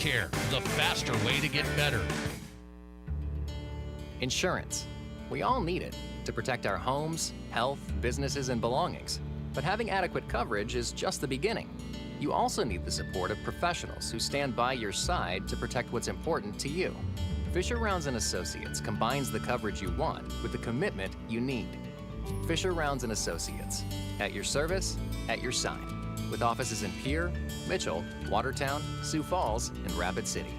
Care, the faster way to get better. Insurance. We all need it to protect our homes, health, businesses, and belongings. But having adequate coverage is just the beginning. You also need the support of professionals who stand by your side to protect what's important to you. Fisher Rounds & Associates combines the coverage you want with the commitment you need. Fisher Rounds & Associates, at your service, at your side, with offices in Pierre, Mitchell, Watertown, Sioux Falls, and Rapid City.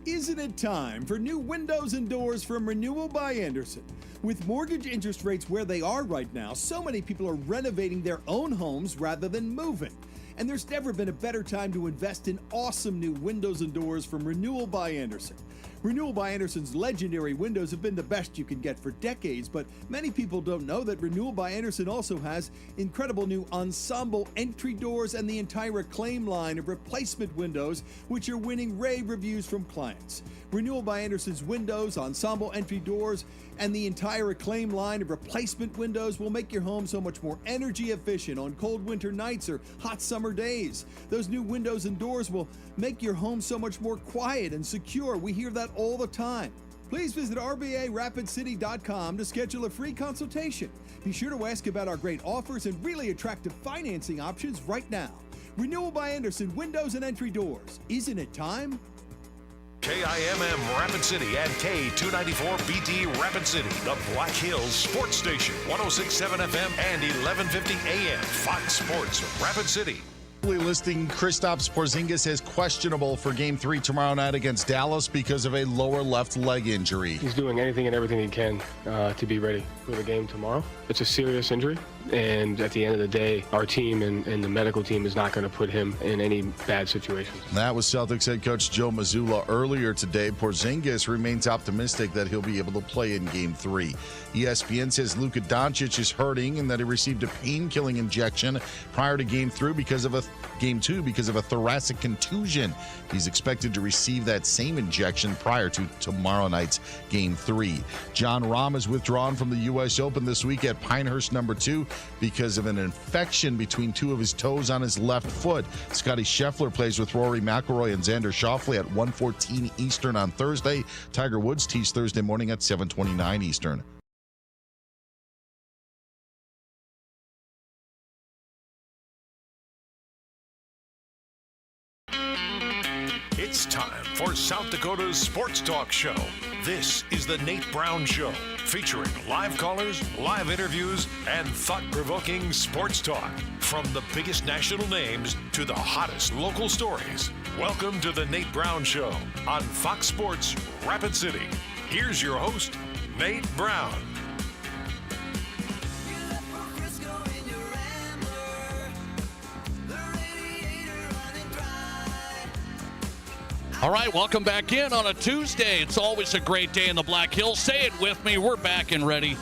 Isn't it time for new windows and doors from Renewal by Andersen? With mortgage interest rates where they are right now, so many people are renovating their own homes rather than moving. And there's never been a better time to invest in awesome new windows and doors from Renewal by Andersen. Renewal by Andersen's legendary windows have been the best you can get for decades, but many people don't know that Renewal by Andersen also has incredible new ensemble entry doors and the entire Acclaim line of replacement windows, which are winning rave reviews from clients. Renewal by Andersen's windows, ensemble entry doors, and the entire Acclaim line of replacement windows will make your home so much more energy efficient on cold winter nights or hot summer days. Those new windows and doors will make your home so much more quiet and secure. We hear that all the time. Please visit RBARapidCity.com to schedule a free consultation. Be sure to ask about our great offers and really attractive financing options right now. Renewal by Andersen Windows and Entry Doors. Isn't it time? KIMM Rapid City and K294BT Rapid City, the Black Hills Sports Station, 106.7 FM and 1150 AM, Fox Sports Rapid City. Listing Kristaps Porzingis as questionable for Game 3 tomorrow night against Dallas because of a lower left leg injury. He's doing anything and everything he can to be ready for the game tomorrow. It's a serious injury, and at the end of the day, our team and the medical team is not going to put him in any bad situations. That was Celtics head coach Joe Mazzulla earlier today. Porzingis remains optimistic that he'll be able to play in Game 3. ESPN says Luka Doncic is hurting and that he received a pain-killing injection prior to Game 2 because of a thoracic contusion. He's expected to receive that same injection prior to tomorrow night's Game 3. Jon Rahm is withdrawn from the U.S. Open this week at Pinehurst #2 because of an infection between two of his toes on his left foot. Scotty Scheffler plays with Rory McIlroy and Xander Schauffele at 1:14 Eastern on Thursday. Tiger Woods tees Thursday morning at 7:29 Eastern. It's time for South Dakota's Sports Talk Show. This is the Nate Brown Show, featuring live callers, live interviews, and thought-provoking sports talk. From the biggest national names to the hottest local stories. Welcome to the Nate Brown Show on Fox Sports Rapid City. Here's your host, Nate Brown. All right, welcome back in on a Tuesday. It's always a great day in the Black Hills. Say it with me. We're back and ready.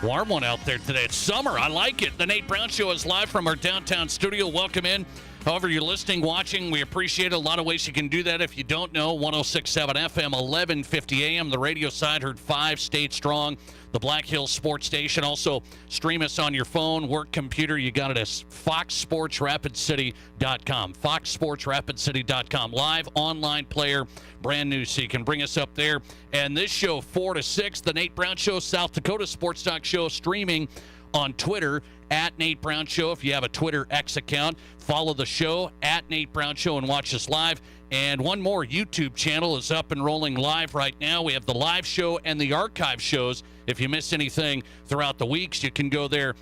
Warm one out there today. It's summer. I like it. The Nate Brown Show is live from our downtown studio. Welcome in. However you're listening, watching, we appreciate it. A lot of ways you can do that. If you don't know, 106.7 FM, 1150 AM. The radio side heard 5 states strong. The Black Hills Sports Station. Also, stream us on your phone, work computer. You got it at foxsportsrapidcity.com. foxsportsrapidcity.com. Live online player, brand new, so you can bring us up there. And this show, 4 to 6, the Nate Brown Show, South Dakota Sports Talk Show, streaming on Twitter at Nate Brown Show. If you have a Twitter X account, follow the show at Nate Brown Show and watch us live. And one more YouTube channel is up and rolling live right now. We have the live show and the archive shows. If you miss anything throughout the weeks, you can go there,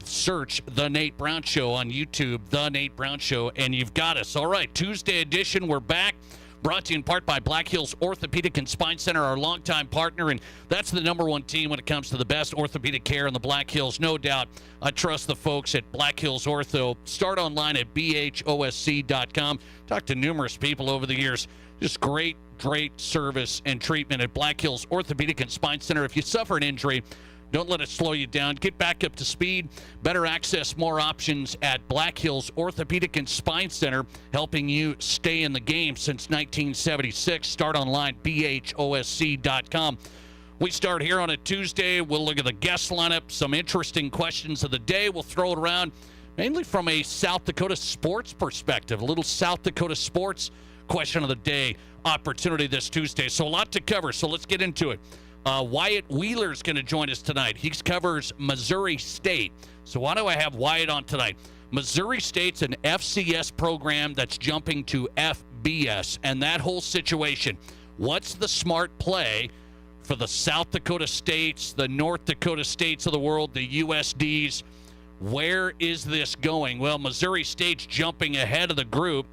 search The Nate Brown Show on YouTube, The Nate Brown Show, and you've got us. All right, Tuesday edition, we're back. Brought to you in part by Black Hills Orthopedic and Spine Center, our longtime partner, and that's the #1 team when it comes to the best orthopedic care in the Black Hills. No doubt, I trust the folks at Black Hills Ortho. Start online at bhosc.com. Talked to numerous people over the years. Just great service and treatment at Black Hills Orthopedic and Spine Center. If you suffer an injury, don't let it slow you down. Get back up to speed. Better access, more options at Black Hills Orthopedic and Spine Center, helping you stay in the game since 1976. Start online, bhosc.com. We start here on a Tuesday. We'll look at the guest lineup, some interesting questions of the day. We'll throw it around. mainly from a South Dakota sports perspective. A little South Dakota sports question of the day opportunity this Tuesday. So a lot to cover, so let's get into it. Wyatt Wheeler's going to join us tonight. He covers Missouri State. So why do I have Wyatt on tonight? Missouri State's an FCS program that's jumping to FBS, and that whole situation. What's the smart play for the South Dakota States, the North Dakota States of the world, the USDs? Where is this going? Well, Missouri State's jumping ahead of the group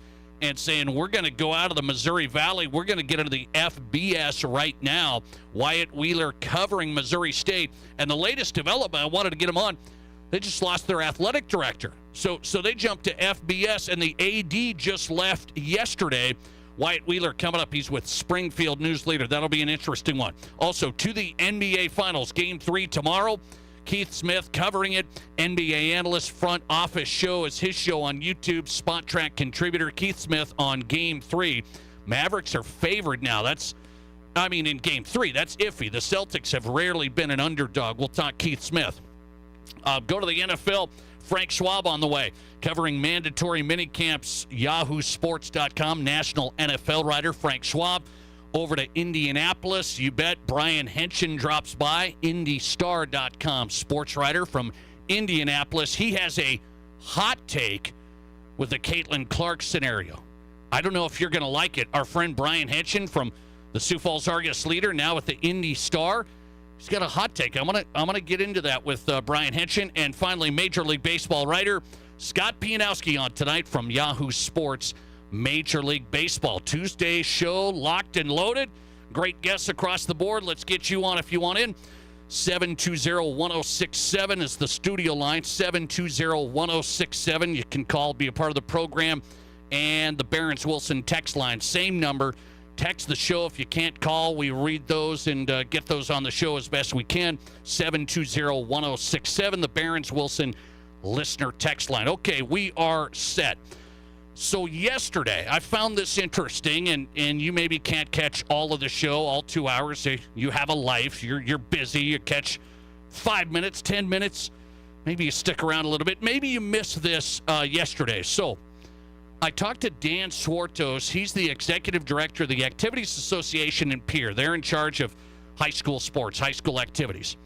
and saying, we're going to go out of the Missouri Valley. We're going to get into the FBS right now. Wyatt Wheeler covering Missouri State. And the latest development, I wanted to get him on, they just lost their athletic director. So they jumped to FBS, and the AD just left yesterday. Wyatt Wheeler coming up. He's with Springfield News Leader. That'll be an interesting one. Also, to the NBA Finals, Game 3 tomorrow. Keith Smith covering it. NBA analyst, front office show is his show on YouTube. Spot Track contributor Keith Smith on Game 3. Mavericks are favored now. In Game 3, that's iffy. The Celtics have rarely been an underdog. We'll talk Keith Smith. Go to the NFL. Frank Schwab on the way, covering mandatory minicamps. YahooSports.com, national NFL writer Frank Schwab. Over to Indianapolis, you bet. Brian Henson drops by, IndyStar.com sports writer from Indianapolis. He has a hot take with the Caitlin Clark scenario. I don't know if you're going to like it. Our friend Brian Henson from the Sioux Falls Argus Leader, now with the Indy Star, he's got a hot take. I'm gonna get into that with Brian Henson. And finally, Major League Baseball writer Scott Pianowski on tonight from Yahoo Sports Major League Baseball. Tuesday show locked and loaded. Great guests across the board. Let's get you on if you want in. 720-1067 is the studio line. 720-1067. You can call, be a part of the program. And the Barron's Wilson text line, same number. Text the show if you can't call. We read those and get those on the show as best we can. 720-1067, the Barron's Wilson listener text line. Okay, we are set. So yesterday, I found this interesting, and you maybe can't catch all of the show, all 2 hours. You have a life. You're busy. You catch 5 minutes, 10 minutes. Maybe you stick around a little bit. Maybe you missed this yesterday. So I talked to Dan Swartos. He's the executive director of the Activities Association in Pierre. They're in charge of high school sports, high school activities.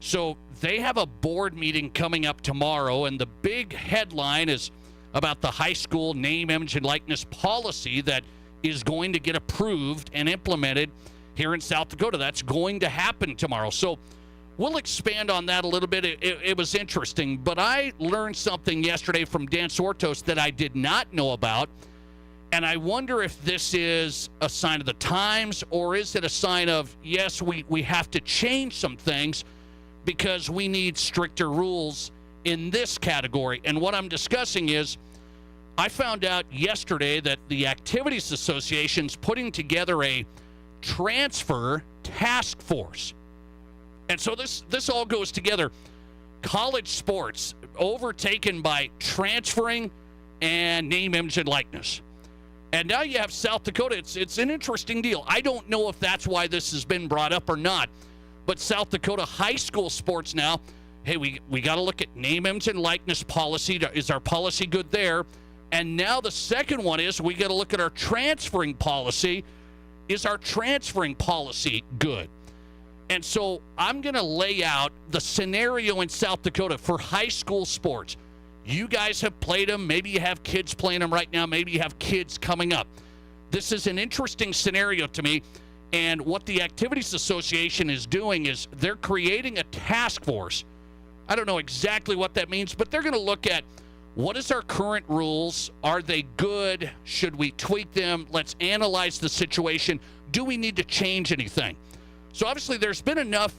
So they have a board meeting coming up tomorrow, and the big headline is about the high school name, image, and likeness policy that is going to get approved and implemented here in South Dakota. That's going to happen tomorrow. So we'll expand on that a little bit. It was interesting, but I learned something yesterday from Dan Swartos that I did not know about, and I wonder if this is a sign of the times, or is it a sign of, yes, we have to change some things because we need stricter rules in this category. And what I'm discussing is, I found out yesterday that the Activities Association's putting together a transfer task force. And so this all goes together. College sports overtaken by transferring and name, image, and likeness. And now you have South Dakota. It's an interesting deal. I don't know if that's why this has been brought up or not. But South Dakota high school sports now, hey, we got to look at name, image, and likeness policy. Is our policy good there? And now the second one is we got to look at our transferring policy. Is our transferring policy good? And so I'm going to lay out the scenario in South Dakota for high school sports. You guys have played them. Maybe you have kids playing them right now. Maybe you have kids coming up. This is an interesting scenario to me. And what the Activities Association is doing is they're creating a task force. I don't know exactly what that means, but they're going to look at what is our current rules? Are they good? Should we tweak them? Let's analyze the situation. Do we need to change anything? So obviously there's been enough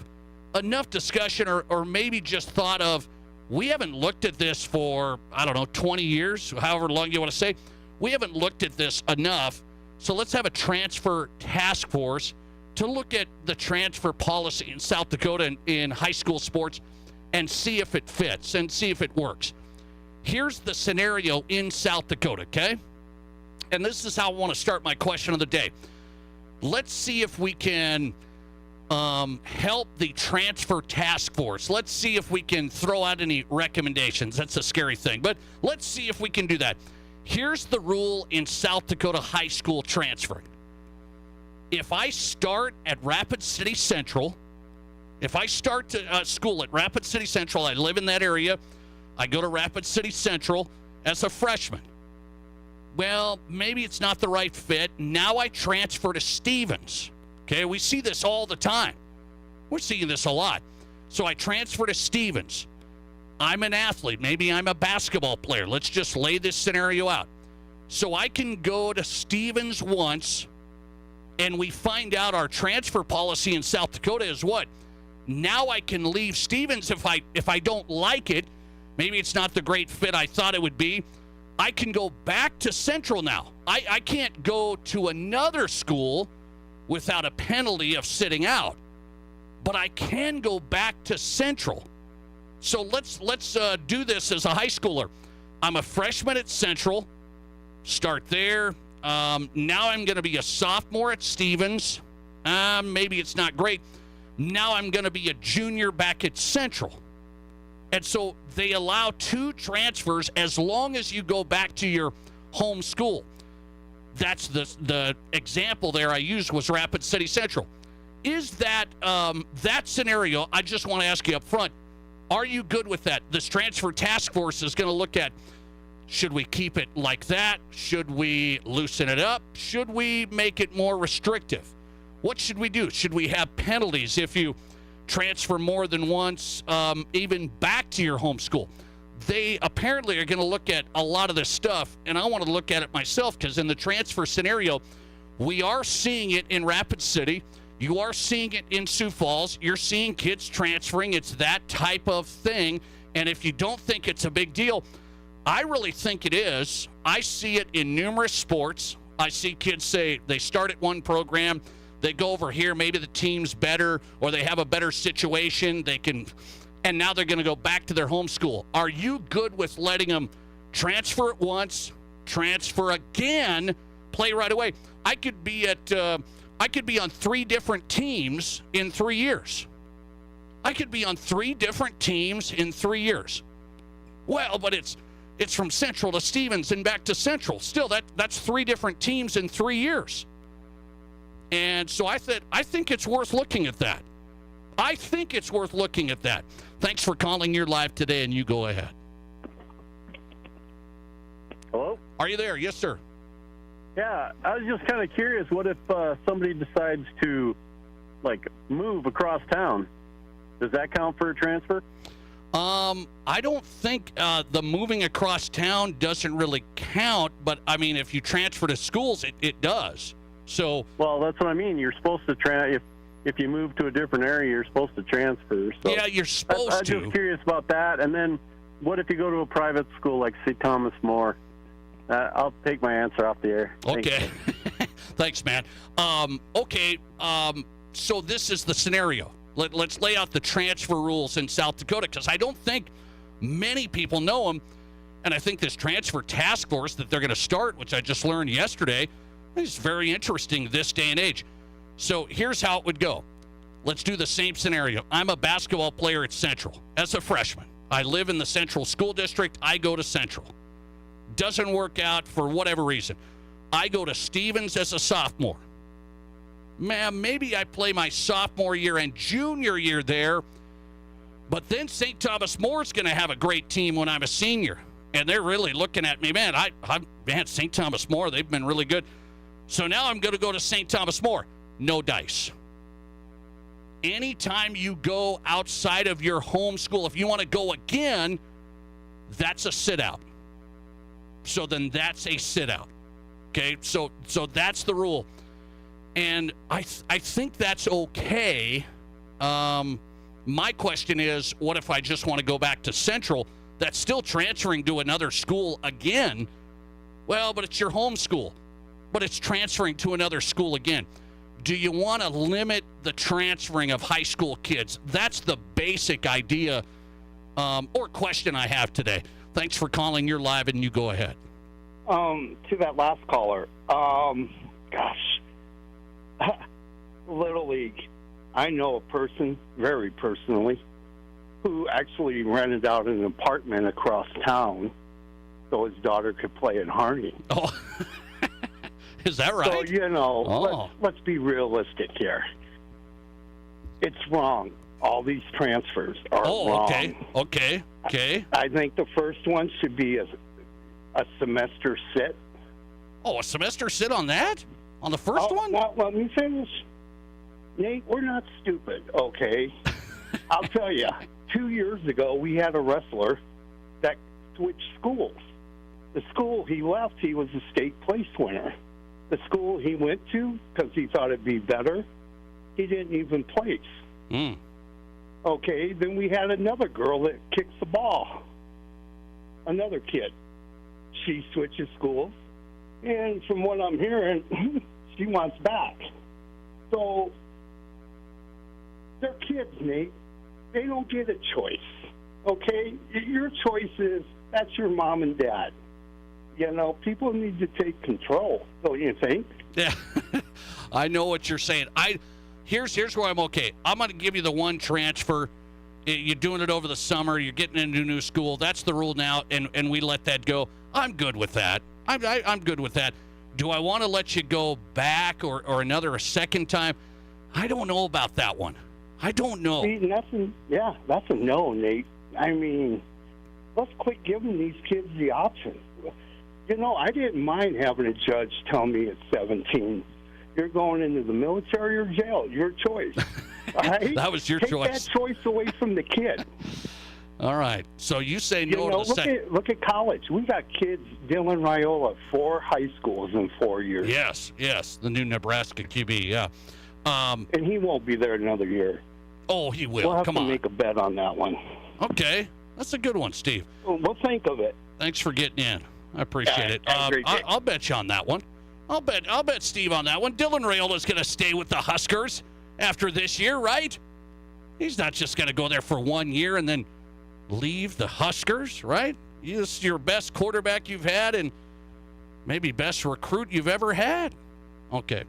discussion or maybe just thought of, we haven't looked at this for, 20 years, however long you want to say. We haven't looked at this enough. So let's have a transfer task force to look at the transfer policy in South Dakota in high school sports and see if it fits and see if it works. Here's the scenario in South Dakota, okay? And this is how I want to start my question of the day. Let's see if we can help the transfer task force. Let's see if we can throw out any recommendations. That's a scary thing, but let's see if we can do that. Here's the rule in South Dakota high school transferring. If I start at Rapid City Central, if I start to school at Rapid City Central, I live in that area, I go to Rapid City Central as a freshman. Well, maybe it's not the right fit. Now I transfer to Stevens. Okay, we see this all the time. We're seeing this a lot. So I transfer to Stevens. I'm an athlete. Maybe I'm a basketball player. Let's just lay this scenario out. So I can go to Stevens once, and we find out our transfer policy in South Dakota is what? Now I can leave Stevens if I don't like it. Maybe it's not the great fit I thought it would be. I can go back to Central now. I can't go to another school without a penalty of sitting out, but I can go back to Central. So let's do this as a high schooler. I'm a freshman at Central. Start there. Now I'm going to be a sophomore at Stevens. Maybe it's not great. Now I'm going to be a junior back at Central. And so they allow 2 transfers as long as you go back to your home school. That's the example there I used was Rapid City Central. Is that that scenario? I just want to ask you up front, are you good with that? This transfer task force is going to look at, should we keep it like that? Should we loosen it up? Should we make it more restrictive? What should we do? Should we have penalties if you transfer more than once, even back to your home school? They apparently are going to look at a lot of this stuff, and I want to look at it myself because in the transfer scenario, we are seeing it in Rapid City. You are seeing it in Sioux Falls. You're seeing kids transferring. It's that type of thing, and if you don't think it's a big deal, I really think it is. I see it in numerous sports. I see kids say they start at one program, they go over here, maybe the team's better or they have a better situation, and now they're going to go back to their home school. Are you good with letting them transfer it once, transfer again, play right away? I could be on 3 different teams in 3 years. I could be on 3 different teams in 3 years. Well, but it's from Central to Stevens and back to Central. Still, that's 3 different teams in 3 years. And so I think it's worth looking at that. I think it's worth looking at that. Thanks for calling. You're live today, and you go ahead. Hello? Are you there? Yes, sir. Yeah, I was just kind of curious. What if somebody decides to, move across town? Does that count for a transfer? I don't think the moving across town doesn't really count, but, I mean, if you transfer to schools, it does. So, well, that's what I mean. You're supposed to if you move to a different area, you're supposed to transfer. So yeah, you're supposed I'm to. just curious about that. And then, what if you go to a private school like St. Thomas More? I'll take my answer off the air. Okay, thanks, man. So this is the scenario. Let's lay out the transfer rules in South Dakota because I don't think many people know them, and I think this transfer task force that they're going to start, which I just learned yesterday, is very interesting this day and age. So here's how it would go. Let's do the same scenario. I'm a basketball player at Central as a freshman. I live in the Central School District. I go to Central. Doesn't work out for whatever reason. I go to Stevens as a sophomore. Man, maybe I play my sophomore year and junior year there, but then St. Thomas More is going to have a great team when I'm a senior. And they're really looking at me, man, St. Thomas More, they've been really good. So now I'm going to go to St. Thomas More. No dice. Anytime you go outside of your home school, if you want to go again, that's a sit-out. So then that's a sit-out. Okay, so that's the rule. And I think that's okay. My question is, what if I just want to go back to Central? That's still transferring to another school again. Well, but it's your home school. But it's transferring to another school again. Do you want to limit the transferring of high school kids? That's the basic idea or question I have today. Thanks for calling. You're live, and you go ahead. To that last caller, Little League. I know a person, very personally, who actually rented out an apartment across town so his daughter could play at Harney. Oh, is that right? So, let's be realistic here. It's wrong. All these transfers are wrong. Okay. I think the first one should be a semester sit. Oh, a semester sit on that? On the first one? Now, let me finish. Nate, we're not stupid, okay? I'll tell you, 2 years ago, we had a wrestler that switched schools. The school he left, he was a state place winner. The school he went to, because he thought it'd be better, he didn't even place. Okay, then we had another girl that kicks the ball. Another kid. She switches schools, and from what I'm hearing, she wants back. So, they're kids, Nate. They don't get a choice, okay? Your choice is, that's your mom and dad. People need to take control, don't you think? Yeah, I know what you're saying. Here's where I'm okay. I'm going to give you the one transfer. You're doing it over the summer. You're getting into a new school. That's the rule now, and we let that go. I'm good with that. I'm good with that. Do I want to let you go back or a second time? I don't know about that one. I don't know. See, that's a no, Nate. I mean, let's quit giving these kids the option. I didn't mind having a judge tell me at 17, you're going into the military or jail. Your choice. All right? That was your choice. Take that choice away from the kid. All right. So you say no to the second. Look at college. We got kids, Dylan Raiola, 4 high schools in 4 years. Yes. The new Nebraska QB, yeah. And he won't be there another year. Oh, he will. We'll have Come to on. make a bet on that one. Okay. That's a good one, Steve. We'll think of it. Thanks for getting in. I appreciate it. Have a great day. I'll bet you on that one. I'll bet Steve on that one. Dylan Raiola's going to stay with the Huskers after this year, right? He's not just going to go there for 1 year and then leave the Huskers, right? He's your best quarterback you've had and maybe best recruit you've ever had. Okay,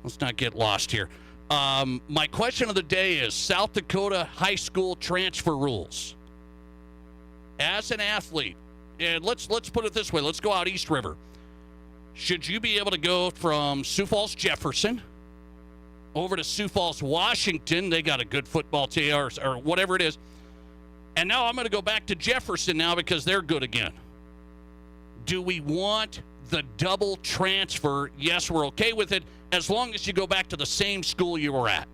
let's not get lost here. My question of the day is South Dakota high school transfer rules. As an athlete, and let's put it this way. Let's go out East River. Should you be able to go from Sioux Falls, Jefferson, over to Sioux Falls, Washington? They got a good football team or whatever it is. And now I'm going to go back to Jefferson now because they're good again. Do we want the double transfer? Yes, we're okay with it as long as you go back to the same school you were at.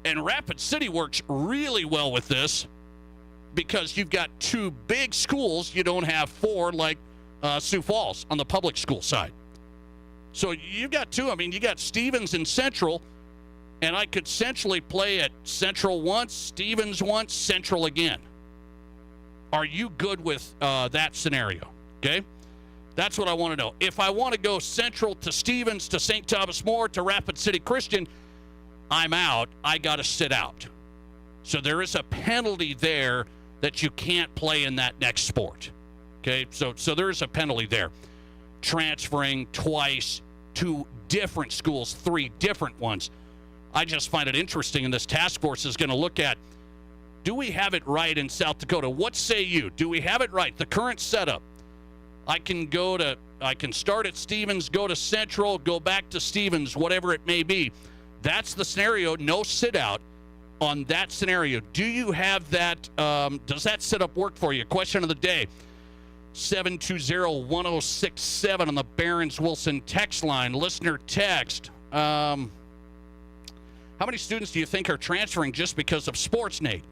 And Rapid City works really well with this because you've got 2 big schools. You don't have 4 like Sioux Falls on the public school side. So you've got 2. I mean, you got Stevens and Central, and I could essentially play at Central once, Stevens once, Central again. Are you good with that scenario? Okay? That's what I want to know. If I want to go Central to Stevens to St. Thomas More to Rapid City Christian, I'm out. I got to sit out. So there is a penalty there that you can't play in that next sport. Okay? So there is a penalty there. Transferring twice to different schools, 3 different ones. I just find it interesting, and this task force is going to look at, do we have it right in South Dakota? What say you? Do we have it right? The current setup. I can start at Stevens, go to Central, go back to Stevens, whatever it may be. That's the scenario. No sit out on that scenario. Do you have that? Does that setup work for you? Question of the day. 720-1067 on the Barron's Wilson text line. Listener text. How many students do you think are transferring just because of sports, Nate?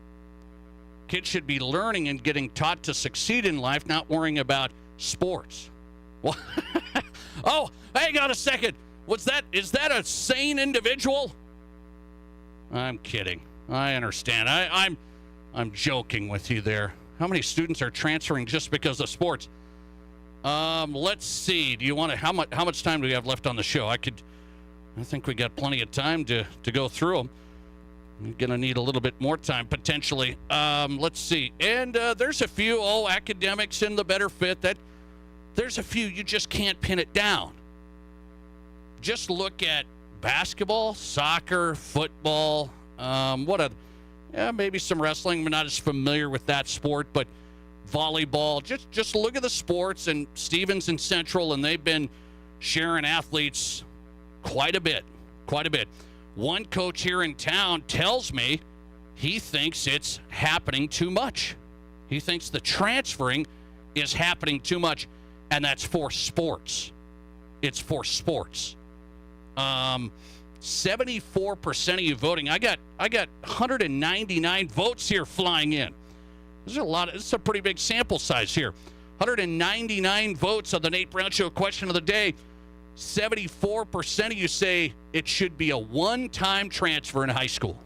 Kids should be learning and getting taught to succeed in life, not worrying about sports. Well, oh, hang on a second. Is that a sane individual? I'm kidding. I understand. I'm joking with you there. How many students are transferring just because of sports? Let's see. Do you want to? How much time do we have left on the show? I think we got plenty of time to go through them. We're going to need a little bit more time, potentially. Let's see. And there's a few, academics in the better fit. There's a few, you just can't pin it down. Just look at basketball, soccer, football, maybe some wrestling. I'm not as familiar with that sport, but volleyball. Just look at the sports, and Stevens and Central, and they've been sharing athletes quite a bit. One coach here in town tells me he thinks it's happening too much. He thinks the transferring is happening too much, and that's for sports. It's for sports. 74% of you voting. I got 199 votes here flying in. There's a lot. It's a pretty big sample size here. 199 votes on the Nate Brown Show question of the day. 74% of you say it should be a one-time transfer in high school.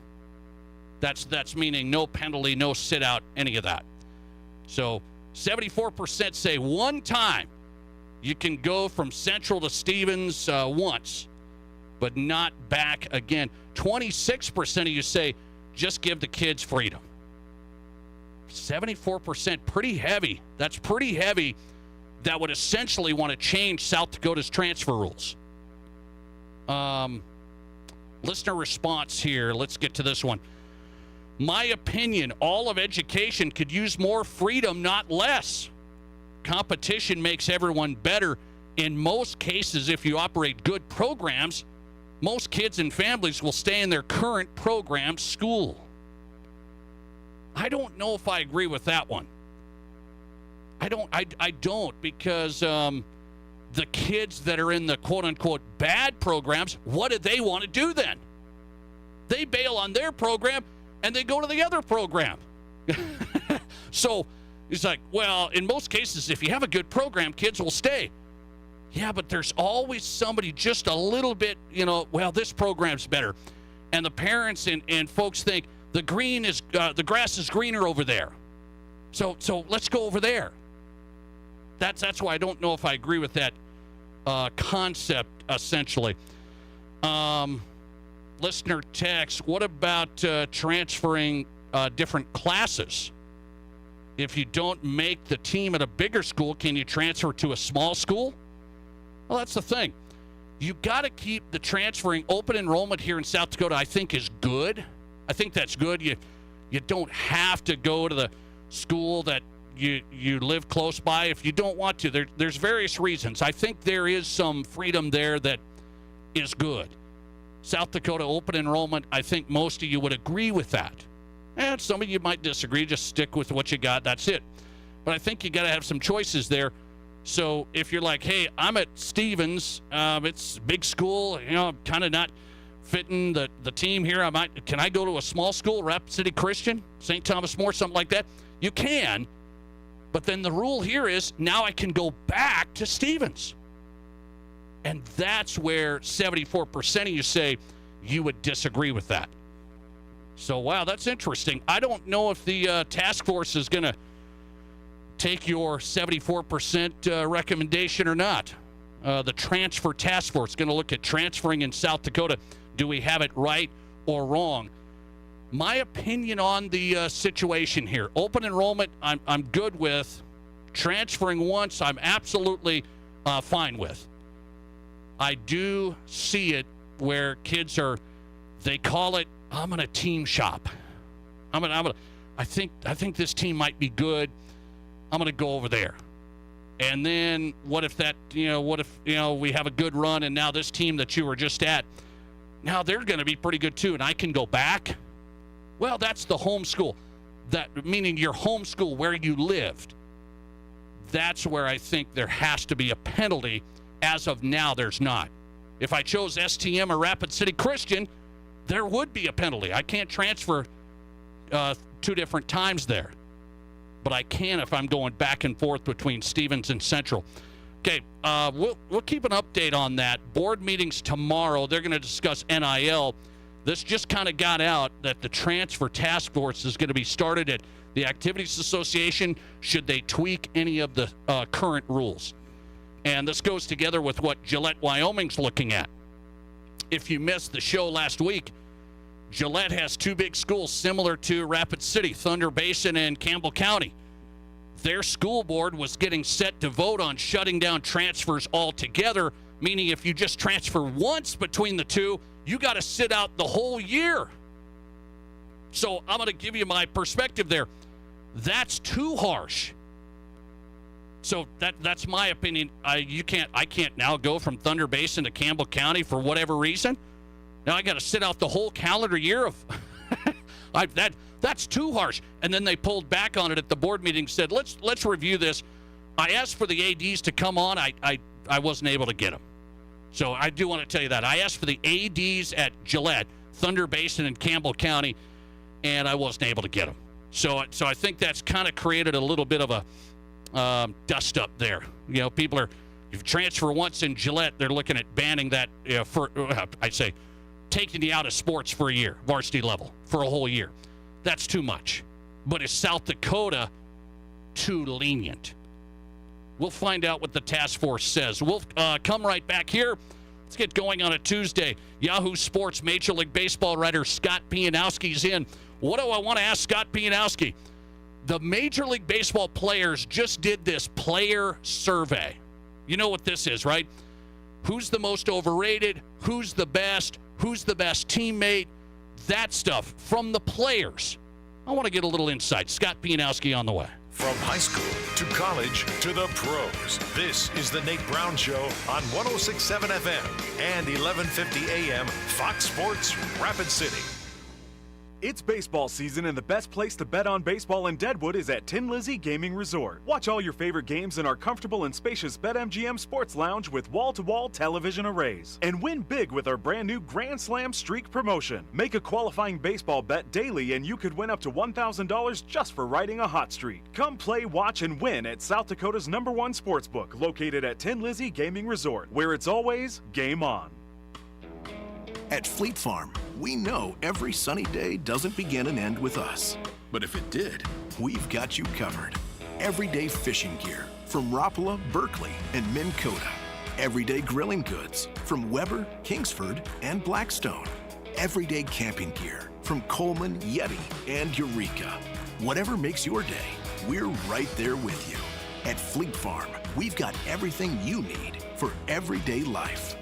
That's meaning no penalty, no sit-out, any of that. So 74% say one time you can go from Central to Stevens once, but not back again. 26% of you say just give the kids freedom. 74%, pretty heavy. That's pretty heavy. That would essentially want to change South Dakota's transfer rules. Listener response here. Let's get to this one. My opinion, all of education could use more freedom, not less. Competition makes everyone better. In most cases, if you operate good programs, most kids and families will stay in their current program school. I don't know if I agree with that one. I don't because the kids that are in the quote-unquote bad programs, what do they want to do then? They bail on their program and they go to the other program. So it's like, well, in most cases, if you have a good program, kids will stay. Yeah, but there's always somebody just a little bit, well, this program's better. And the parents and folks think the grass is greener over there. So let's go over there. That's why I don't know if I agree with that concept, essentially. Listener text, what about transferring different classes? If you don't make the team at a bigger school, can you transfer to a small school? Well, that's the thing. You got to keep the transferring. Open enrollment here in South Dakota, I think, is good. I think that's good. You don't have to go to the school that you live close by if you don't want to. There's various reasons. I think there is some freedom there that is good. South Dakota open enrollment, I think most of you would agree with that. And some of you might disagree. Just stick with what you got. That's it. But I think you got to have some choices there. So if you're like, hey, I'm at Stevens, it's a big school, I'm kind of not fitting the team here. Can I go to a small school, Rapid City Christian, St. Thomas More, something like that? You can. But then the rule here is now I can go back to Stevens. And that's where 74% of you say you would disagree with that. So, wow, that's interesting. I don't know if the task force is going to take your 74% recommendation or not. The transfer task force is going to look at transferring in South Dakota. Do we have it right or wrong? My opinion on the situation here, open enrollment, I'm good with. Transferring once, I'm absolutely fine with. I do see it where kids they call it, I'm going to team shop. I think this team might be good. I'm going to go over there. And then what if we have a good run and now this team that you were just at, now they're going to be pretty good too and I can go back? Well, that's the home school. That meaning your home school where you lived. That's where I think there has to be a penalty. As of now, there's not. If I chose STM or Rapid City Christian, there would be a penalty. I can't transfer 2 different times there. But I can if I'm going back and forth between Stevens and Central. Okay, we'll keep an update on that. Board meetings tomorrow. They're going to discuss NIL. This just kind of got out that the transfer task force is going to be started at the Activities Association should they tweak any of the current rules. And this goes together with what Gillette, Wyoming's looking at. If you missed the show last week, Gillette has 2 big schools similar to Rapid City, Thunder Basin and Campbell County. Their school board was getting set to vote on shutting down transfers altogether, meaning if you just transfer once between the 2, you got to sit out the whole year. So I'm going to give you my perspective there. That's too harsh. So that's my opinion. I can't now go from Thunder Basin to Campbell County for whatever reason. Now I got to sit out the whole calendar year of that's too harsh. And then they pulled back on it at the board meeting, said, let's review this. I asked for the ADs to come on. I wasn't able to get them. So I do want to tell you that. I asked for the ADs at Gillette, Thunder Basin, and Campbell County, and I wasn't able to get them. So I think that's kind of created a little bit of a dust up there. You know, people are, if you transfer once in Gillette, they're looking at banning that taking you out of sports for a year, varsity level, for a whole year. That's too much. But is South Dakota too lenient? We'll find out what the task force says. We'll come right back here. Let's get going on a Tuesday. Yahoo Sports Major League Baseball writer Scott Pianowski's in. What do I want to ask Scott Pianowski? The Major League Baseball players just did this player survey. You know what this is, right? Who's the most overrated? Who's the best? Who's the best teammate? That stuff from the players. I want to get a little insight. Scott Pianowski on the way. From high school to college to the pros, this is the Nate Brown Show on 106.7 FM and 1150 AM Fox Sports Rapid City. It's baseball season, and the best place to bet on baseball in Deadwood is at Tin Lizzy Gaming Resort. Watch all your favorite games in our comfortable and spacious BetMGM Sports Lounge with wall-to-wall television arrays. And win big with our brand new Grand Slam Streak promotion. Make a qualifying baseball bet daily, and you could win up to $1,000 just for riding a hot streak. Come play, watch, and win at South Dakota's #1 sportsbook, located at Tin Lizzy Gaming Resort, where it's always game on. At Fleet Farm, we know every sunny day doesn't begin and end with us. But if it did, we've got you covered. Everyday fishing gear from Rapala, Berkeley, and Minn Kota. Everyday grilling goods from Weber, Kingsford, and Blackstone. Everyday camping gear from Coleman, Yeti, and Eureka. Whatever makes your day, we're right there with you. At Fleet Farm, we've got everything you need for everyday life.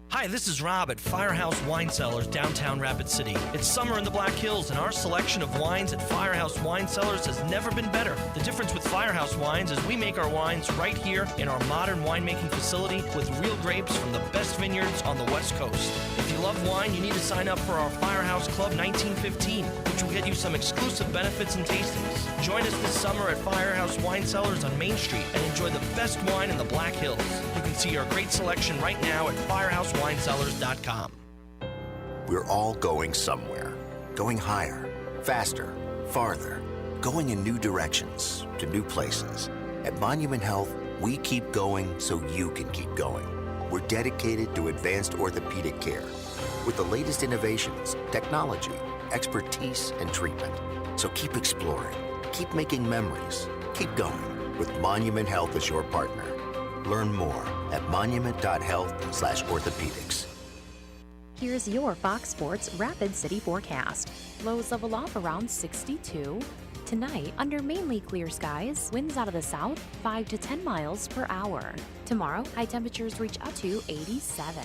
Hi, this is Rob at Firehouse Wine Cellars, downtown Rapid City. It's summer in the Black Hills, and our selection of wines at Firehouse Wine Cellars has never been better. The difference with Firehouse Wines is we make our wines right here in our modern winemaking facility with real grapes from the best vineyards on the West Coast. If you love wine, you need to sign up for our Firehouse Club 1915, which will get you some exclusive benefits and tastings. Join us this summer at Firehouse Wine Cellars on Main Street and enjoy the best wine in the Black Hills. You can see our great selection right now at FirehouseWineCellars.com. We're all going somewhere. Going higher, faster, farther. Going in new directions, to new places. At Monument Health, we keep going so you can keep going. We're dedicated to advanced orthopedic care with the latest innovations, technology, expertise, and treatment. So keep exploring, keep making memories, keep going with Monument Health as your partner. Learn more at monument.health/orthopedics. Here's your Fox Sports Rapid City forecast. Lows level off around 62. Tonight, under mainly clear skies, winds out of the south 5 to 10 miles per hour. Tomorrow, high temperatures reach up to 87.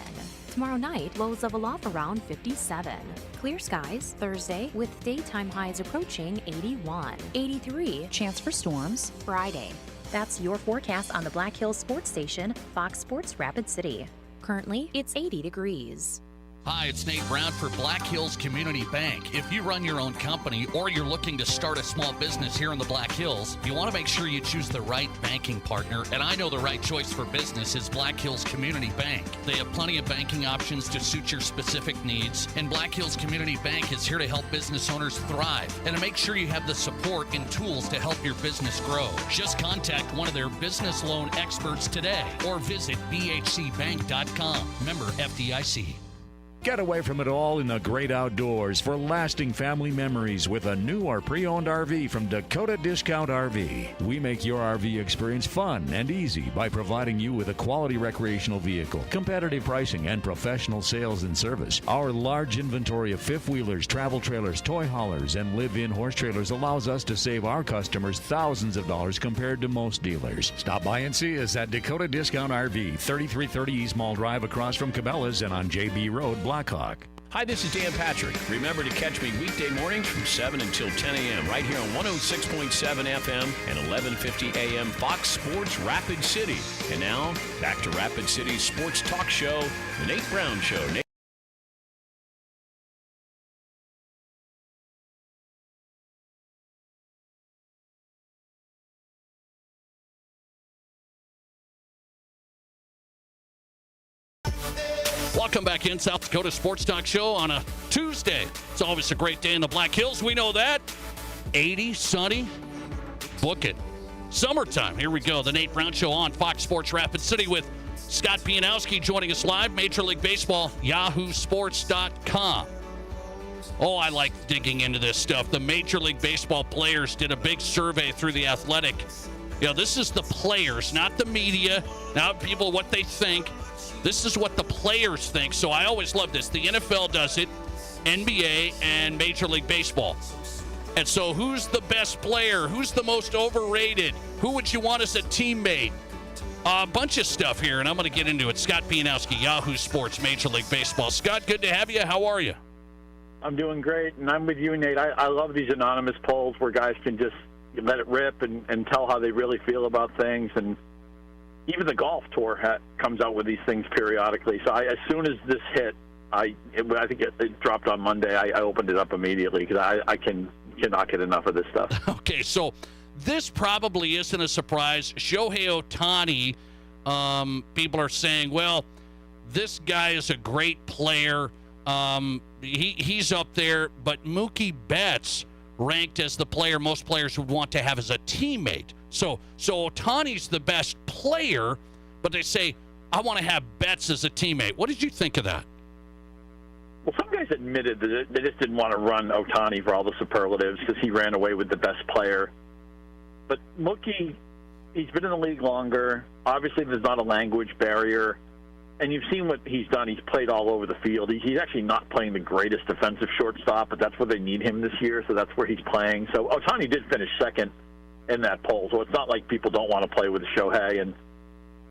Tomorrow night, lows level off around 57. Clear skies Thursday with daytime highs approaching 81. 83, chance for storms Friday. That's your forecast on the Black Hills Sports Station, Fox Sports Rapid City. Currently, it's 80 degrees. Hi, it's Nate Brown for Black Hills Community Bank. If you run your own company or you're looking to start a small business here in the Black Hills, you want to make sure you choose the right banking partner. And I know the right choice for business is Black Hills Community Bank. They have plenty of banking options to suit your specific needs. And Black Hills Community Bank is here to help business owners thrive and to make sure you have the support and tools to help your business grow. Just contact one of their business loan experts today or visit bhcbank.com. Member FDIC. Get away from it all in the great outdoors for lasting family memories with a new or pre-owned RV from Dakota Discount RV. We make your RV experience fun and easy by providing you with a quality recreational vehicle, competitive pricing, and professional sales and service. Our large inventory of fifth-wheelers, travel trailers, toy haulers, and live-in horse trailers allows us to save our customers thousands of dollars compared to most dealers. Stop by and see us at Dakota Discount RV, 3330 East Mall Drive across from Cabela's and on JB Road, Black Blackhawk. Hi, this is Dan Patrick. Remember to catch me weekday mornings from 7 until 10 a.m. right here on 106.7 FM and 1150 a.m. Fox Sports Rapid City. And now, back to Rapid City's sports talk show, The Nate Brown Show. Welcome back in South Dakota Sports Talk Show on a Tuesday. It's always a great day in the Black Hills. We know that. 80, sunny. Book it. Summertime. Here we go. The Nate Brown Show on Fox Sports Rapid City with Scott Pianowski joining us live. Major League Baseball, yahoosports.com. Oh, I like digging into this stuff. The Major League Baseball players did a big survey through The Athletic. You know, this is the players, not the media, not people, what they think. This is what the players think. So I always love this. The NFL does it, NBA and Major League Baseball. And so who's the best player? Who's the most overrated? Who would you want as a teammate? A bunch of stuff here, and I'm going to get into it. Scott Pianowski, Yahoo Sports, Major League Baseball. Scott, good to have you. How are you? I'm doing great, and I'm with you, Nate. I love these anonymous polls where guys can just let it rip and tell how they really feel about things. And even the golf tour comes out with these things periodically. So as soon as this hit, I think it dropped on Monday. I opened it up immediately because I cannot get enough of this stuff. Okay, so this probably isn't a surprise. Shohei Ohtani, people are saying, well, this guy is a great player. He's up there, but Mookie Betts ranked as the player most players would want to have as a teammate. So Ohtani's the best player, but they say, I want to have Betts as a teammate. What did you think of that? Well, some guys admitted that they just didn't want to run Ohtani for all the superlatives because he ran away with the best player. But Mookie, he's been in the league longer. Obviously, there's not a language barrier. And you've seen what he's done. He's played all over the field. He's actually not playing the greatest defensive shortstop, but that's where they need him this year, so that's where he's playing. So Ohtani did finish second in that poll, so it's not like people don't want to play with Shohei. And,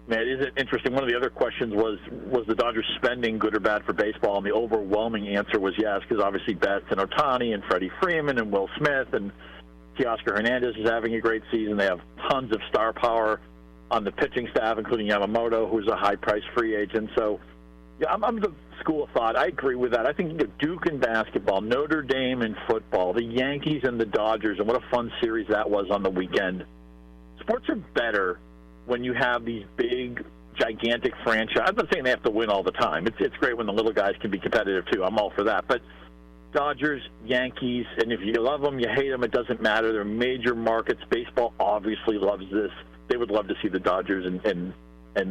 man, is it interesting? One of the other questions was the Dodgers spending good or bad for baseball? And the overwhelming answer was yes, because obviously Betts and Ohtani and Freddie Freeman and Will Smith and Teoscar Hernandez is having a great season. They have tons of star power on the pitching staff, including Yamamoto, who's a high-priced free agent. So, yeah, I'm the school of thought. I agree with that. I think Duke in basketball, Notre Dame in football, the Yankees and the Dodgers, and what a fun series that was on the weekend. Sports are better when you have these big, gigantic franchises. I'm not saying they have to win all the time. It's great when the little guys can be competitive, too. I'm all for that. But Dodgers, Yankees, and if you love them, you hate them, it doesn't matter. They're major markets. Baseball obviously loves this. They would love to see the Dodgers and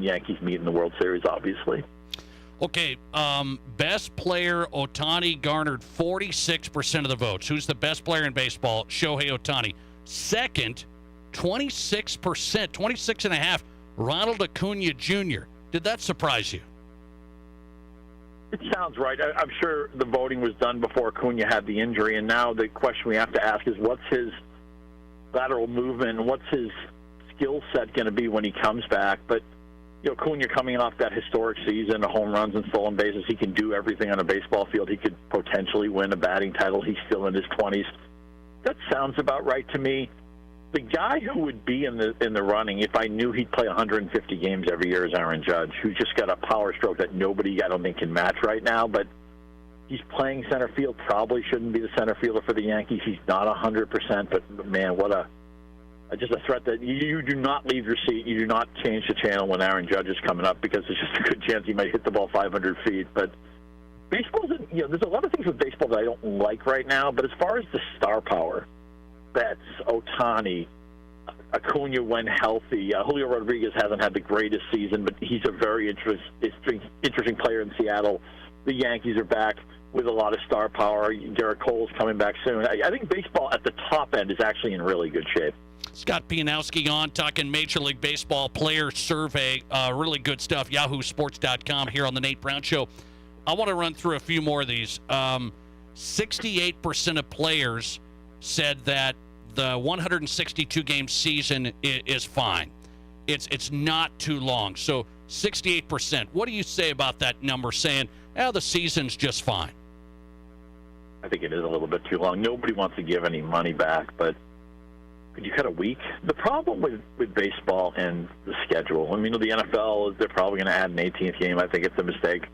Yankees meet in the World Series, obviously. Okay, best player, Ohtani garnered 46% of the votes. Who's the best player in baseball? Shohei Ohtani. Second, 26%, 26.5%, Ronald Acuna Jr. Did that surprise you? It sounds right. I'm sure the voting was done before Acuna had the injury, and now the question we have to ask is what's his lateral movement, what's his skill set going to be when he comes back? But Acuna coming off that historic season, the home runs and stolen bases, he can do everything on a baseball field. He could potentially win a batting title. He's still in his 20s. That sounds about right to me. The guy who would be in the running, if I knew he'd play 150 games every year, is Aaron Judge, who's just got a power stroke that nobody, I don't think, can match right now. But he's playing center field. Probably shouldn't be the center fielder for the Yankees. He's not 100%, but man, what a threat that you do not leave your seat. You do not change the channel when Aaron Judge is coming up because there's just a good chance he might hit the ball 500 feet. But baseball, there's a lot of things with baseball that I don't like right now. But as far as the star power, Betts, Ohtani, Acuna when healthy, Julio Rodriguez hasn't had the greatest season, but he's a very interesting player in Seattle. The Yankees are back with a lot of star power. Garrett Cole's coming back soon. I think baseball at the top end is actually in really good shape. Scott Pianowski on, talking Major League Baseball player survey. Really good stuff. YahooSports.com here on the Nate Brown Show. I want to run through a few more of these. 68% of players said that the 162-game season is fine. It's not too long. So 68%. What do you say about that number, saying, the season's just fine? I think it is a little bit too long. Nobody wants to give any money back, but could you cut a week? The problem with baseball and the schedule, I mean, the NFL is they're probably going to add an 18th game. I think it's a mistake.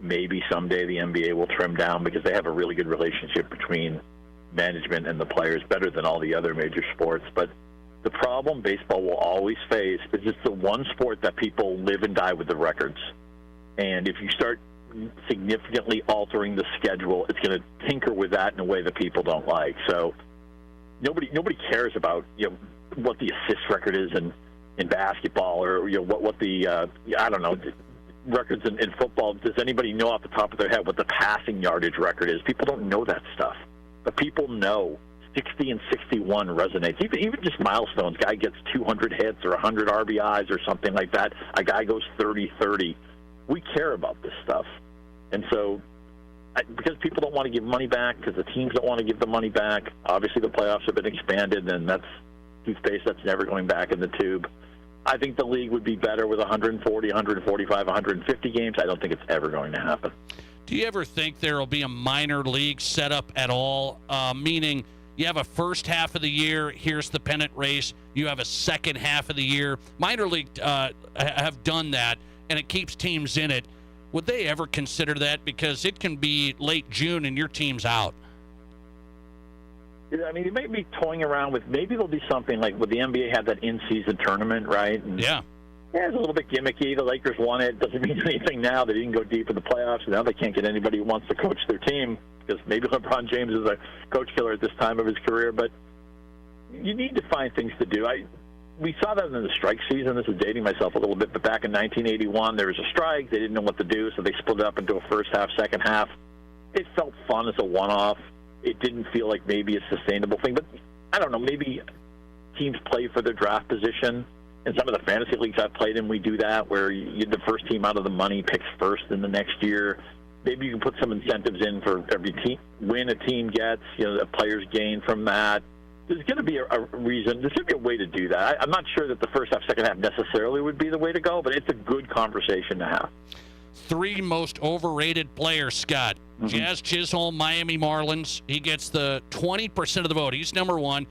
Maybe someday the NBA will trim down because they have a really good relationship between management and the players, better than all the other major sports. But the problem baseball will always face is it's the one sport that people live and die with the records. And if you start significantly altering the schedule, it's going to tinker with that in a way that people don't like. So nobody cares about what the assist record is in basketball, or what the I don't know, records in football. Does anybody know off the top of their head what the passing yardage record is? People don't know that stuff, but people know 60 and 61 resonates. Even just milestones. Guy gets 200 hits or 100 RBIs or something like that. A guy goes 30-30. We care about this stuff, and so because people don't want to give money back, because the teams don't want to give the money back. Obviously, the playoffs have been expanded, and that's toothpaste that's never going back in the tube. I think the league would be better with 140, 145, 150 games. I don't think it's ever going to happen. Do you ever think there will be a minor league set up at all? Meaning you have a first half of the year, here's the pennant race. You have a second half of the year. Minor league have done that, and it keeps teams in it. Would they ever consider that? Because it can be late June and your team's out. I mean, you may be toying around with, maybe there'll be something like with the NBA had that in-season tournament, right? And yeah, it's a little bit gimmicky. The Lakers won it. Doesn't mean anything now. They didn't go deep in the playoffs. Now they can't get anybody who wants to coach their team because maybe LeBron James is a coach killer at this time of his career. But you need to find things to do. We saw that in the strike season. This is dating myself a little bit, but back in 1981, there was a strike. They didn't know what to do, so they split it up into a first half, second half. It felt fun as a one-off. It didn't feel like maybe a sustainable thing. But I don't know, maybe teams play for their draft position. In some of the fantasy leagues I've played in, we do that, where the first team out of the money picks first in the next year. Maybe you can put some incentives in for every win a team gets, the players gain from that. There's going to be a reason. There's going to be a way to do that. I'm not sure that the first half, second half necessarily would be the way to go, but it's a good conversation to have. Three most overrated players, Scott. Mm-hmm. Jazz Chisholm, Miami Marlins. He gets the 20% of the vote. He's number one.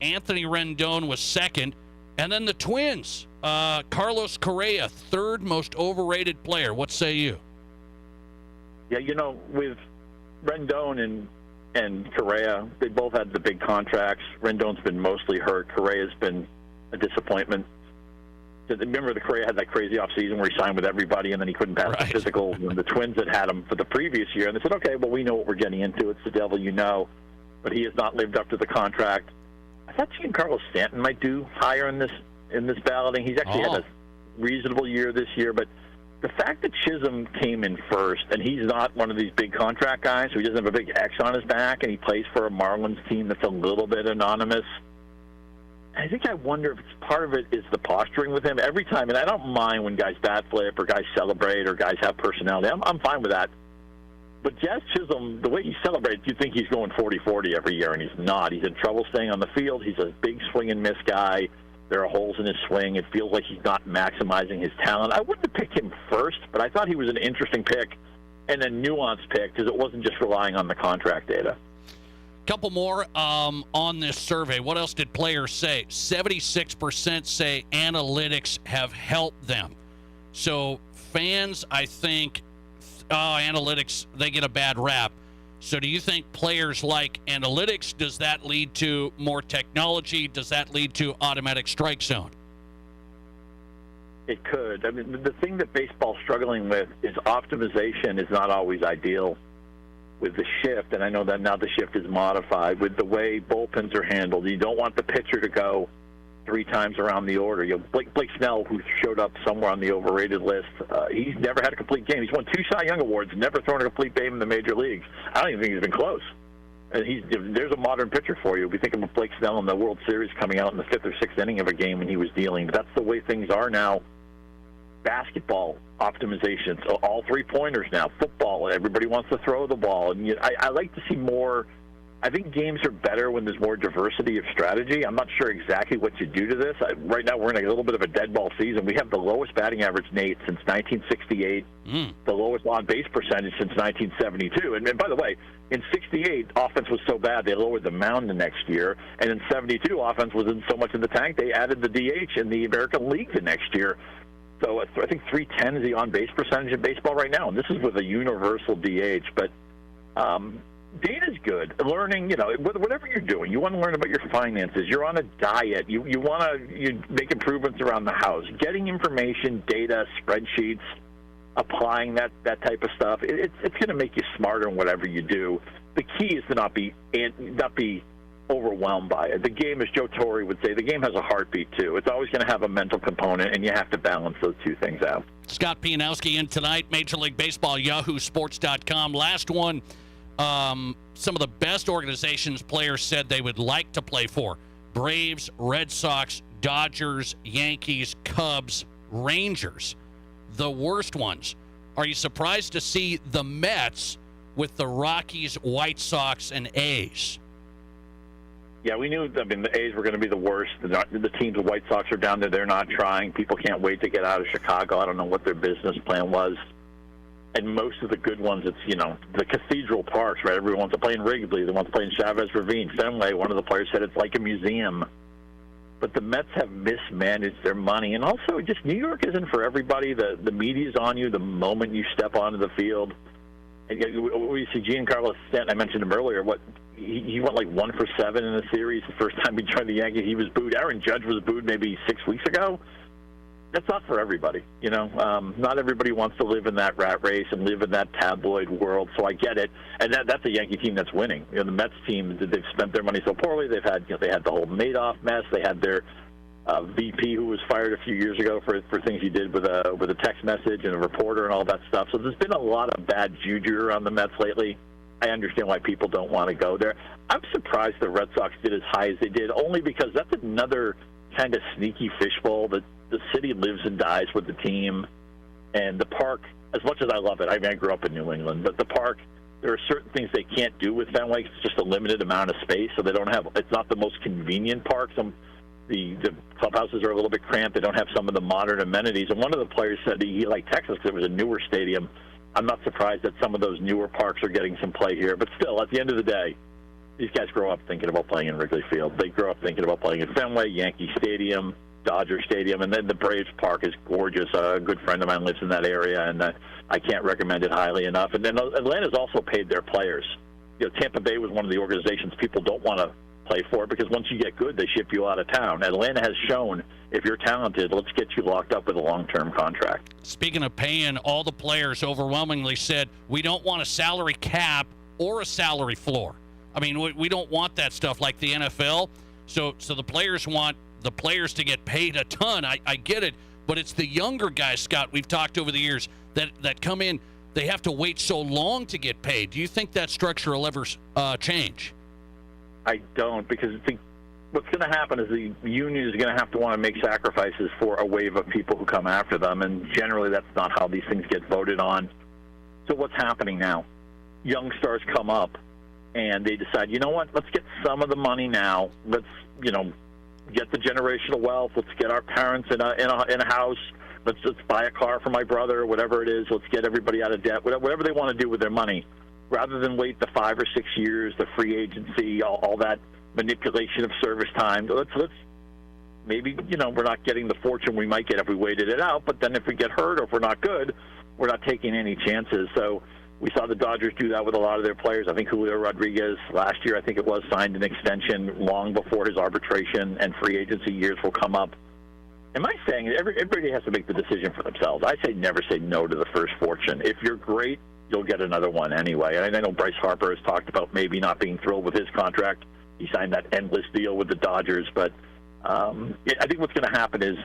Anthony Rendon was second. And then the Twins. Carlos Correa, third most overrated player. What say you? Yeah, with Rendon and Correa, they both had the big contracts. Rendon's been mostly hurt. Correa's been a disappointment. Remember, the Correa had that crazy offseason where he signed with everybody, and then he couldn't pass the physical. And the Twins had him for the previous year, and they said, okay, well, we know what we're getting into. It's the devil you know. But he has not lived up to the contract. I thought Giancarlo Stanton might do higher in this balloting. He's actually had a reasonable year this year, but the fact that Chisholm came in first, and he's not one of these big contract guys, so he doesn't have a big X on his back, and he plays for a Marlins team that's a little bit anonymous. I think I wonder if it's part of it is the posturing with him every time. And I don't mind when guys bat flip or guys celebrate or guys have personality. I'm fine with that. But Jazz Chisholm, the way he celebrates, you think he's going 40-40 every year, and he's not. He's in trouble staying on the field. He's a big swing and miss guy. There are holes in his swing. It feels like he's not maximizing his talent. I wouldn't have picked him first, but I thought he was an interesting pick and a nuanced pick because it wasn't just relying on the contract data. Couple more on this survey. What else did players say? 76% say analytics have helped them. So fans, I think, analytics, they get a bad rap. So do you think players like analytics? Does that lead to more technology? Does that lead to automatic strike zone? It could. I mean, the thing that baseball's struggling with is optimization is not always ideal. With the shift, and I know that now the shift is modified, with the way bullpens are handled, you don't want the pitcher to go 3 times around the order. Blake Snell, who showed up somewhere on the overrated list, he's never had a complete game. He's won 2 Cy Young Awards, never thrown a complete game in the major leagues. I don't even think he's been close. And there's a modern pitcher for you. We think of Blake Snell in the World Series coming out in the 5th or 6th inning of a game when he was dealing. But that's the way things are now. Basketball optimization, so all 3-pointers now. Football, everybody wants to throw the ball, and I like to see more I think games are better when there's more diversity of strategy. I'm not sure exactly what you do to this. Right now, we're in a little bit of a dead ball season. We have the lowest batting average, Nate, since 1968, the lowest on-base percentage since 1972. And by the way, in 68, offense was so bad they lowered the mound the next year. And in 72, offense was in so much in the tank, they added the DH in the American League the next year. So I think 310 is the on-base percentage in baseball right now. And this is with a universal DH. But data's good. Learning, whatever you're doing, you want to learn about your finances. You're on a diet. You want to make improvements around the house. Getting information, data, spreadsheets, applying that type of stuff. It's going to make you smarter in whatever you do. The key is to not be overwhelmed by it. The game, as Joe Torre would say, the game has a heartbeat too. It's always going to have a mental component, and you have to balance those two things out. Scott Pianowski in tonight, Major League Baseball, YahooSports.com. Last one. Some of the best organizations players said they would like to play for: Braves, Red Sox, Dodgers, Yankees, Cubs, Rangers. The worst ones. Are you surprised to see the Mets with the Rockies, White Sox, and A's? Yeah, we knew. The A's were going to be the worst. The teams, the White Sox are down there. They're not trying. People can't wait to get out of Chicago. I don't know what their business plan was. And most of the good ones, it's, the cathedral parks, right? Everyone wants to play in Wrigley. They want to play in Chavez Ravine. Fenway, one of the players said it's like a museum. But the Mets have mismanaged their money. And also, just New York isn't for everybody. The media's on you the moment you step onto the field. And we see Giancarlo Stanton, I mentioned him earlier, he went like 1 for 7 in the series. The first time he joined the Yankees, he was booed. Aaron Judge was booed maybe 6 weeks ago. That's not for everybody, Not everybody wants to live in that rat race and live in that tabloid world, so I get it. And that's a Yankee team that's winning. The Mets team, they've spent their money so poorly. They've had, they had the whole Madoff mess. They had their VP who was fired a few years ago for things he did with a text message and a reporter and all that stuff. So there's been a lot of bad juju around the Mets lately. I understand why people don't want to go there. I'm surprised the Red Sox did as high as they did, only because that's another kind of sneaky fishbowl that the city lives and dies with the team. And the park, as much as I love it, I grew up in New England, but the park, there are certain things they can't do with Fenway. It's just a limited amount of space, so they don't have, it's not the most convenient park. The clubhouses are a little bit cramped. They don't have some of the modern amenities. And one of the players said he liked Texas because it was a newer stadium. I'm not surprised that some of those newer parks are getting some play here. But still, at the end of the day, these guys grow up thinking about playing in Wrigley Field. They grow up thinking about playing in Fenway, Yankee Stadium, Dodger Stadium, and then the Braves Park is gorgeous. A good friend of mine lives in that area, and I can't recommend it highly enough. And then Atlanta's also paid their players. Tampa Bay was one of the organizations people don't want to play for because once you get good, they ship you out of town. Atlanta has shown if you're talented, let's get you locked up with a long-term contract. Speaking of paying, all the players overwhelmingly said we don't want a salary cap or a salary floor. I mean, we don't want that stuff like the NFL. So the players want the players to get paid a ton. I get it, but it's the younger guys, Scott, we've talked over the years that come in, they have to wait so long to get paid. Do you think that structure will ever change? I don't, because I think what's going to happen is the union is going to have to want to make sacrifices for a wave of people who come after them, and generally that's not how these things get voted on. So what's happening now? Young stars come up, and they decide, you know what, let's get some of the money now. Let's, get the generational wealth. Let's get our parents in a house. Let's buy a car for my brother, whatever it is. Let's get everybody out of debt, whatever they want to do with their money, rather than wait the 5 or 6 years, the free agency, all that manipulation of service time. Let's maybe, we're not getting the fortune we might get if we waited it out, but then if we get hurt or if we're not good, we're not taking any chances. So we saw the Dodgers do that with a lot of their players. I think Julio Rodriguez last year, I think it was, signed an extension long before his arbitration and free agency years will come up. Am I saying everybody has to make the decision for themselves? I say never say no to the first fortune. If you're great, you'll get another one anyway. And I know Bryce Harper has talked about maybe not being thrilled with his contract. He signed that endless deal with the Dodgers. But I think what's going to happen is,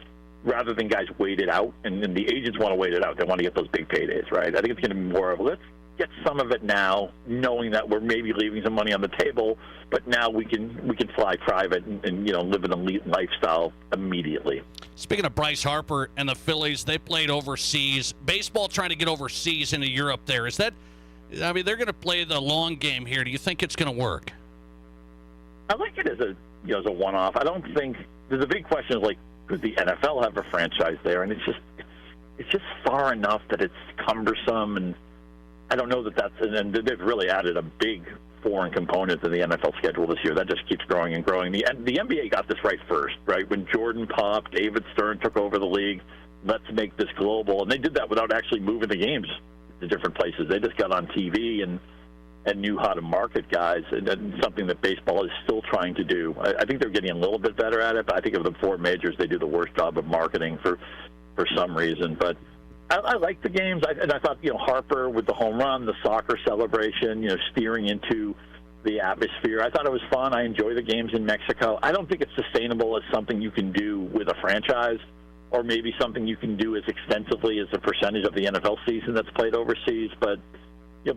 rather than guys wait it out, and the agents want to wait it out, they want to get those big paydays, right? I think it's going to be more of, let's get some of it now, knowing that we're maybe leaving some money on the table, but now we can fly private and live an elite lifestyle immediately. Speaking of Bryce Harper and the Phillies, they played overseas. Baseball trying to get overseas into Europe there. Is that, they're going to play the long game here. Do you think it's going to work? I like it as a one-off. I don't think there's a big question is like, could the NFL have a franchise there? And it's just far enough that it's cumbersome, and I don't know that's. And they've really added a big foreign component to the NFL schedule this year. That just keeps growing and growing. The NBA got this right first, right? When Jordan popped, David Stern took over the league. Let's make this global, and they did that without actually moving the games to different places. They just got on TV and knew how to market guys, and something that baseball is still trying to do. I think they're getting a little bit better at it, but I think of the four majors, they do the worst job of marketing for some reason. But I like the games, and I thought, Harper with the home run, the soccer celebration, steering into the atmosphere. I thought it was fun. I enjoy the games in Mexico. I don't think it's sustainable as something you can do with a franchise, or maybe something you can do as extensively as a percentage of the NFL season that's played overseas. But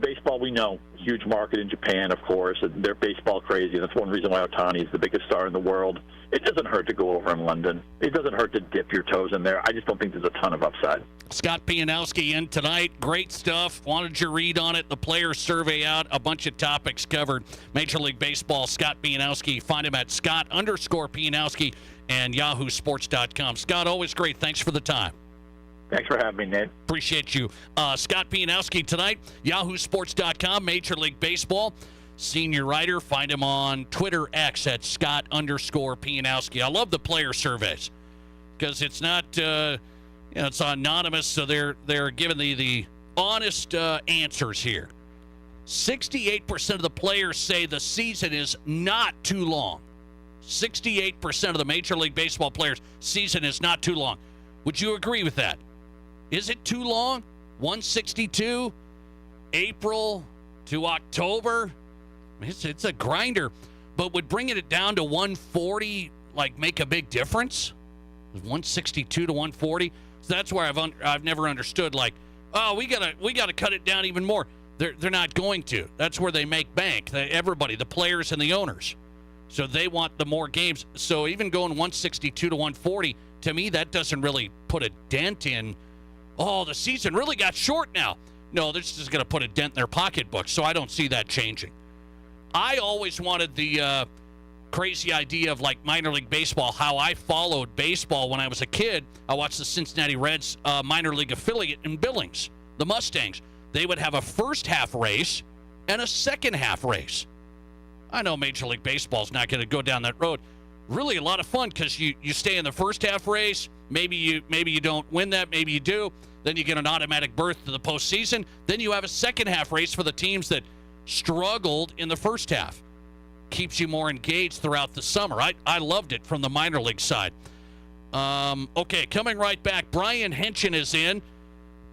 baseball, we know, huge market in Japan, of course, and they're baseball crazy. That's one reason why Ohtani is the biggest star in the world. It doesn't hurt to go over in London. It doesn't hurt to dip your toes in there. I just don't think there's a ton of upside. Scott Pianowski in tonight. Great stuff. Wanted your read on it. The player survey out. A bunch of topics covered. Major League Baseball, Scott Pianowski. Find him at Scott_Pianowski and yahoosports.com. Scott, always great. Thanks for the time. Thanks for having me, Nate. Appreciate you. Scott Pianowski tonight, yahoosports.com, Major League Baseball, senior writer. Find him on Twitter X at Scott_Pianowski. I love the player surveys because it's not, it's anonymous, so they're giving the honest answers here. 68% of the players say the season is not too long. 68% of the Major League Baseball players' season is not too long. Would you agree with that? Is it too long? 162, April to October? It's a grinder. But would bringing it down to 140 make a big difference? 162 to 140. So that's where I've never understood. We gotta cut it down even more. They're not going to. That's where they make bank. Everybody, the players and the owners. So they want the more games. So even going 162 to 140, to me, that doesn't really put a dent in, the season really got short now. No, this is going to put a dent in their pocketbook, so I don't see that changing. I always wanted the crazy idea of minor league baseball, how I followed baseball when I was a kid. I watched the Cincinnati Reds minor league affiliate in Billings, the Mustangs. They would have a first half race and a second half race. I know Major League Baseball is not going to go down that road. Really a lot of fun because you stay in the first half race. Maybe you don't win that. Maybe you do. Then you get an automatic berth to the postseason. Then you have a second half race for the teams that struggled in the first half. Keeps you more engaged throughout the summer. I loved it from the minor league side. Okay, coming right back. Brian Henson is in,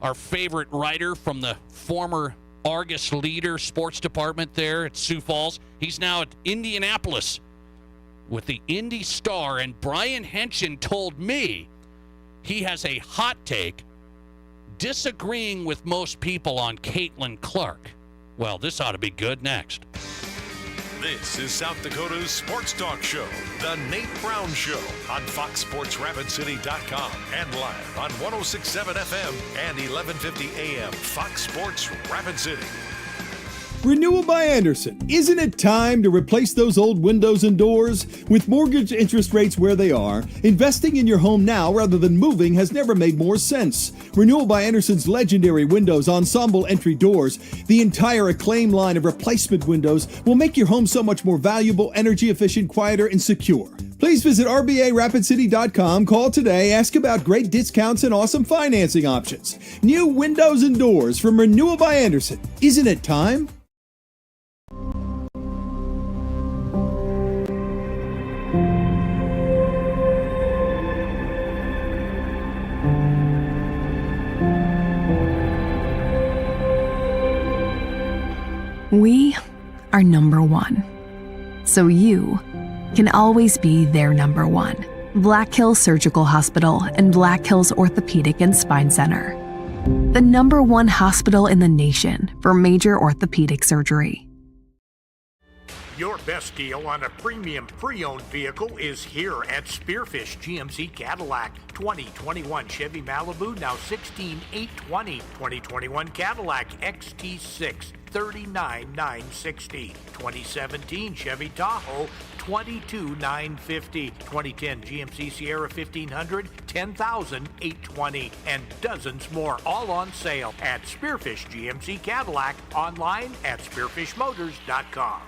our favorite writer from the former Argus Leader sports department there at Sioux Falls. He's now at Indianapolis with the Indy Star, and Brian Henson told me he has a hot take disagreeing with most people on Caitlin Clark. Well, this ought to be good next. This is South Dakota's Sports Talk Show, The Nate Brown Show, on FoxSportsRapidCity.com and live on 106.7 FM and 1150 AM Fox Sports Rapid City. Renewal by Andersen. Isn't it time to replace those old windows and doors? With mortgage interest rates where they are, investing in your home now rather than moving has never made more sense. Renewal by Andersen's legendary windows, ensemble entry doors, the entire Acclaim line of replacement windows will make your home so much more valuable, energy efficient, quieter, and secure. Please visit RBARapidCity.com, call today, ask about great discounts and awesome financing options. New windows and doors from Renewal by Andersen. Isn't it time? We are number one. So you can always be their number one. Black Hills Surgical Hospital and Black Hills Orthopedic and Spine Center. The number one hospital in the nation for major orthopedic surgery. Your best deal on a premium pre-owned vehicle is here at Spearfish GMC Cadillac. 2021 Chevy Malibu, now $16,820. 2021 Cadillac XT6, $39,960. 2017 Chevy Tahoe, $22,950. 2010 GMC Sierra 1500, $10,820. And dozens more, all on sale at Spearfish GMC Cadillac, online at spearfishmotors.com.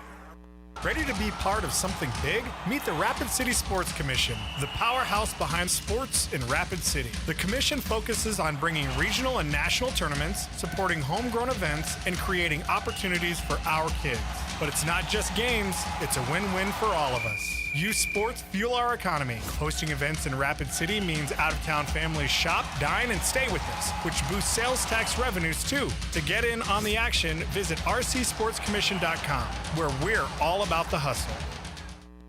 Ready to be part of something big? Meet the Rapid City Sports Commission, the powerhouse behind sports in Rapid City. The commission focuses on bringing regional and national tournaments, supporting homegrown events, and creating opportunities for our kids. But it's not just games, it's a win-win for all of us. Youth sports fuel our economy. Hosting events in Rapid City means out-of-town families shop, dine, and stay with us, which boosts sales tax revenues too. To get in on the action, visit rcsportscommission.com, where we're all about the hustle.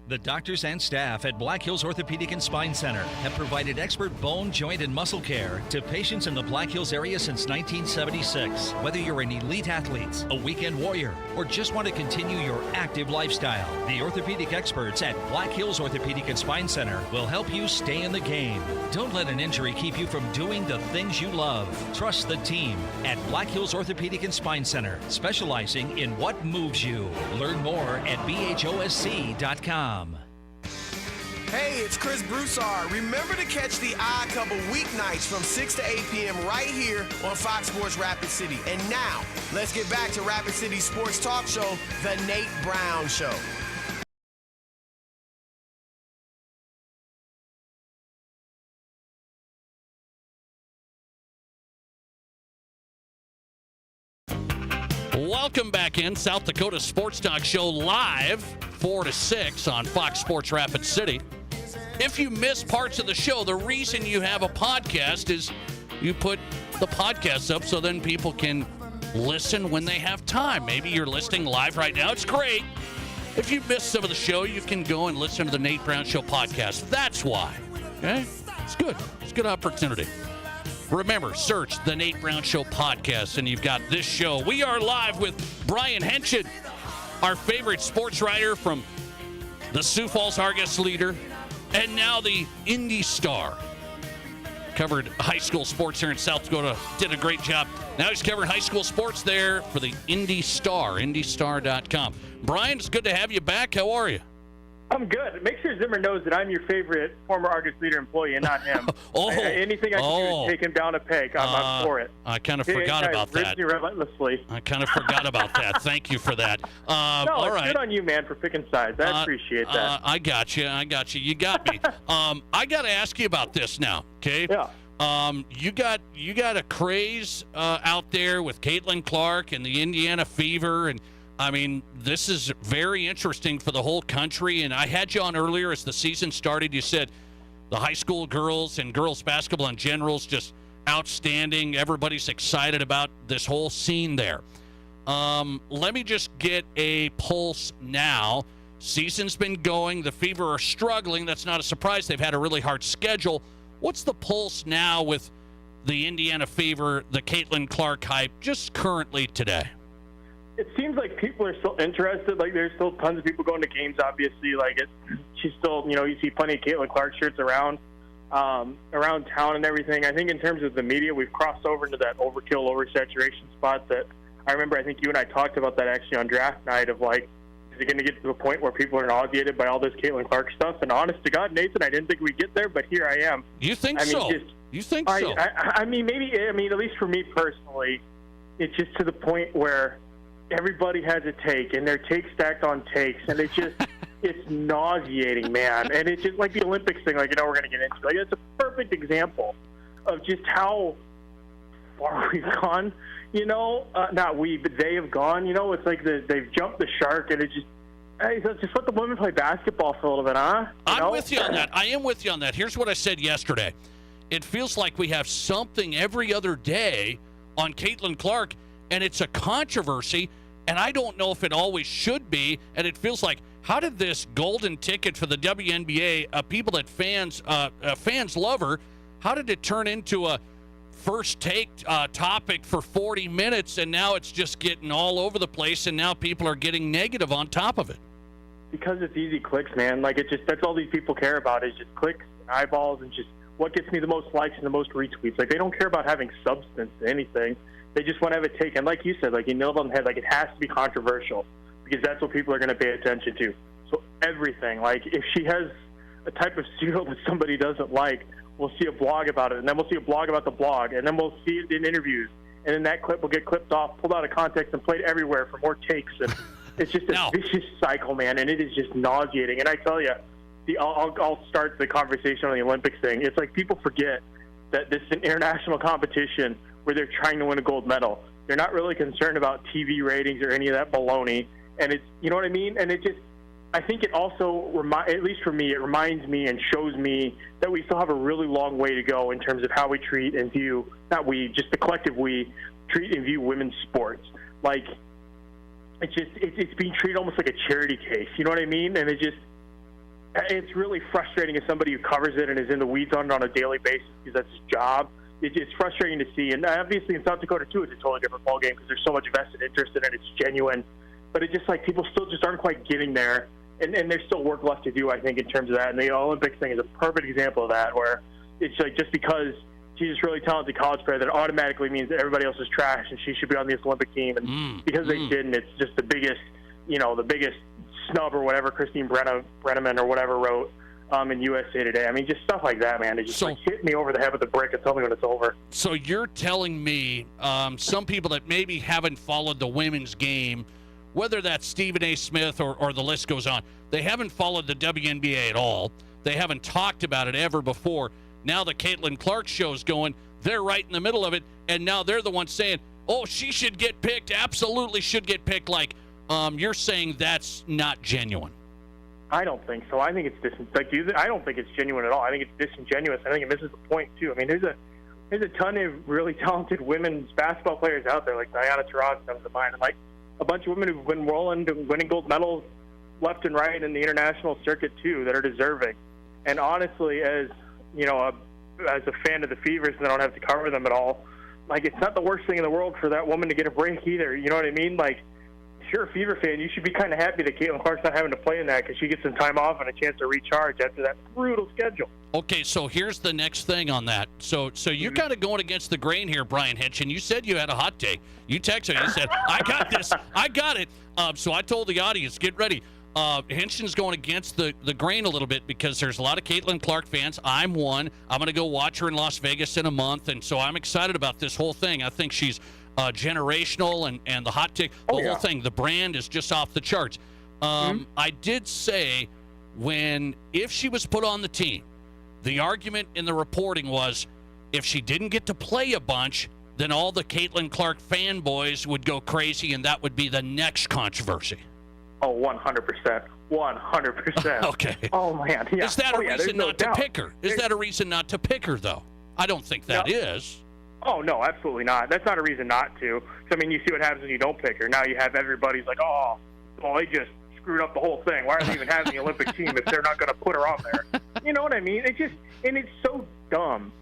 The doctors and staff at Black Hills Orthopedic and Spine Center have provided expert bone, joint, and muscle care to patients in the Black Hills area since 1976. Whether you're an elite athlete, a weekend warrior, or just want to continue your active lifestyle, the orthopedic experts at Black Hills Orthopedic and Spine Center will help you stay in the game. Don't let an injury keep you from doing the things you love. Trust the team at Black Hills Orthopedic and Spine Center, specializing in what moves you. Learn more at bhosc.com. Hey, it's Chris Broussard. Remember to catch the Odd Couple weeknights from 6 to 8 p.m. right here on Fox Sports Rapid City. And now, let's get back to Rapid City Sports Talk Show, The Nate Brown Show. Welcome back in. South Dakota Sports Talk Show live 4 to 6 on Fox Sports Rapid City. If you miss parts of the show, the reason you have a podcast is you put the podcast up so then people can listen when they have time. Maybe you're listening live right now. It's great. If you missed some of the show, you can go and listen to the Nate Brown Show podcast. That's why. Okay? It's good. It's a good opportunity. Remember, search the Nate Brown Show podcast, and you've got this show. We are live with Brian Henschel, our favorite sports writer from the Sioux Falls Argus Leader, and now the Indy Star. Covered high school sports here in South Dakota. Did a great job. Now he's covering high school sports there for the Indy Star, indystar.com. Brian, it's good to have you back. How are you? I'm good. Make sure Zimmer knows that I'm your favorite former Argus Leader employee and not him. Anything I can do to take him down a peg, I'm for it. I kind of forgot about that. Me relentlessly. I kind of forgot about that. Thank you for that. All right. Good on you, man, for picking sides. I appreciate that. I got you. You got me. I got to ask you about this now, okay? Yeah. You got a craze out there with Caitlin Clark and the Indiana Fever, and I mean, this is very interesting for the whole country. And I had you on earlier as the season started. You said the high school girls and girls basketball in general is just outstanding. Everybody's excited about this whole scene there. Let me just get a pulse now. Season's been going. The Fever are struggling. That's not a surprise. They've had a really hard schedule. What's the pulse now with the Indiana Fever, the Caitlin Clark hype, just currently today? It seems like people are still interested. Like, there's still tons of people going to games, obviously. Like, she's still, you see plenty of Caitlin Clark shirts around town and everything. I think in terms of the media, we've crossed over into that overkill, oversaturation spot that I remember. I think you and I talked about that actually on draft night of, like, is it going to get to a point where people are nauseated by all this Caitlin Clark stuff? And honest to God, Nathan, I didn't think we'd get there, but here I am. You think so? You think so? I mean, maybe, at least for me personally, it's just to the point where everybody has a take, and their take stacked on takes, and it's just, it's nauseating, man. And it's just like the Olympics thing, like, we're going to get into. Like, it's a perfect example of just how far we've gone, not we, but they have gone, it's like they've jumped the shark, and it's just let the women play basketball for a little bit, huh? I'm with you on that. I am with you on that. Here's what I said yesterday. It feels like we have something every other day on Caitlin Clark, and it's a controversy, and I don't know if it always should be, and it feels like, how did this golden ticket for the WNBA, people that fans love her, how did it turn into a first take topic for 40 minutes, and now it's just getting all over the place, and now people are getting negative on top of it? Because it's easy clicks, man. Like, that's all these people care about is just clicks and eyeballs and just what gets me the most likes and the most retweets. Like, they don't care about having substance to anything. They just want to have a take. And like you said, like you nailed on the head, like it has to be controversial because that's what people are going to pay attention to. So everything, like if she has a type of cereal that somebody doesn't like, we'll see a blog about it, and then we'll see a blog about the blog, and then we'll see it in interviews, and then that clip will get clipped off, pulled out of context, and played everywhere for more takes. And it's just a vicious cycle, man, and it is just nauseating. And I tell you, I'll start the conversation on the Olympics thing. It's like people forget that this is an international competition where they're trying to win a gold medal. They're not really concerned about TV ratings or any of that baloney. And it's, you know what I mean? And it just, I think it also, at least for me, it reminds me and shows me that we still have a really long way to go in terms of how we treat and view, not we, just the collective we, treat and view women's sports. Like, it's being treated almost like a charity case. You know what I mean? And it's really frustrating as somebody who covers it and is in the weeds on it on a daily basis because that's his job. It's frustrating to see. And obviously in South Dakota, too, it's a totally different ballgame because there's so much vested interest in it. It's genuine. But it's just like people still just aren't quite getting there. And there's still work left to do, I think, in terms of that. And the Olympics thing is a perfect example of that, where it's like just because she's a really talented college player, that automatically means that everybody else is trash and she should be on this Olympic team. And because they didn't, it's just the biggest snub or whatever Christine Brenneman or whatever wrote in USA Today. I mean, just stuff like that, man. It just hit me over the head with a brick and tell me when it's over. So you're telling me some people that maybe haven't followed the women's game, whether that's Stephen A. Smith or the list goes on, they haven't followed the WNBA at all. They haven't talked about it ever before. Now the Caitlin Clark show's going, they're right in the middle of it, and now they're the ones saying, oh, she should get picked, absolutely should get picked. Like, you're saying that's not genuine. I don't think so. I think it's I don't think it's genuine at all. I think it's disingenuous. I think it misses the point, too. I mean, there's a ton of really talented women's basketball players out there, like Diana Taurasi comes to mind, and like a bunch of women who've been rolling to winning gold medals left and right in the international circuit, too, that are deserving. And honestly, as you know, as a fan of the Fevers, and I don't have to cover them at all, like, it's not the worst thing in the world for that woman to get a break either. You know what I mean? Like, if you're a Fever fan, you should be kind of happy that Caitlin Clark's not having to play in that because she gets some time off and a chance to recharge after that brutal schedule. Okay, so here's the next thing on that. So you're kind of going against the grain here, Brian Hitch, and you said you had a hot take. You texted, you said, I got this, I got it. So I told the audience, get ready. Hinchin's going against the grain a little bit because there's a lot of Caitlin Clark fans. I'm one. I'm going to go watch her in Las Vegas in a month, and so I'm excited about this whole thing. I think she's generational, and the hot take, the whole thing, the brand is just off the charts. I did say if she was put on the team, the argument in the reporting was if she didn't get to play a bunch, then all the Caitlin Clark fanboys would go crazy, and that would be the next controversy. Oh, 100%. 100%. Okay. Oh, man. Yeah. Is that a reason not to pick her? Is There's... that a reason not to pick her, though? I don't think that is. Oh, no, absolutely not. That's not a reason not to. I mean, you see what happens when you don't pick her. Now you have everybody's like, oh, well, they just screwed up the whole thing. Why are they even having the Olympic team if they're not going to put her on there? You know what I mean? It's so dumb.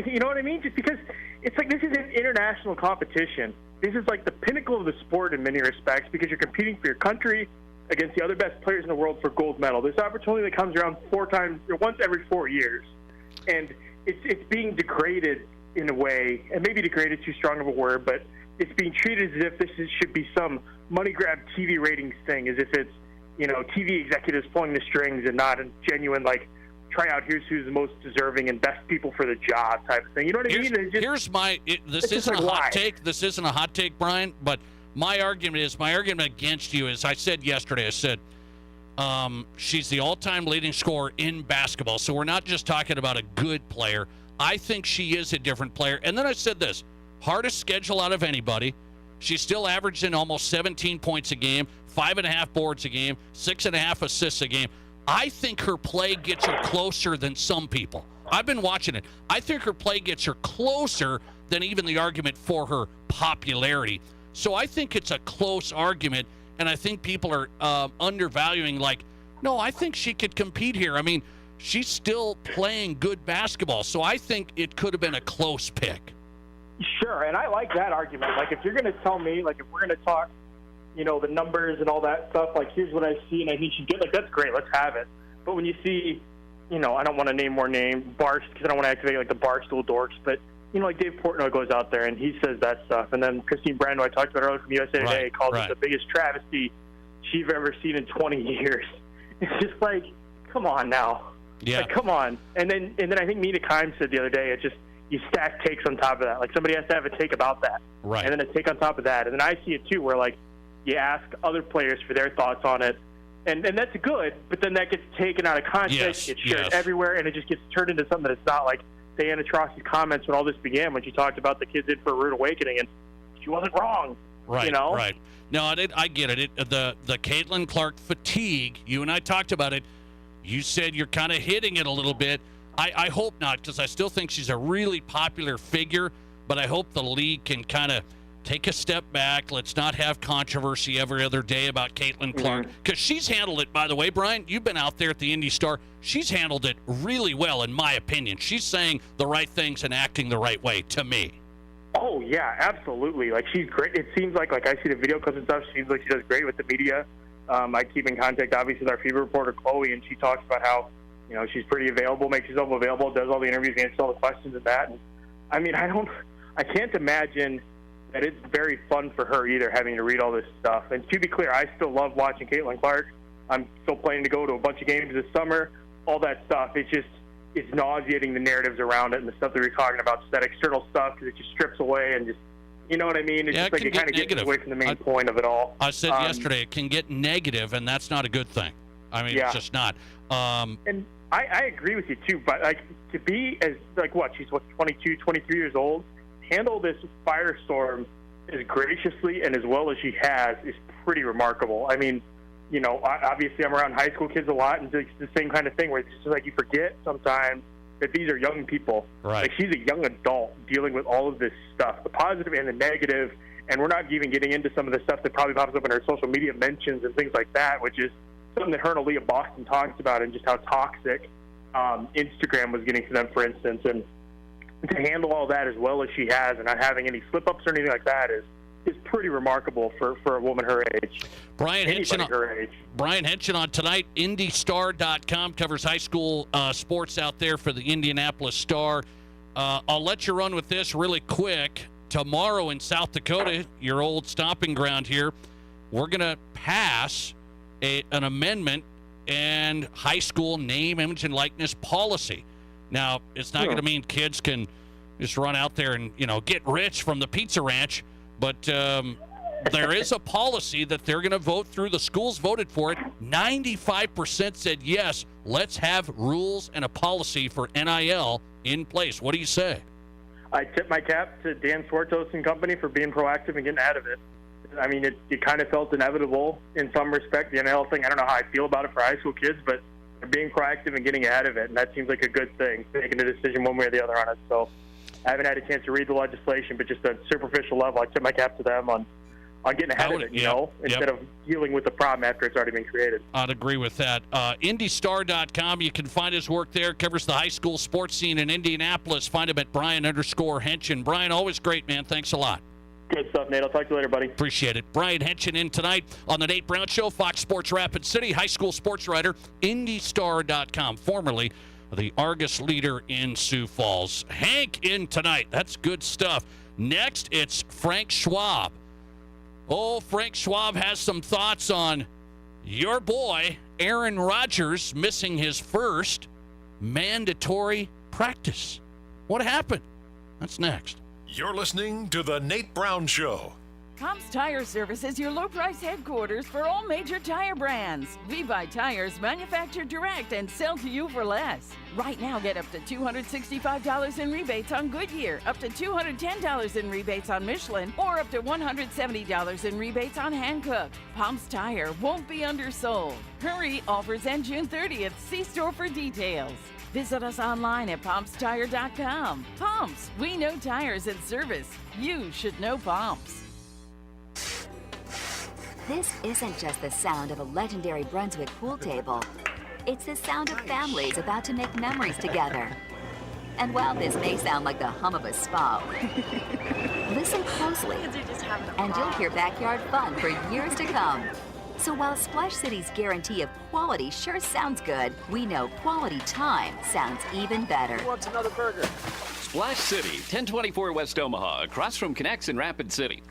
You know what I mean? Just because it's like this is an international competition. This is like the pinnacle of the sport in many respects because you're competing for your country against the other best players in the world for gold medal. This opportunity that comes around once every 4 years. And it's being degraded in a way, and maybe degraded is too strong of a word, but it's being treated as if should be some money grab TV ratings thing, as if it's, you know, TV executives pulling the strings and not a genuine, like, try out, here's who's the most deserving and best people for the job type of thing. You know what I mean? This isn't a hot take. This isn't a hot take, Brian, but my argument against you is, I said yesterday, she's the all-time leading scorer in basketball. So we're not just talking about a good player. I think she is a different player. And then I said this, hardest schedule out of anybody. She's still averaging almost 17 points a game, 5.5 boards a game, 6.5 assists a game. I think her play gets her closer than some people. I've been watching it. I think her play gets her closer than even the argument for her popularity. So I think it's a close argument, and I think people are undervaluing, like, no, I think she could compete here. I mean, she's still playing good basketball, so I think it could have been a close pick. Sure, and I like that argument. Like, if you're going to tell me, like, if we're going to talk, you know, the numbers and all that stuff, like, here's what I see, and I think she'd get, like, that's great, let's have it. But when you see, you know, I don't want to name more names, because I don't want to activate, like, the Barstool dorks, but like Dave Portnoy goes out there and he says that stuff. And then Christine Brando, I talked about earlier from USA Today, calls it the biggest travesty she's ever seen in 20 years. It's just like, come on now. Yeah. Like, come on. And then I think Mina Kimes said the other day, you stack takes on top of that. Like, somebody has to have a take about that. Right. And then a take on top of that. And then I see it, too, where, like, you ask other players for their thoughts on it. And that's good, but then that gets taken out of context, gets shared everywhere, and it just gets turned into something that's not like Diana Taurasi's comments when all this began, when she talked about the kids in for a rude awakening, and she wasn't wrong. Right, you know? right. No, I get it. The Caitlin Clark fatigue, you and I talked about it. You said you're kind of hitting it a little bit. I hope not, because I still think she's a really popular figure, but I hope the league can kind of take a step back. Let's not have controversy every other day about Caitlin Clark, because she's handled it, by the way, Brian. You've been out there at the Indy Star. She's handled it really well, in my opinion. She's saying the right things and acting the right way, to me. Oh, yeah, absolutely. Like, she's great. It seems like I see the video clips and stuff. She seems like she does great with the media. I keep in contact, obviously, with our Fever reporter, Chloe, and she talks about how, she's pretty available, makes herself available, does all the interviews, answers all the questions and that. And, I mean, I can't imagine that it's very fun for her either, having to read all this stuff. And to be clear, I still love watching Caitlin Clark. I'm still planning to go to a bunch of games this summer, all that stuff. It's nauseating, the narratives around it and the stuff that we're talking about, just that external stuff, because it just strips away and just, you know what I mean? It's just like it kind of gets away from the main point of it all. I said yesterday, it can get negative, and that's not a good thing. I mean, it's just not. And I agree with you, too, but to be as, she's 22, 23 years old, handle this firestorm as graciously and as well as she has is pretty remarkable. I mean, obviously I'm around high school kids a lot, and it's the same kind of thing where it's just like you forget sometimes that these are young people. Right. Like, she's a young adult dealing with all of this stuff, the positive and the negative, and we're not even getting into some of the stuff that probably pops up in her social media mentions and things like that, which is something that her and Aaliyah Boston talks about, and just how toxic Instagram was getting to them, for instance. And to handle all that as well as she has and not having any slip-ups or anything like that is pretty remarkable for a woman her age. Brian Henson on tonight. IndyStar.com covers high school sports out there for the Indianapolis Star. I'll let you run with this really quick. Tomorrow in South Dakota, your old stomping ground here, we're going to pass an amendment and high school name, image, and likeness policy. Now, it's not going to mean kids can just run out there and, get rich from the Pizza Ranch, but there is a policy that they're going to vote through. The schools voted for it. 95% said, yes, let's have rules and a policy for NIL in place. What do you say? I tip my cap to Dan Swartos and company for being proactive and getting ahead of it. I mean, it kind of felt inevitable in some respect, the NIL thing. I don't know how I feel about it for high school kids, but being proactive and getting ahead of it, and that seems like a good thing, making a decision one way or the other on it. So I haven't had a chance to read the legislation, but just at a superficial level, I tip my cap to them on getting ahead of it, instead of dealing with the problem after it's already been created. I'd agree with that. IndyStar.com, you can find his work there. Covers the high school sports scene in Indianapolis. Find him at Brian_Henson. Brian, always great, man. Thanks a lot. Good stuff, Nate. I'll talk to you later, buddy. Appreciate it. Brian Henson in tonight on the Nate Brown Show, Fox Sports Rapid City, high school sports writer, IndyStar.com, formerly the Argus leader in Sioux Falls. Hank in tonight. That's good stuff. Next, it's Frank Schwab. Oh, Frank Schwab has some thoughts on your boy, Aaron Rodgers, missing his first mandatory practice. What happened? That's next. You're listening to The Nate Brown Show. Comps Tire Service is your low-price headquarters for all major tire brands. We buy tires manufactured direct and sell to you for less. Right now, get up to $265 in rebates on Goodyear, up to $210 in rebates on Michelin, or up to $170 in rebates on Hankook. Pomps Tire won't be undersold. Hurry, offers end June 30th. See store for details. Visit us online at PompsTire.com. Pomps, we know tires and service. You should know Pomps. This isn't just the sound of a legendary Brunswick pool table. It's the sound of families about to make memories together. And while this may sound like the hum of a spa, listen closely, and you'll hear backyard fun for years to come. So while Splash City's guarantee of quality sure sounds good, we know quality time sounds even better. Who wants another burger? Splash City, 1024 West Omaha, across from Connects in Rapid City.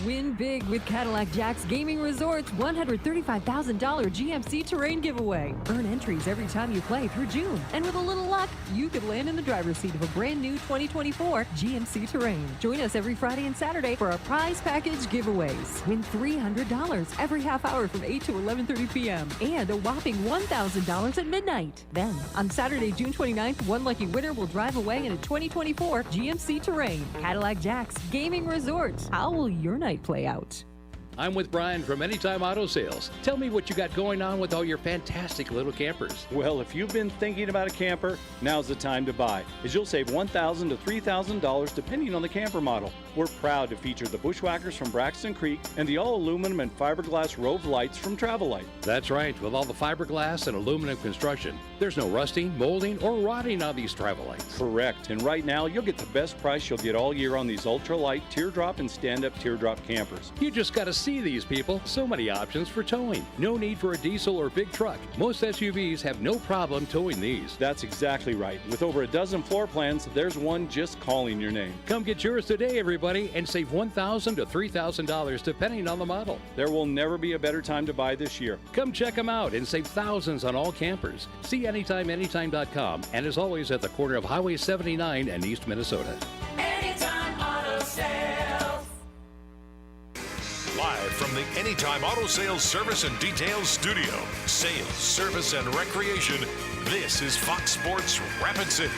Win big with Cadillac Jack's Gaming Resort's $135,000 GMC Terrain giveaway. Earn entries every time you play through June. And with a little luck, you could land in the driver's seat of a brand new 2024 GMC Terrain. Join us every Friday and Saturday for our prize package giveaways. Win $300 every half hour from 8 to 11:30 p.m. and a whopping $1,000 at midnight. Then, on Saturday, June 29th, one lucky winner will drive away in a 2024 GMC Terrain. Cadillac Jack's Gaming Resort. How will your night play out? I'm with Brian from Anytime Auto Sales. Tell me what you got going on with all your fantastic little campers. Well, if you've been thinking about a camper, now's the time to buy, as you'll save $1,000 to $3,000 depending on the camper model. We're proud to feature the Bushwhackers from Braxton Creek and the all-aluminum and fiberglass Rove lights from Travel Light. That's right. With all the fiberglass and aluminum construction, there's no rusting, molding, or rotting on these travel lights. Correct. And right now, you'll get the best price you'll get all year on these ultra-light teardrop and stand-up teardrop campers. You just got to see these people. So many options for towing. No need for a diesel or big truck. Most SUVs have no problem towing these. That's exactly right. With over a dozen floor plans, there's one just calling your name. Come get yours today, everybody, and save $1,000 to $3,000 depending on the model. There will never be a better time to buy this year. Come check them out and save thousands on all campers. See anytime.com, and as always at the corner of Highway 79 and East Minnesota. Anytime Auto Sales. Live from the Anytime Auto Sales Service and Details Studio. Sales, service, and recreation. This is Fox Sports Rapid City.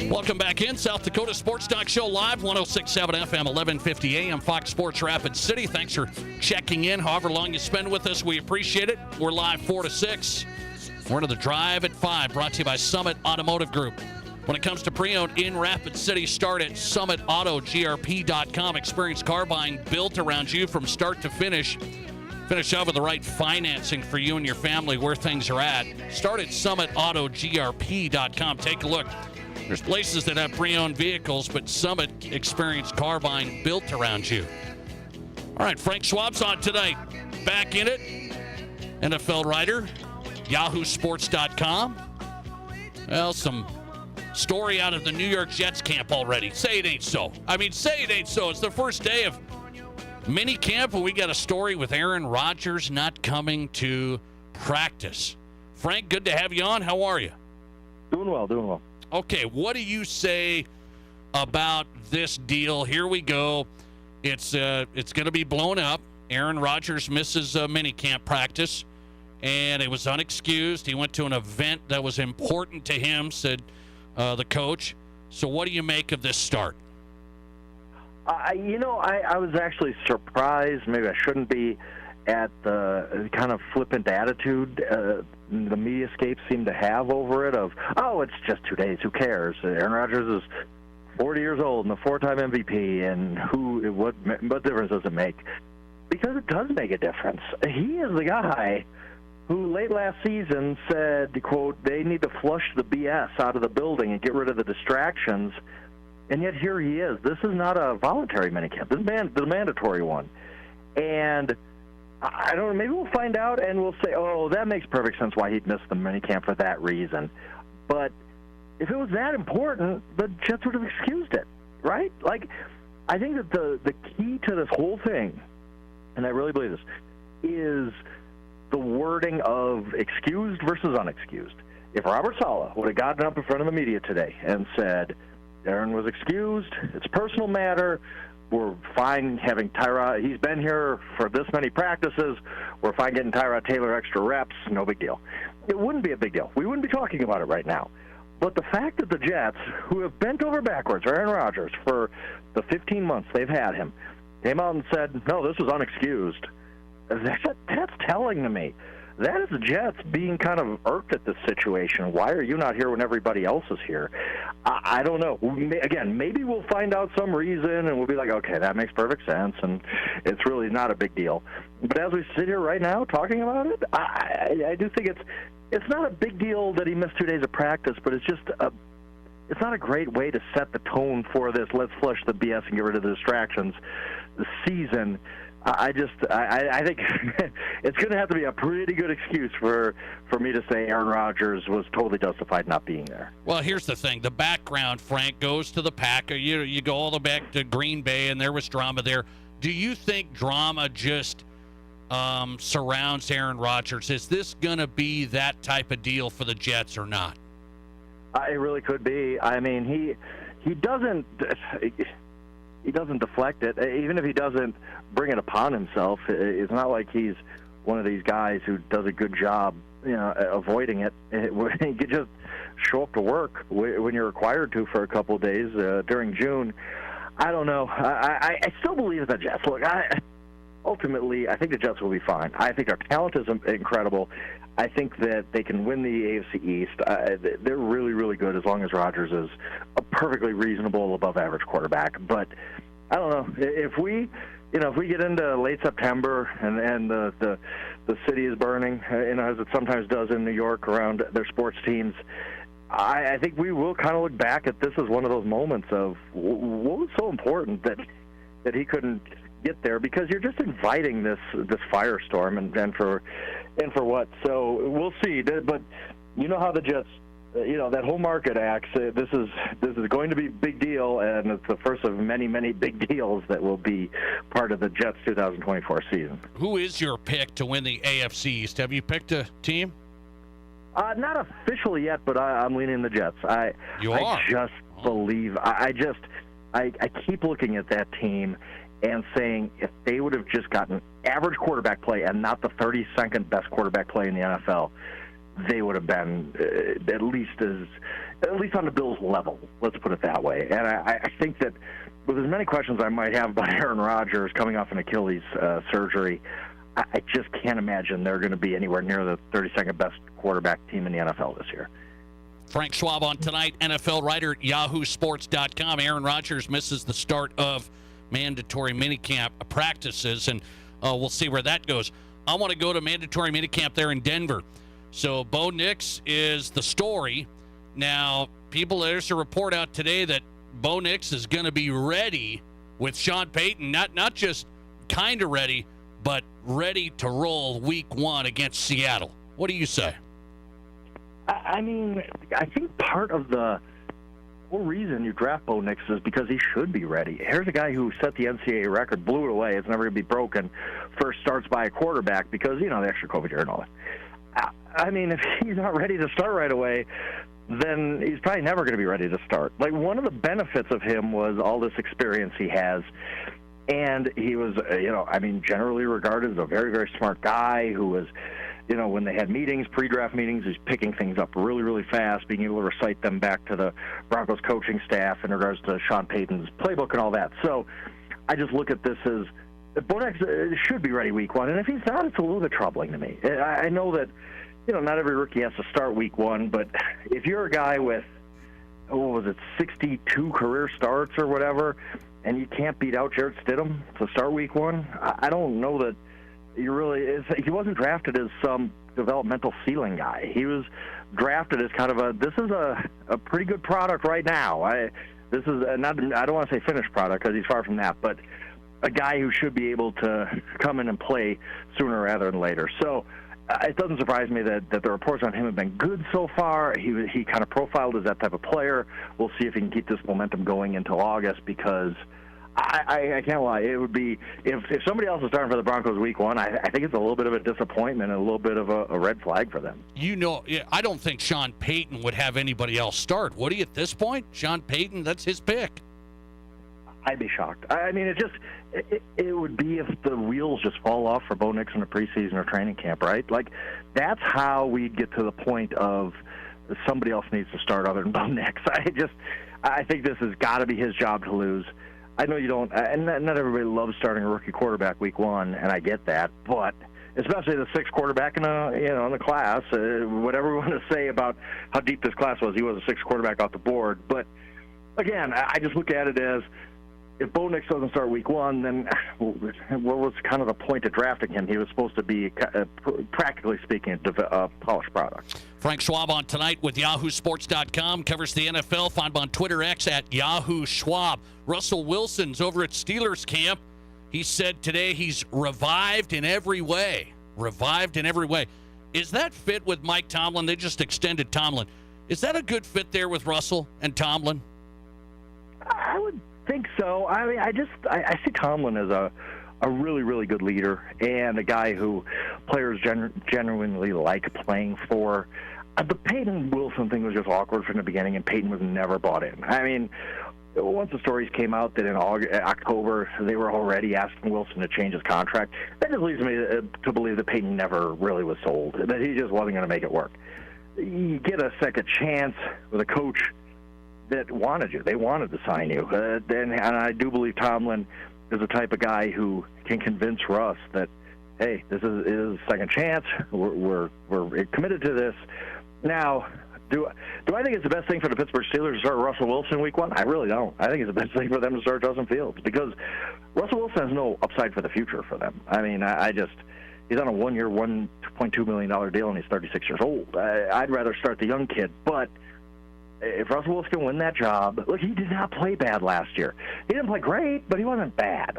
Welcome back in. South Dakota Sports Talk Show live, 106.7 FM, 1150 AM, Fox Sports Rapid City. Thanks for checking in. However long you spend with us, we appreciate it. We're live 4 to 6. We're into the Drive at 5, brought to you by Summit Automotive Group. When it comes to pre-owned in Rapid City, start at summitautogrp.com. Experience car buying built around you from start to finish. Finish up with the right financing for you and your family where things are at. Start at summitautogrp.com. Take a look. There's places that have pre-owned vehicles, but Summit experienced car buying built around you. All right, Frank Schwab's on tonight. Back in it. NFL writer, yahoosports.com. Well, some story out of the New York Jets camp already. Say it ain't so. I mean, say it ain't so. It's the first day of mini camp, and we got a story with Aaron Rodgers not coming to practice. Frank, good to have you on. How are you? Doing well. Okay, what do you say about this deal? Here we go. It's going to be blown up. Aaron Rodgers misses minicamp practice, and it was unexcused. He went to an event that was important to him, said the coach. So what do you make of this start? I was actually surprised, maybe I shouldn't be, at the kind of flippant attitude the mediascape seemed to have over it of, oh, it's just 2 days, who cares? Aaron Rodgers is 40 years old and a four-time MVP, and what difference does it make? Because it does make a difference. He is the guy who late last season said, quote, they need to flush the BS out of the building and get rid of the distractions, and yet here he is. This is not a voluntary minicamp. This is the mandatory one. And I don't know, maybe we'll find out and we'll say, oh, that makes perfect sense why he'd miss the minicamp for that reason. But if it was that important, the Jets would have excused it, right? Like, I think that the key to this whole thing, and I really believe this, is the wording of excused versus unexcused. If Robert Saleh would have gotten up in front of the media today and said, Aaron was excused, it's a personal matter, we're fine having Tyrod, he's been here for this many practices, we're fine getting Tyrod Taylor extra reps, no big deal. It wouldn't be a big deal. We wouldn't be talking about it right now. But the fact that the Jets, who have bent over backwards for Aaron Rodgers for the 15 months they've had him, came out and said, no, this was unexcused, that's telling to me. That is the Jets being kind of irked at this situation. Why are you not here when everybody else is here? I don't know. Again, maybe we'll find out some reason, and we'll be like, okay, that makes perfect sense, and it's really not a big deal. But as we sit here right now talking about it, I do think it's not a big deal that he missed 2 days of practice, but it's just it's not a great way to set the tone for this let's flush the BS and get rid of the distractions the season. I think it's going to have to be a pretty good excuse for me to say Aaron Rodgers was totally justified not being there. Well, here's the thing. The background, Frank, goes to the Packers. You go all the way back to Green Bay, and there was drama there. Do you think drama just surrounds Aaron Rodgers? Is this going to be that type of deal for the Jets or not? It really could be. I mean, he doesn't deflect it. Even if he doesn't bring it upon himself, it's not like he's one of these guys who does a good job, avoiding it. He could just show up to work when you're required to for a couple of days during June. I don't know. I still believe the Jets. Look, ultimately, I think the Jets will be fine. I think our talent is incredible. I think that they can win the AFC East. They're really, really good as long as Rodgers is a perfectly reasonable, above-average quarterback. But I don't know if we get into late September and the city is burning, as it sometimes does in New York around their sports teams. I think we will kind of look back at this as one of those moments of what was so important that he couldn't get there, because you're just inviting this firestorm and for what. So we'll see. But you know how the Jets, that whole market acts. This is going to be a big deal, and it's the first of many, many big deals that will be part of the Jets 2024 season. Who is your pick to win the AFC East? Have you picked a team? Not officially yet, but I'm leaning the Jets. I just believe. I keep looking at that team and saying if they would have just gotten average quarterback play and not the 32nd best quarterback play in the NFL, they would have been at least on the Bills' level. Let's put it that way. And I think that with as many questions I might have about Aaron Rodgers coming off an Achilles surgery, I just can't imagine they're going to be anywhere near the 32nd best quarterback team in the NFL this year. Frank Schwab on tonight, NFL writer at yahoosports.com. Aaron Rodgers misses the start of mandatory minicamp practices, and we'll see where that goes. I want to go to mandatory minicamp there in Denver. So Bo Nix is the story. Now, there's a report out today that Bo Nix is going to be ready with Sean Payton, not just kind of ready, but ready to roll week 1 against Seattle. What do you say? I mean, I think part of the whole reason you draft Bo Nix is because he should be ready. Here's a guy who set the NCAA record, blew it away. It's never going to be broken. First starts by a quarterback because, the extra COVID year and all that. I mean, if he's not ready to start right away, then he's probably never going to be ready to start. Like, one of the benefits of him was all this experience he has. And he was, generally regarded as a very, very smart guy who was, when they had meetings, pre-draft meetings, he's picking things up really, really fast, being able to recite them back to the Broncos coaching staff in regards to Sean Payton's playbook and all that. So I just look at this as Bo Nix should be ready week 1. And if he's not, it's a little bit troubling to me. I know that, not every rookie has to start week 1, but if you're a guy with, 62 career starts or whatever, and you can't beat out Jarrett Stidham to start week 1, I don't know that he wasn't drafted as some developmental ceiling guy. He was drafted as kind of this is a pretty good product right now. I don't want to say finished product because he's far from that, but a guy who should be able to come in and play sooner rather than later. So it doesn't surprise me that the reports on him have been good so far. He kind of profiled as that type of player. We'll see if he can keep this momentum going until August, because I can't lie. It would be if somebody else is starting for the Broncos week 1. I think it's a little bit of a disappointment and a little bit of a red flag for them. I don't think Sean Payton would have anybody else start, would he? At this point, Sean Payton, that's his pick. I'd be shocked. I mean, it would be if the wheels just fall off for Bo Nix in the preseason or training camp, right? Like, that's how we'd get to the point of somebody else needs to start other than Bo Nix. I think this has got to be his job to lose. I know you don't, and not everybody loves starting a rookie quarterback week 1, and I get that, but especially the 6th quarterback in the class. Whatever we want to say about how deep this class was, he was a 6th quarterback off the board. But again, I just look at it as, if Bo Nix doesn't start week 1, then what was kind of the point of drafting him? He was supposed to be, practically speaking, a polished product. Frank Schwab on tonight with yahoosports.com, covers the NFL. Find him on Twitter X at Yahoo Schwab. Russell Wilson's over at Steelers camp. He said today he's revived in every way. Revived in every way. Is that fit with Mike Tomlin? They just extended Tomlin. Is that a good fit there with Russell and Tomlin? I would think so. I mean, I see Tomlin as a really, really good leader and a guy who players genuinely like playing for. The Peyton Wilson thing was just awkward from the beginning, and Peyton was never bought in. I mean, once the stories came out that in October they were already asking Wilson to change his contract, that just leads me to believe that Peyton never really was sold, that he just wasn't going to make it work. You get a second chance with a coach that wanted you. They wanted to sign you. And I do believe Tomlin is the type of guy who can convince Russ that, hey, this is a second chance. We're committed to this. Now, do I think it's the best thing for the Pittsburgh Steelers to start Russell Wilson week one? I really don't. I think it's the best thing for them to start Justin Fields because Russell Wilson has no upside for the future for them. I mean, he's on a one-year, $1.2 million deal, and he's 36 years old. I'd rather start the young kid. But if Russell Wilson can win that job, look, he did not play bad last year. He didn't play great, but he wasn't bad.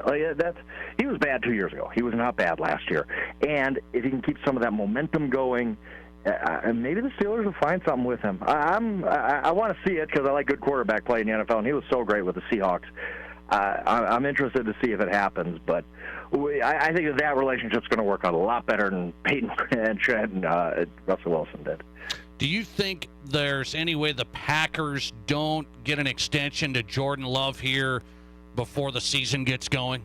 He was bad 2 years ago. He was not bad last year. And if he can keep some of that momentum going, maybe the Steelers will find something with him. I want to see it because I like good quarterback play in the NFL, and he was so great with the Seahawks. I'm interested to see if it happens, but I think that relationship's going to work out a lot better than Peyton and Russell Wilson did. Do you think there's any way the Packers don't get an extension to Jordan Love here before the season gets going?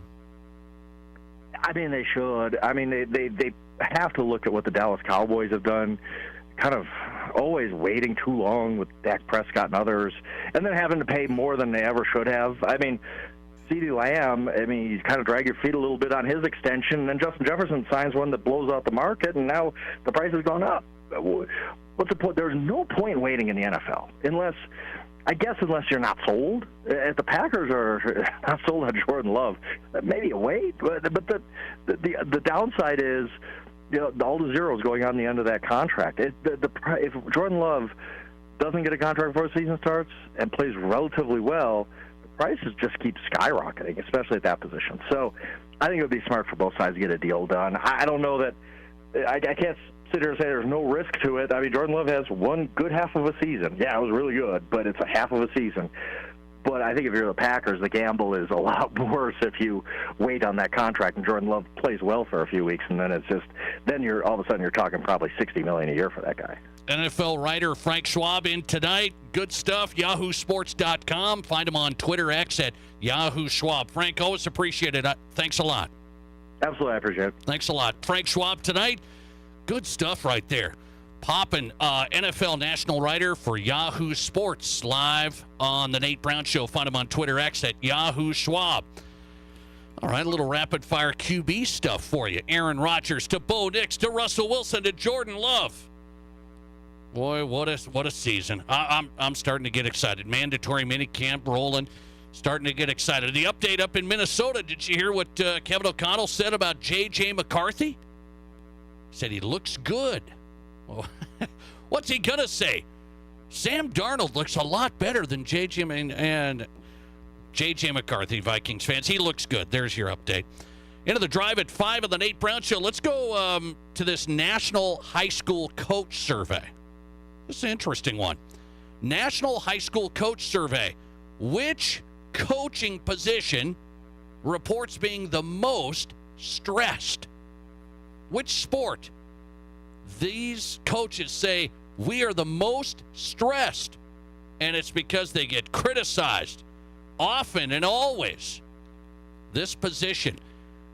I mean, they should. I mean, they have to look at what the Dallas Cowboys have done, kind of always waiting too long with Dak Prescott and others, and then having to pay more than they ever should have. I mean, CeeDee Lamb, you kind of drag your feet a little bit on his extension, and then Justin Jefferson signs one that blows out the market, and now the price has gone up. What's the point? There's no point waiting in the NFL unless you're not sold. If the Packers are not sold on Jordan Love, maybe a wait. But the downside is, all the zeros going on the end of that contract. If Jordan Love doesn't get a contract before the season starts and plays relatively well, the prices just keep skyrocketing, especially at that position. So I think it would be smart for both sides to get a deal done. I don't know that I can't sit here and say there's no risk to it. I mean, Jordan Love has one good half of a season. Yeah, it was really good, but it's a half of a season. But I think if you're the Packers, the gamble is a lot worse if you wait on that contract and Jordan Love plays well for a few weeks, and then you're all of a sudden you're talking probably $60 million a year for that guy. NFL writer Frank Schwab in tonight. Good stuff. YahooSports.com. Find him on Twitter X at Yahoo Schwab. Frank, always appreciate it. Thanks a lot. Absolutely, I appreciate it. Thanks a lot. Frank Schwab tonight. Good stuff right there. Poppin', NFL national writer for Yahoo Sports, live on the Nate Brown Show. Find him on Twitter X at Yahoo Schwab. All right, a little rapid-fire QB stuff for you. Aaron Rodgers to Bo Nix to Russell Wilson to Jordan Love. Boy, what a season. I'm starting to get excited. Mandatory minicamp rolling. Starting to get excited. The update up in Minnesota. Did you hear what Kevin O'Connell said about J.J. McCarthy? Said he looks good. Well, what's he going to say? Sam Darnold looks a lot better than J.J. and J.J. McCarthy, Vikings fans. He looks good. There's your update. Into the drive at 5 of the Nate Brown Show. Let's go to this National High School Coach Survey. This is an interesting one. National High School Coach Survey. Which coaching position reports being the most stressed? Which sport? These coaches say we are the most stressed, and it's because they get criticized often and always. This position,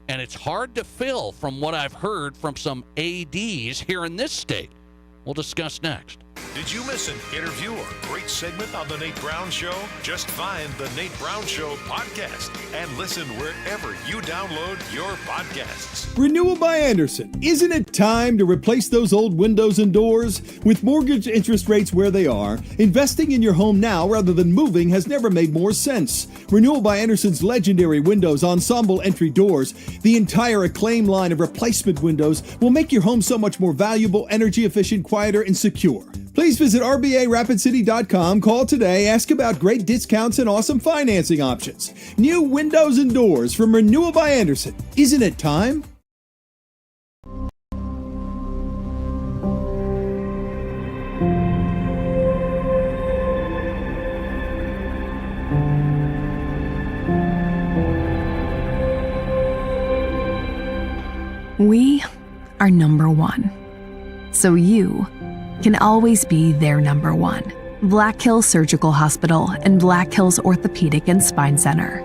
and it's hard to fill from what I've heard from some ADs here in this state. We'll discuss next. Did you miss an interview or great segment on The Nate Brown Show? Just find The Nate Brown Show podcast and listen wherever you download your podcasts. Renewal by Andersen. Isn't it time to replace those old windows and doors? With mortgage interest rates where they are, investing in your home now rather than moving has never made more sense. Renewal by Andersen's legendary windows, ensemble entry doors, the entire Acclaim line of replacement windows will make your home so much more valuable, energy efficient, quieter, and secure. Please visit RBARapidCity.com. Call today. Ask about great discounts and awesome financing options. New windows and doors from Renewal by Andersen. Isn't it time? We are number one. So you can always be their number one. Black Hills Surgical Hospital and Black Hills Orthopedic and Spine Center.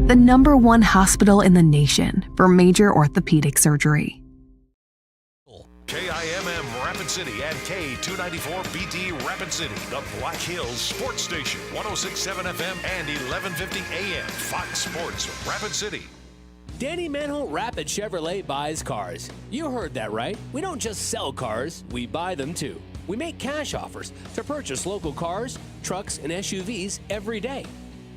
The number one hospital in the nation for major orthopedic surgery. KIMM Rapid City and K294BT Rapid City, the Black Hills Sports Station, 106.7 FM and 1150 AM, Fox Sports Rapid City. Danny Manholt Rapid Chevrolet buys cars. You heard that right. We don't just sell cars, we buy them too. We make cash offers to purchase local cars, trucks, and SUVs every day.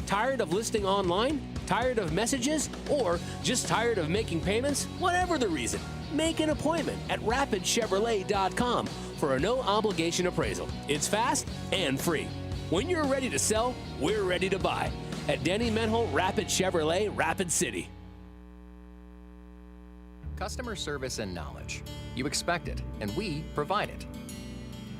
Tired of listing online? Tired of messages? Or just tired of making payments? Whatever the reason, make an appointment at rapidchevrolet.com for a no-obligation appraisal. It's fast and free. When you're ready to sell, we're ready to buy. At Danny Manholt Rapid Chevrolet, Rapid City. Customer service and knowledge. You expect it, and we provide it.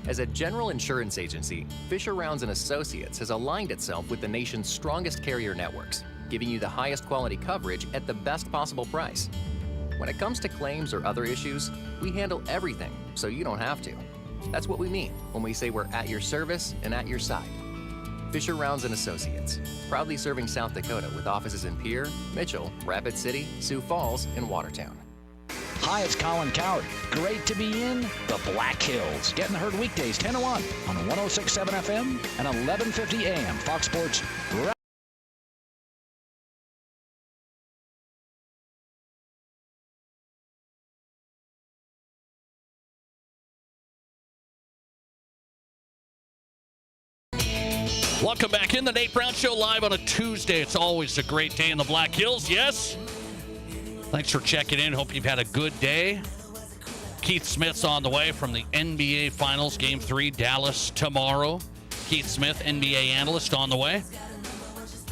As a general insurance agency, Fisher Rounds & Associates has aligned itself with the nation's strongest carrier networks, giving you the highest quality coverage at the best possible price. When it comes to claims or other issues, we handle everything so you don't have to. That's what we mean when we say we're at your service and at your side. Fisher Rounds & Associates, proudly serving South Dakota with offices in Pierre, Mitchell, Rapid City, Sioux Falls, and Watertown. Hi, it's Colin Coward. Great to be in the Black Hills. Getting heard weekdays 10 to 1 on 106.7 FM and 1150 AM. Fox Sports. Welcome back in the Nate Brown Show live on a Tuesday. It's always a great day in the Black Hills. Yes? Thanks for checking in. Hope you've had a good day. Keith Smith's on the way from the NBA Finals, Game 3, Dallas tomorrow. Keith Smith, NBA analyst, on the way.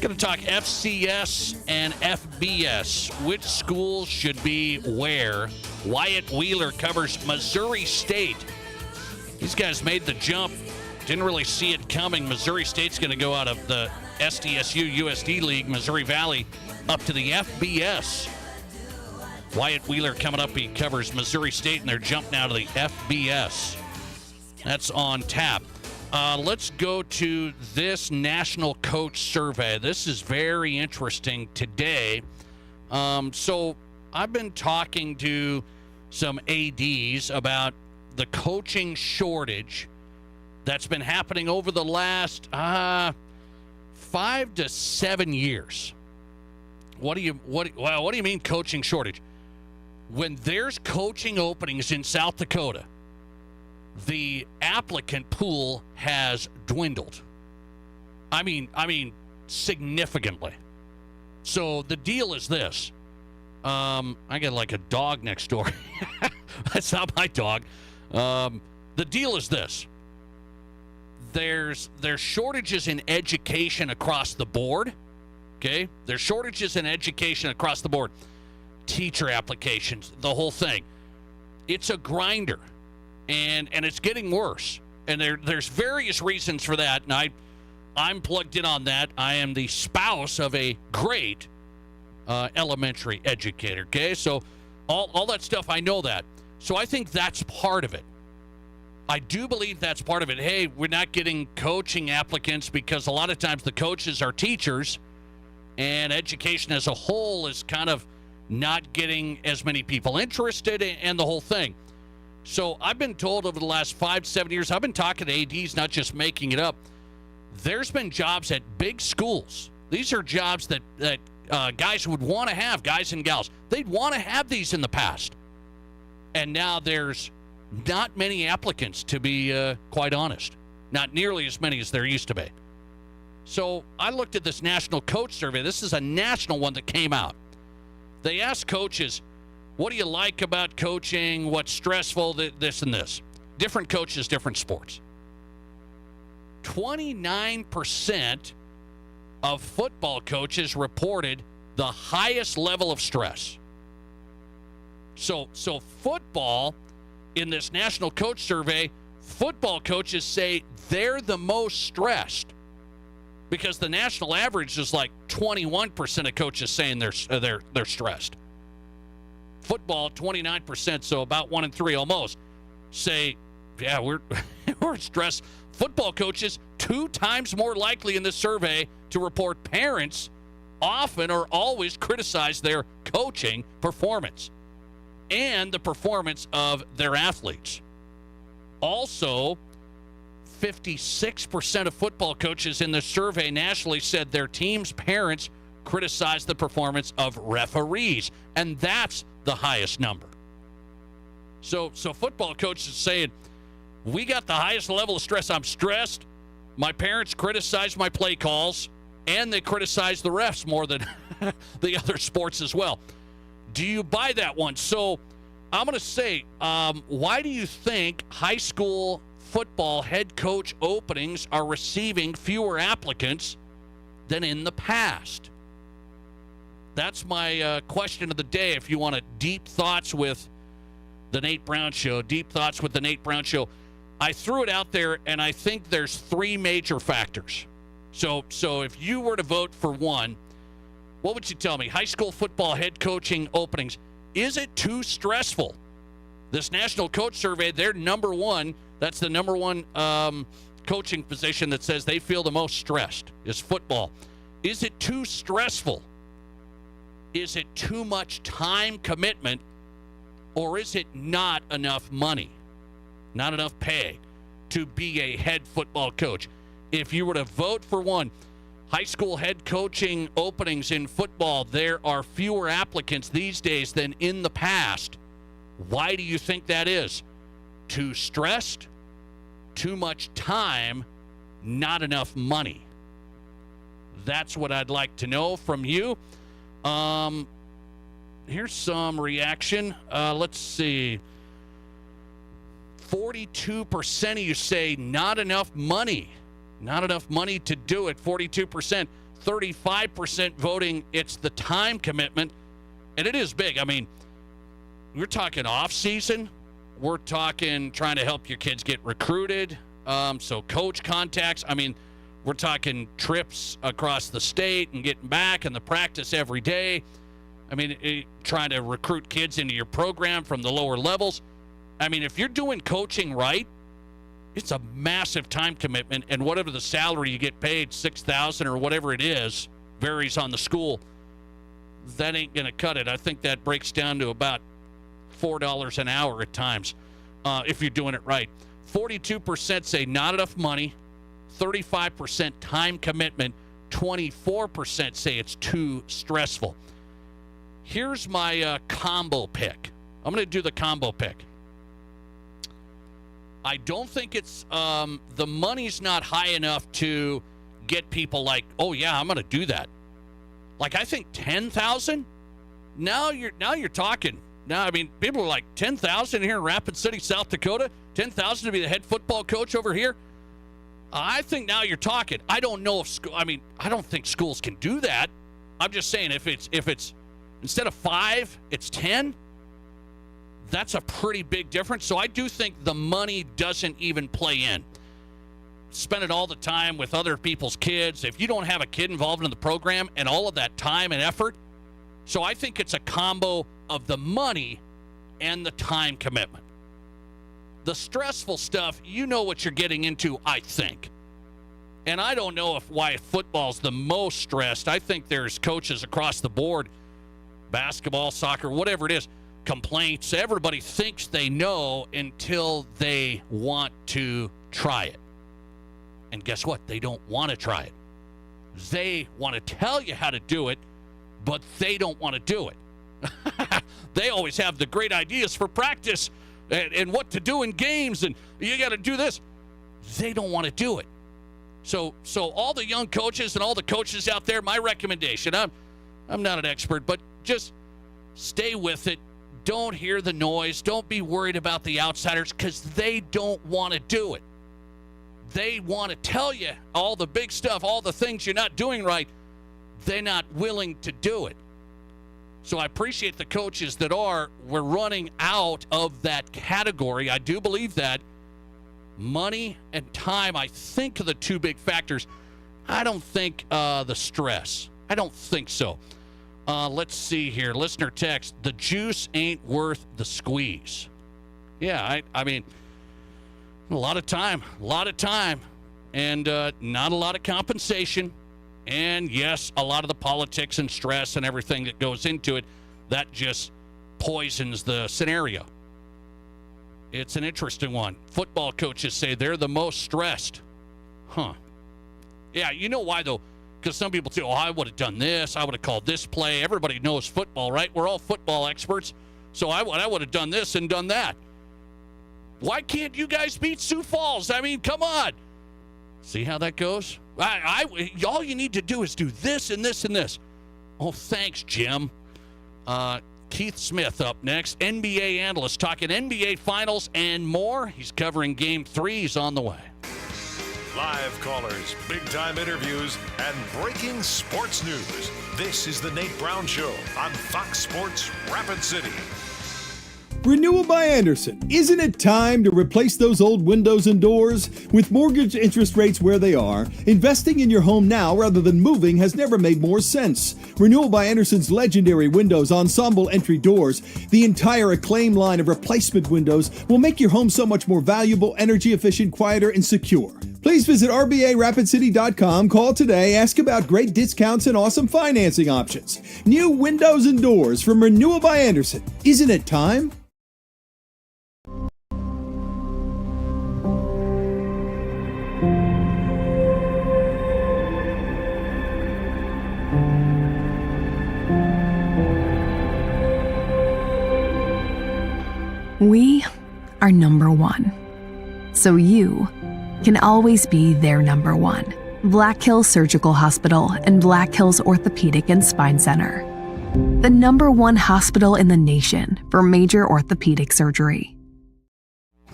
Going to talk FCS and FBS. Which schools should be where? Wyatt Wheeler covers Missouri State. These guys made the jump. Didn't really see it coming. Missouri State's going to go out of the SDSU USD League, Missouri Valley, up to the FBS. Wyatt Wheeler coming up. He covers Missouri State, and they're jumped now to the FBS. That's on tap. Let's go to this National Coach Survey. This is very interesting today. So I've been talking to some ADs about the coaching shortage that's been happening over the last 5 to 7 years. What do you mean coaching shortage? When there's coaching openings in South Dakota, the applicant pool has dwindled. I mean significantly. So the deal is this. I got like a dog next door. That's not my dog. The deal is this. There's shortages in education across the board. Okay? There's shortages in education across the board. Teacher applications, the whole thing. It's a grinder, and it's getting worse. And there's various reasons for that, and I'm plugged in on that. I am the spouse of a great elementary educator, okay? So all that stuff, I know that. So I think that's part of it. I do believe that's part of it. Hey, we're not getting coaching applicants because a lot of times the coaches are teachers, and education as a whole is kind of not getting as many people interested and the whole thing. So I've been told over the last 5-7 years, I've been talking to ADs, not just making it up. There's been jobs at big schools. These are jobs that guys would want to have, guys and gals. They'd want to have these in the past. And now there's not many applicants, to be quite honest. Not nearly as many as there used to be. So I looked at this National Coach Survey. This is a national one that came out. They asked coaches, what do you like about coaching? What's stressful? This and this. Different coaches, different sports. 29% of football coaches reported the highest level of stress. So football, in this national coach survey, football coaches say they're the most stressed, because the national average is like 21% of coaches saying they're stressed. Football, 29%, so about 1 in 3 almost say, yeah, we're stressed. Football coaches 2 times more likely in this survey to report parents often or always criticize their coaching performance and the performance of their athletes. Also, 56% of football coaches in the survey nationally said their team's parents criticize the performance of referees, and that's the highest number. So football coaches saying, we got the highest level of stress. I'm stressed. My parents criticize my play calls, and they criticize the refs more than the other sports as well. Do you buy that one? So I'm going to say, why do you think high school football head coach openings are receiving fewer applicants than in the past? That's my question of the day. If you want a deep thoughts with the Nate Brown Show, I threw it out there, and I think there's 3 major factors. So if you were to vote for one, what would you tell me? High school football head coaching openings, is it too stressful? This national coach survey, they're number 1. That's the number 1 coaching position that says they feel the most stressed is football. Is it too stressful? Is it too much time commitment? Or is it not enough money, not enough pay to be a head football coach? If you were to vote for one, high school head coaching openings in football, there are fewer applicants these days than in the past. Why do you think that is? Too stressed, too much time, not enough money. That's what I'd like to know from you. Here's some reaction. Let's see. 42% of you say not enough money. Not enough money to do it. 42%. 35% voting it's the time commitment. And it is big. I mean, we're talking off season. We're talking trying to help your kids get recruited. So coach contacts. I mean, we're talking trips across the state and getting back and the practice every day. I mean, trying to recruit kids into your program from the lower levels. I mean, if you're doing coaching right, it's a massive time commitment, and whatever the salary you get paid, $6,000 or whatever it is, varies on the school. That ain't going to cut it. I think that breaks down to about $4 an hour at times if you're doing it right. 42% say not enough money, 35% time commitment, 24% say it's too stressful. Here's my combo pick. I'm going to do the combo pick. I don't think it's the money's not high enough to get people like, oh yeah, I'm going to do that. Like I think 10,000. Now you're talking. Now I mean, people are like 10,000 here in Rapid City, South Dakota. 10,000 to be the head football coach over here. I think now you're talking. I don't know if school. I mean, I don't think schools can do that. I'm just saying if it's instead of 5, it's 10. That's a pretty big difference. So I do think the money doesn't even play in. Spending all the time with other people's kids. If you don't have a kid involved in the program and all of that time and effort. So I think it's a combo of the money and the time commitment. The stressful stuff, you know what you're getting into, I think. And I don't know why football's the most stressed. I think there's coaches across the board, basketball, soccer, whatever it is, complaints. Everybody thinks they know until they want to try it. And guess what? They don't want to try it. They want to tell you how to do it, but they don't want to do it. They always have the great ideas for practice and what to do in games, and you got to do this. They don't want to do it. So all the young coaches and all the coaches out there, my recommendation, I'm not an expert, but just stay with it. Don't hear the noise. Don't be worried about the outsiders because they don't want to do it. they want to tell you all the big stuff, all the things you're not doing right. They're not willing to do it. So I appreciate the coaches that are. We're running out of that category. I do believe that. Money and time, I think, are the two big factors. I don't think the stress. I don't think so. Let's see here. Listener text, the juice ain't worth the squeeze. Yeah, I mean, a lot of time, and not a lot of compensation. And, yes, a lot of the politics and stress and everything that goes into it, that just poisons the scenario. It's an interesting one. Football coaches say they're the most stressed. Huh. Yeah, you know why, though? Because some people say, I would have done this. I would have called this play. Everybody knows football, right? We're all football experts. So I would have done this and done that. Why can't you guys beat Sioux Falls? I mean, come on. See how that goes? All you need to do is do this and this and this. Oh, thanks, Jim. Keith Smith up next, NBA analyst, talking NBA Finals and more. He's covering Game 3. He's on the way. Live callers, big-time interviews, and breaking sports news. This is the Nate Brown Show on Fox Sports Rapid City. Renewal by Andersen. Isn't it time to replace those old windows and doors? With mortgage interest rates where they are, investing in your home now rather than moving has never made more sense. Renewal by Andersen's legendary windows, ensemble entry doors, the entire Acclaim line of replacement windows will make your home so much more valuable, energy efficient, quieter, and secure. Please visit RBARapidCity.com, call today, ask about great discounts and awesome financing options. New windows and doors from Renewal by Andersen. Isn't it time? We are number one. So you can always be their number one. Black Hills Surgical Hospital and Black Hills Orthopedic and Spine Center. The number one hospital in the nation for major orthopedic surgery.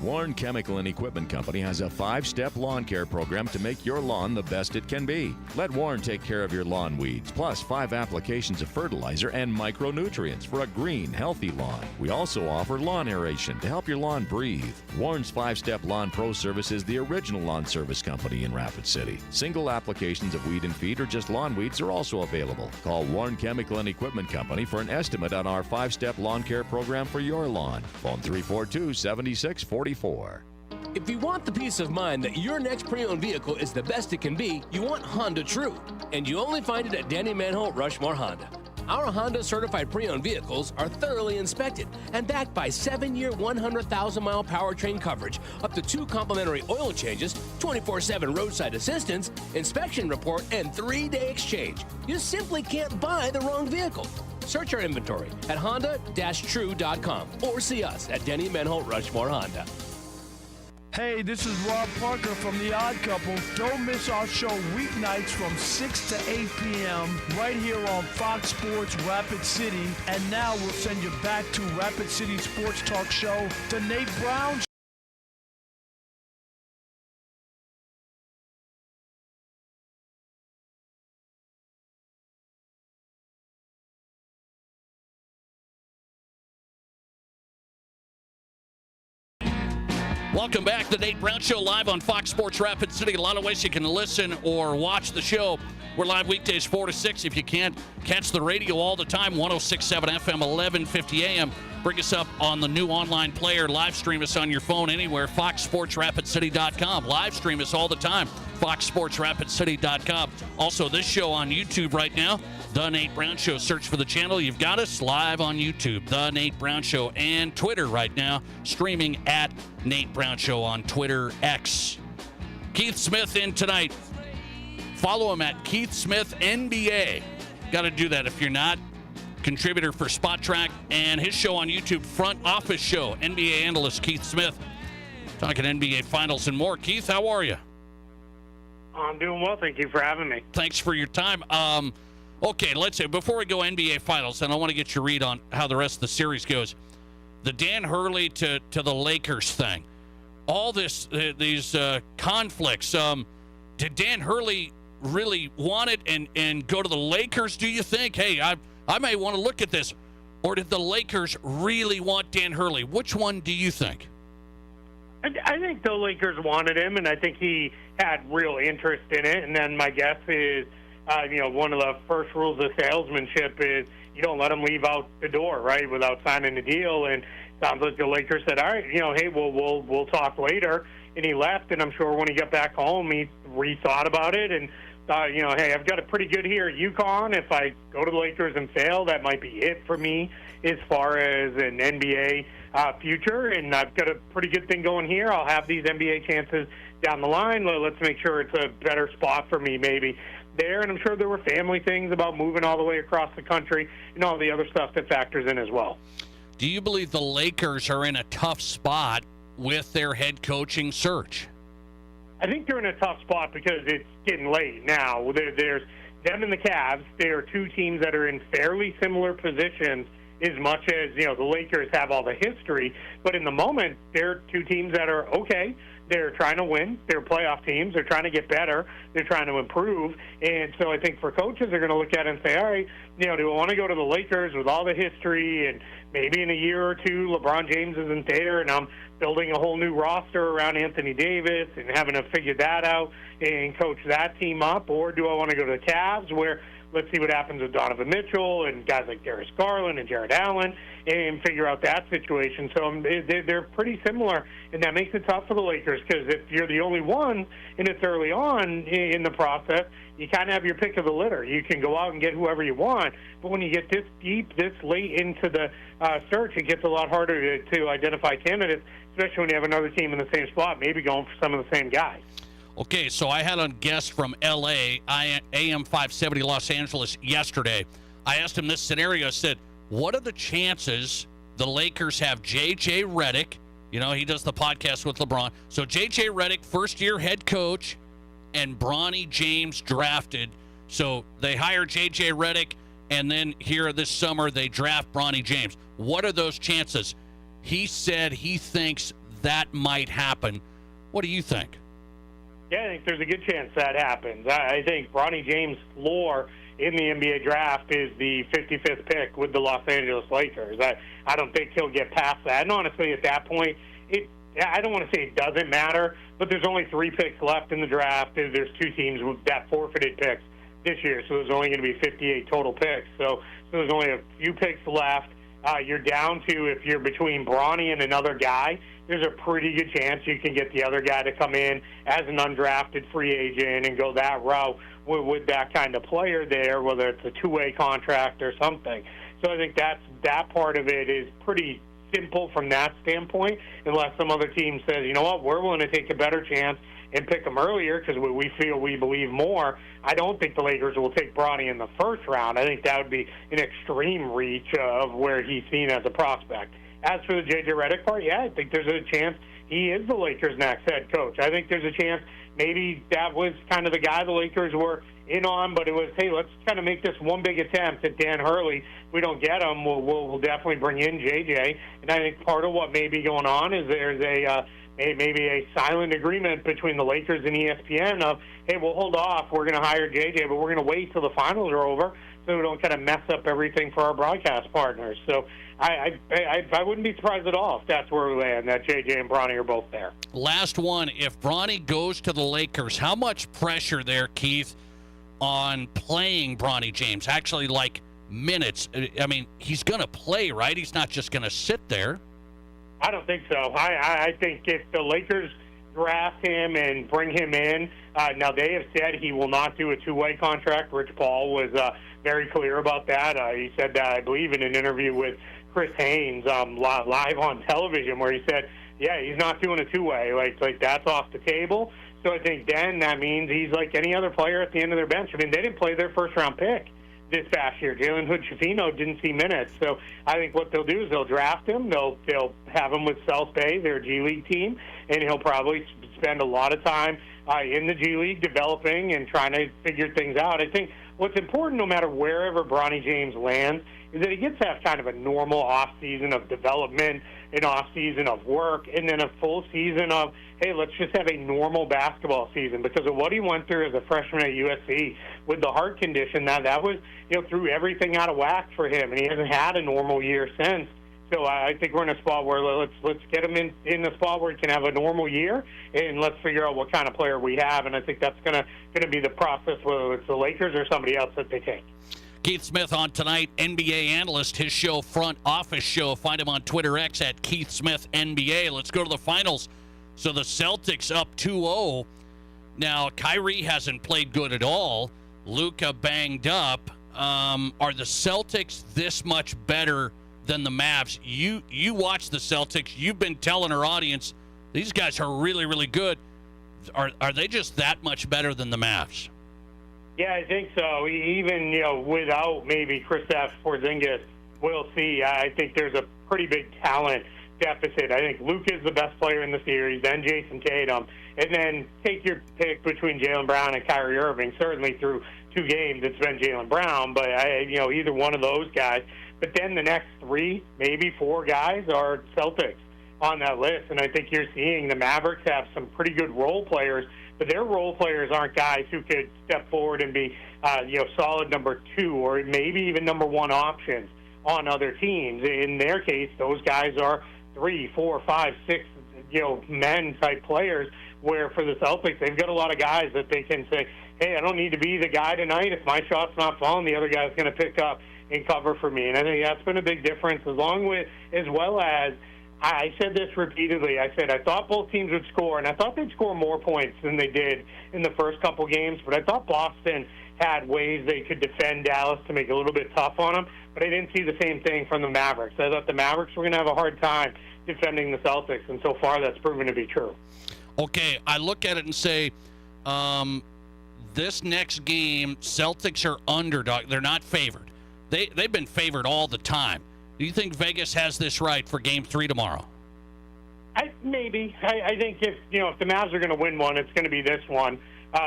Warren Chemical and Equipment Company has a 5-step lawn care program to make your lawn the best it can be. Let Warren take care of your lawn weeds, plus 5 applications of fertilizer and micronutrients for a green, healthy lawn. We also offer lawn aeration to help your lawn breathe. Warren's 5-Step Lawn Pro Service is the original lawn service company in Rapid City. Single applications of weed and feed or just lawn weeds are also available. Call Warren Chemical and Equipment Company for an estimate on our 5-step lawn care program for your lawn. Phone 342-7644. If you want the peace of mind that your next pre-owned vehicle is the best it can be, you want Honda True. And you only find it at Danny Manholt Rushmore Honda. Our Honda certified pre-owned vehicles are thoroughly inspected and backed by 7-year, 100,000-mile powertrain coverage, up to 2 complimentary oil changes, 24/7 roadside assistance, inspection report, and 3-day exchange. You simply can't buy the wrong vehicle. Search our inventory at honda-true.com or see us at Denny Manholt Rushmore Honda. Hey, this is Rob Parker from The Odd Couple. Don't miss our show weeknights from 6 to 8 p.m. right here on Fox Sports Rapid City. And now we'll send you back to Rapid City Sports Talk Show, The Nate Brown Show. Welcome back. The Nate Brown Show live on Fox Sports Rapid City. A lot of ways you can listen or watch the show. We're live weekdays 4 to 6. If you can't catch the radio all the time, 106.7 FM, 1150 AM. Bring us up on the new online player. Live stream us on your phone anywhere. FoxSportsRapidCity.com. Live stream us all the time. FoxSportsRapidCity.com. Also, this show on YouTube right now. The Nate Brown Show. Search for the channel. You've got us live on YouTube. The Nate Brown Show. And Twitter right now. Streaming at Nate Brown Show on Twitter X. Keith Smith in tonight. Follow him at Keith Smith NBA. Got to do that if you're not. Contributor for Spot Track and his show on YouTube, Front Office Show. NBA analyst Keith Smith. Talking NBA Finals and more. Keith, how are you? I'm doing well. Thank you for having me. Thanks for your time. Okay, let's say before we go NBA Finals, and I want to get your read on how the rest of the series goes. The Dan Hurley to the Lakers thing. all these conflicts. Did Dan Hurley really want it and go to the Lakers, do you think? Hey, I may want to look at this. Or did the Lakers really want Dan Hurley? Which one do you think? I think the Lakers wanted him, and I think he had real interest in it. And then my guess is, one of the first rules of salesmanship is you don't let him leave out the door, right, without signing the deal. And sounds like the Lakers said, all right, hey, we'll talk later. And he left, and I'm sure when he got back home, he rethought about it and thought, hey, I've got a pretty good here at UConn. If I go to the Lakers and fail, that might be it for me as far as an NBA future. And I've got a pretty good thing going here. I'll have these NBA chances down the line. Let's make sure it's a better spot for me maybe there. And I'm sure there were family things about moving all the way across the country and all the other stuff that factors in as well. Do you believe the Lakers are in a tough spot with their head coaching search? I think they're in a tough spot because it's getting late now. There's them and the Cavs. They are two teams that are in fairly similar positions as much as, the Lakers have all the history. But in the moment, they're two teams that are okay. They're trying to win. They're playoff teams. They're trying to get better. They're trying to improve. And so I think for coaches, they're going to look at it and say, all right, do I want to go to the Lakers with all the history and maybe in a year or two LeBron James isn't there and I'm building a whole new roster around Anthony Davis and having to figure that out and coach that team up? Or do I want to go to the Cavs where let's see what happens with Donovan Mitchell and guys like Darius Garland and Jared Allen and figure out that situation? So they're pretty similar, and that makes it tough for the Lakers because if you're the only one and it's early on in the process, you kind of have your pick of the litter. You can go out and get whoever you want, but when you get this deep, this late into the search, it gets a lot harder to identify candidates, especially when you have another team in the same spot, maybe going for some of the same guys. Okay, so I had a guest from L.A., AM 570 Los Angeles yesterday. I asked him this scenario. I said, what are the chances the Lakers have J.J. Redick? He does the podcast with LeBron. So J.J. Redick, first-year head coach, and Bronny James drafted. So they hire J.J. Redick, and then here this summer they draft Bronny James. What are those chances? He said he thinks that might happen. What do you think? Yeah, I think there's a good chance that happens. I think Bronny James' floor in the NBA draft is the 55th pick with the Los Angeles Lakers. I don't think he'll get past that. And honestly, at that point, I don't want to say it doesn't matter, but there's only 3 picks left in the draft. There's 2 teams that forfeited picks this year, so there's only going to be 58 total picks. So there's only a few picks left. You're down to, if you're between Bronny and another guy, there's a pretty good chance you can get the other guy to come in as an undrafted free agent and go that route with that kind of player there, whether it's a two-way contract or something. So I think that part of it is pretty simple from that standpoint, unless some other team says, you know what, we're willing to take a better chance and pick him earlier because we believe more. I don't think the Lakers will take Bronny in the first round. I think that would be an extreme reach of where he's seen as a prospect. As for the J.J. Redick part, yeah, I think there's a chance he is the Lakers' next head coach. I think there's a chance maybe that was kind of the guy the Lakers were in on, but it was, hey, let's kind of make this one big attempt at Dan Hurley. If we don't get him, we'll definitely bring in J.J. And I think part of what may be going on is there's maybe a silent agreement between the Lakers and ESPN of, hey, we'll hold off. We're going to hire J.J., but we're going to wait till the finals are over so we don't kind of mess up everything for our broadcast partners. So I wouldn't be surprised at all if that's where we land, that J.J. and Bronny are both there. Last one, if Bronny goes to the Lakers, how much pressure there, Keith, on playing Bronny James? Actually, like minutes. I mean, he's going to play, right? He's not just going to sit there. I don't think so. I think if the Lakers draft him and bring him in, now they have said he will not do a two-way contract. Rich Paul was very clear about that. He said that, I believe, in an interview with Chris Haynes live on television, where he said, yeah, he's not doing a two-way. Like that's off the table. So I think then that means he's like any other player at the end of their bench. I mean, they didn't play their first-round pick this past year. Jalen Hood-Schifino didn't see minutes. So I think what they'll do is they'll draft him. They'll have him with South Bay, their G League team, and he'll probably spend a lot of time in the G League developing and trying to figure things out. I think what's important, no matter wherever Bronny James lands, is that he gets to have kind of a normal off-season of development, an off season of work and then a full season of, hey, let's just have a normal basketball season, because of what he went through as a freshman at USC with the heart condition. That was, threw everything out of whack for him, and he hasn't had a normal year since. So I think we're in a spot where let's get him in the spot where he can have a normal year, and let's figure out what kind of player we have. And I think that's gonna be the process, whether it's the Lakers or somebody else that they take. Keith Smith on tonight, NBA analyst. His show, Front Office Show. Find him on Twitter X at Keith Smith NBA. Let's go to the finals. So the Celtics up 2-0. Now Kyrie hasn't played good at all. Luka banged up. Are the Celtics this much better than the Mavs? You watch the Celtics. You've been telling our audience these guys are really, really good. Are they just that much better than the Mavs? Yeah, I think so. Even without maybe Kristaps Porzingis, we'll see. I think there's a pretty big talent deficit. I think Luka is the best player in the series, then Jason Tatum, and then take your pick between Jaylen Brown and Kyrie Irving. Certainly through 2 games, it's been Jaylen Brown, but either one of those guys. But then the next 3, maybe 4 guys are Celtics on that list. And I think you're seeing the Mavericks have some pretty good role players, but their role players aren't guys who could step forward and be, solid number 2 or maybe even number 1 options on other teams. In their case, those guys are 3, 4, 5, 6, men type players, where for the Celtics, they've got a lot of guys that they can say, hey, I don't need to be the guy tonight. If my shot's not falling, the other guy's going to pick up and cover for me. And I think that's been a big difference, as well as I said this repeatedly. I said I thought both teams would score, and I thought they'd score more points than they did in the first couple games, but I thought Boston had ways they could defend Dallas to make it a little bit tough on them, but I didn't see the same thing from the Mavericks. I thought the Mavericks were going to have a hard time defending the Celtics, and so far that's proven to be true. Okay, I look at it and say, this next game, Celtics are underdog. They're not favored. They've been favored all the time. Do you think Vegas has this right for Game 3 tomorrow? Maybe. I think if the Mavs are going to win one, it's going to be this one,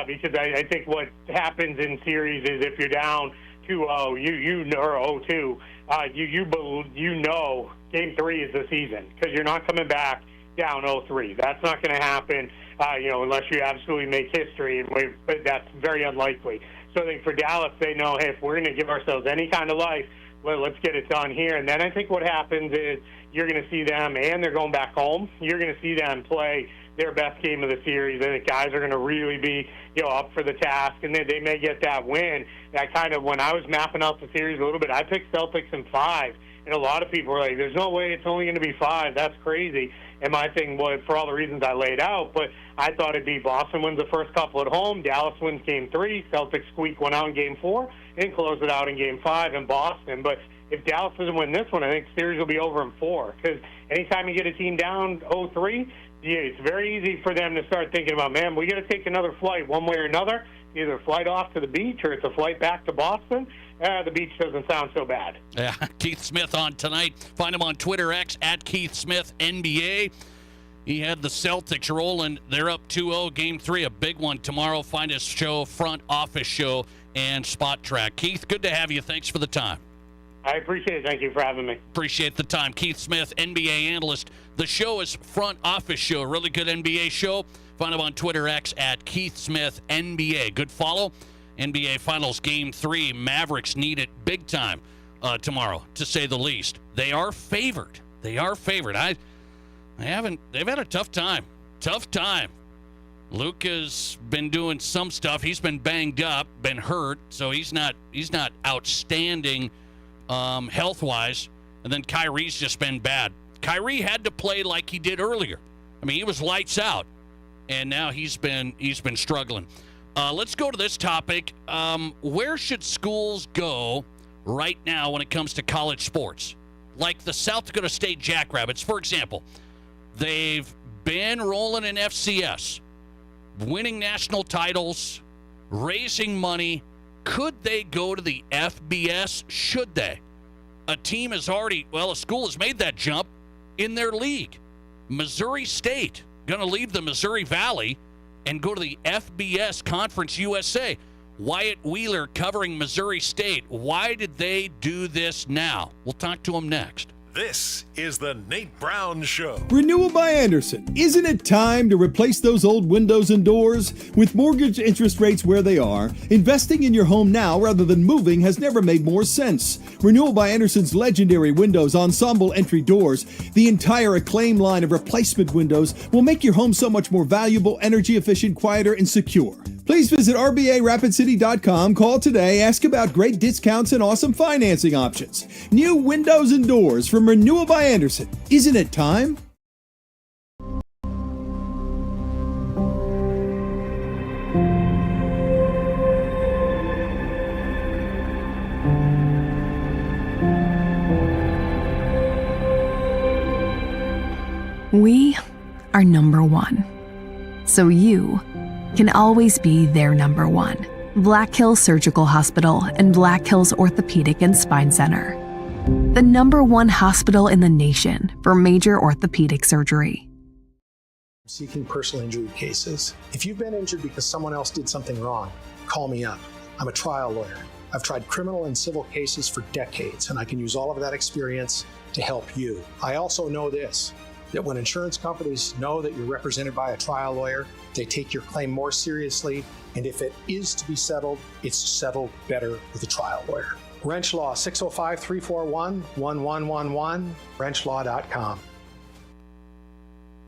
because I think what happens in series is if you're down 2-0, or 0-2, Game 3 is the season, because you're not coming back down 0-3. That's not going to happen, unless you absolutely make history, but that's very unlikely. So I think for Dallas, they know, hey, if we're going to give ourselves any kind of life, let's get it done here. And then I think what happens is you're going to see them, and they're going back home, you're going to see them play their best game of the series. I think guys are going to really be, up for the task, and they may get that win. And when I was mapping out the series a little bit, I picked Celtics in 5, and a lot of people were like, there's no way it's only going to be 5. That's crazy. And my thing was, for all the reasons I laid out, but I thought it'd be Boston wins the first couple at home, Dallas wins Game 3, Celtics squeak one out in Game 4, and close it out in Game 5 in Boston. But if Dallas doesn't win this one, I think the series will be over in 4. Because anytime you get a team down 0-3, it's very easy for them to start thinking about, man, we got to take another flight one way or another, either a flight off to the beach or it's a flight back to Boston. The beach doesn't sound so bad. Yeah, Keith Smith on tonight. Find him on Twitter X at Keith Smith NBA. He had the Celtics rolling. They're up 2-0, Game 3, a big one tomorrow. Find his show, Front Office Show, and Spot Track. Keith, good to have you. Thanks for the time. I appreciate it. Thank you for having me. Appreciate the time. Keith Smith, NBA analyst. The show is Front Office Show, a really good NBA show. Find him on Twitter X at Keith Smith NBA. Good follow. NBA Finals Game 3. Mavericks need it big time tomorrow, to say the least. They are favored. They've had a tough time. Luka's been doing some stuff. He's been banged up, been hurt, so he's not outstanding health-wise. And then Kyrie's just been bad. Kyrie had to play like he did earlier. I mean, he was lights out, and now he's been struggling. Let's go to this topic. Where should schools go right now when it comes to college sports? Like the South Dakota State Jackrabbits, for example. They've been rolling in FCS, winning national titles, raising money. Could they go to the FBS? Should they? A school has made that jump in their league. Missouri State going to leave the Missouri Valley and go to the FBS Conference USA. Wyatt Wheeler covering Missouri State. Why did they do this now? We'll talk to him next. This is the Nate Brown Show. Renewal by Anderson. Isn't it time to replace those old windows and doors? With mortgage interest rates where they are, investing in your home now rather than moving has never made more sense. Renewal by Anderson's legendary windows, ensemble entry doors, the entire Acclaim line of replacement windows will make your home so much more valuable, energy efficient, quieter, and secure. Please visit RBARapidCity.com. Call today. Ask about great discounts and awesome financing options. New windows and doors from Renewal by Anderson. Isn't it time? We are number one. So you can always be their number one. Black Hills Surgical Hospital and Black Hills Orthopedic and Spine Center. The number one hospital in the nation for major orthopedic surgery. Seeking personal injury cases. If you've been injured because someone else did something wrong, call me up. I'm a trial lawyer. I've tried criminal and civil cases for decades, and I can use all of that experience to help you. I also know this, that when insurance companies know that you're represented by a trial lawyer, they take your claim more seriously, and if it is to be settled, it's settled better with a trial lawyer. Wrench Law, 605-341-1111, wrenchlaw.com.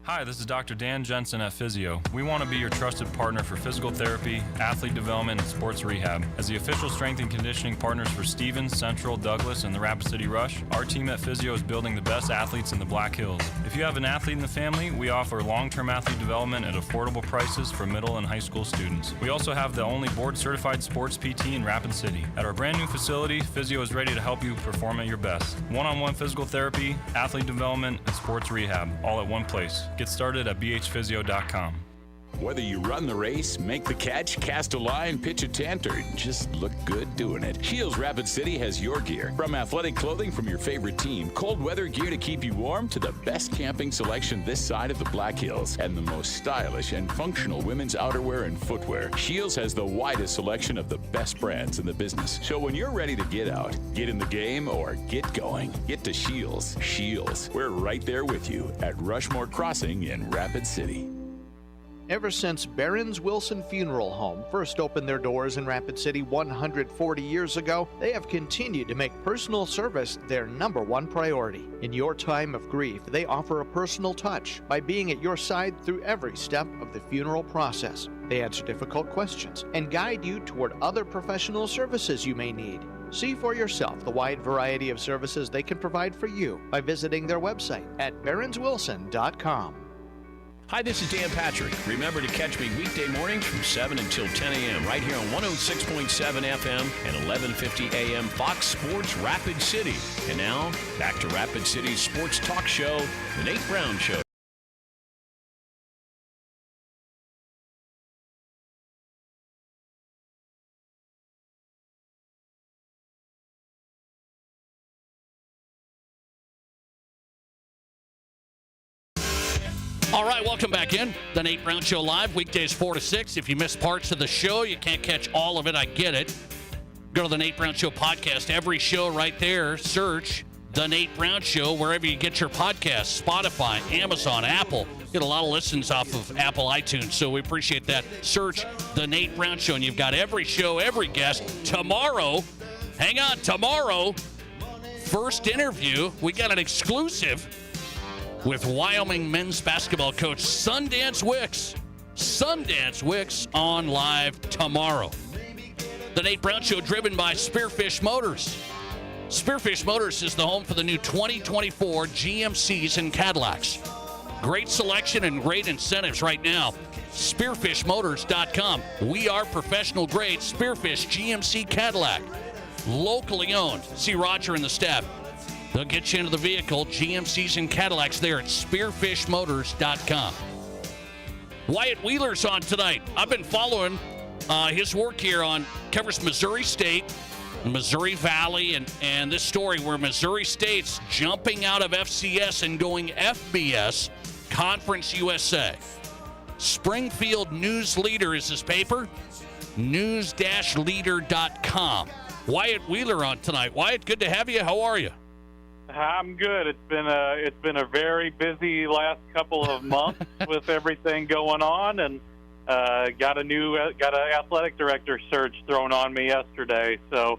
Hi, this is Dr. Dan Jensen at Physio. We want to be your trusted partner for physical therapy, athlete development, and sports rehab. As the official strength and conditioning partners for Stevens, Central, Douglas, and the Rapid City Rush, our team at Physio is building the best athletes in the Black Hills. If you have an athlete in the family, we offer long-term athlete development at affordable prices for middle and high school students. We also have the only board-certified sports PT in Rapid City. At our brand new facility, Physio is ready to help you perform at your best. One-on-one physical therapy, athlete development, and sports rehab, all at one place. Get started at bhphysio.com. Whether you run the race, make the catch, cast a line, pitch a tent, or just look good doing it, Shields Rapid City has your gear. From athletic clothing from your favorite team, cold weather gear to keep you warm, to the best camping selection this side of the Black Hills, and the most stylish and functional women's outerwear and footwear, Shields has the widest selection of the best brands in the business. So when you're ready to get out, get in the game, or get going, get to Shields. Shields, we're right there with you at Rushmore Crossing in Rapid City. Ever since Barron's Wilson Funeral Home first opened their doors in Rapid City 140 years ago, they have continued to make personal service their number one priority. In your time of grief, they offer a personal touch by being at your side through every step of the funeral process. They answer difficult questions and guide you toward other professional services you may need. See for yourself the wide variety of services they can provide for you by visiting their website at barronswilson.com. Hi, this is Dan Patrick. Remember to catch me weekday mornings from 7 until 10 a.m. right here on 106.7 FM and 1150 a.m. Fox Sports Rapid City. And now, back to Rapid City's sports talk show, The Nate Brown Show. All right, welcome back in. The Nate Brown Show live, weekdays 4 to 6. If you missed parts of the show, you can't catch all of it. I get it. Go to the Nate Brown Show podcast. Every show right there. Search The Nate Brown Show wherever you get your podcasts. Spotify, Amazon, Apple. Get a lot of listens off of Apple iTunes, so we appreciate that. Search The Nate Brown Show, and you've got every show, every guest. Tomorrow, hang on, tomorrow, first interview, we got an exclusive with Wyoming men's basketball coach Sundance Wicks. Sundance Wicks on live tomorrow. The Nate Brown Show driven by Spearfish Motors. Spearfish Motors is the home for the new 2024 GMCs and Cadillacs. Great selection and great incentives right now. Spearfishmotors.com. We are professional grade Spearfish GMC Cadillac. Locally owned. See Roger and the staff. They'll get you into the vehicle, GMCs and Cadillacs there at spearfishmotors.com. Wyatt Wheeler's on tonight. I've been following his work here covers Missouri State, Missouri Valley, and this story where Missouri State's jumping out of FCS and going FBS, Conference USA. Springfield News Leader is his paper, news-leader.com. Wyatt Wheeler on tonight. Wyatt, good to have you. How are you? I'm good. It's been a very busy last couple of months with everything going on, and got an athletic director search thrown on me yesterday. So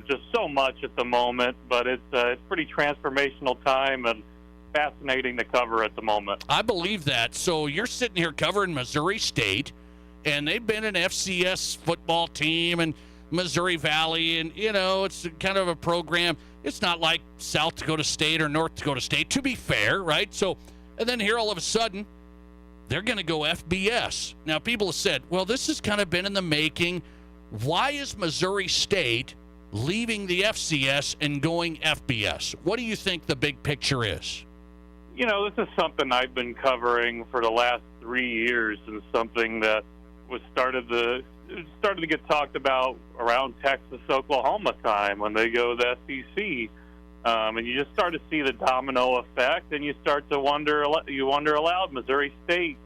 just so much at the moment, but it's pretty transformational time and fascinating to cover at the moment. I believe that. So you're sitting here covering Missouri State, and they've been an FCS football team and Missouri Valley, and it's kind of a program. It's not like South Dakota State or North Dakota State, to be fair, right? So, and then here all of a sudden, they're going to go FBS. Now, people have said, well, this has kind of been in the making. Why is Missouri State leaving the FCS and going FBS? What do you think the big picture is? This is something I've been covering for the last 3 years, and something that was started to get talked about around Texas, Oklahoma time when they go to the SEC. And you just start to see the domino effect, and you start to wonder aloud, Missouri State,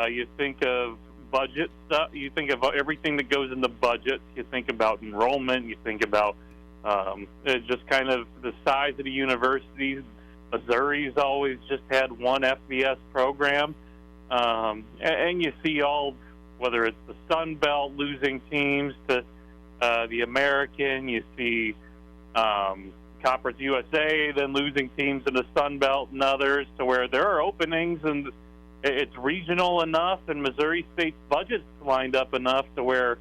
you think of budget stuff, you think of everything that goes into budgets, you think about enrollment, you think about just kind of the size of the universities. Missouri's always just had one FBS program, and you see whether it's the Sun Belt losing teams to the American, you see Conference USA then losing teams in the Sun Belt and others, to where there are openings, and it's regional enough, and Missouri State's budget's lined up enough to where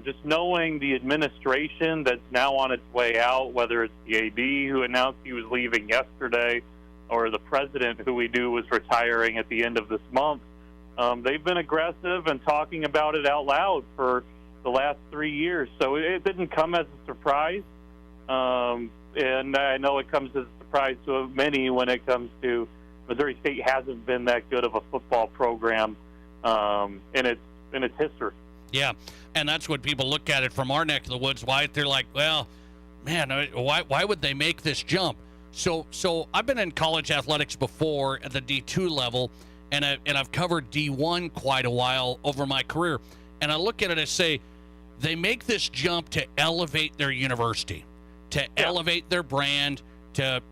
just knowing the administration that's now on its way out, whether it's the AD who announced he was leaving yesterday, or the president who we knew was retiring at the end of this month, they've been aggressive and talking about it out loud for the last 3 years. So it didn't come as a surprise. And I know it comes as a surprise to many when it comes to Missouri State hasn't been that good of a football program in its history. Yeah, and that's what people look at it from our neck of the woods. Why they're like, well, man, why would they make this jump? So I've been in college athletics before at the D2 level, and I've covered D1 quite a while over my career. And I look at it and say, they make this jump to elevate their university, to elevate their brand, to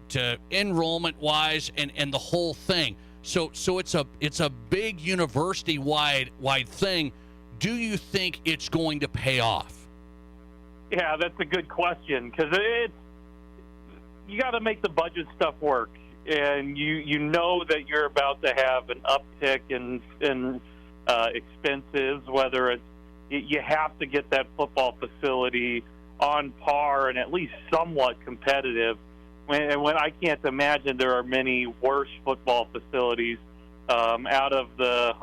enrollment wise, and the whole thing. So it's a big university wide thing. Do you think it's going to pay off? Yeah, that's a good question, because you got to make the budget stuff work, and you know that you're about to have an uptick in expenses. Whether it's you have to get that football facility on par and at least somewhat competitive. When I can't imagine there are many worse football facilities out of the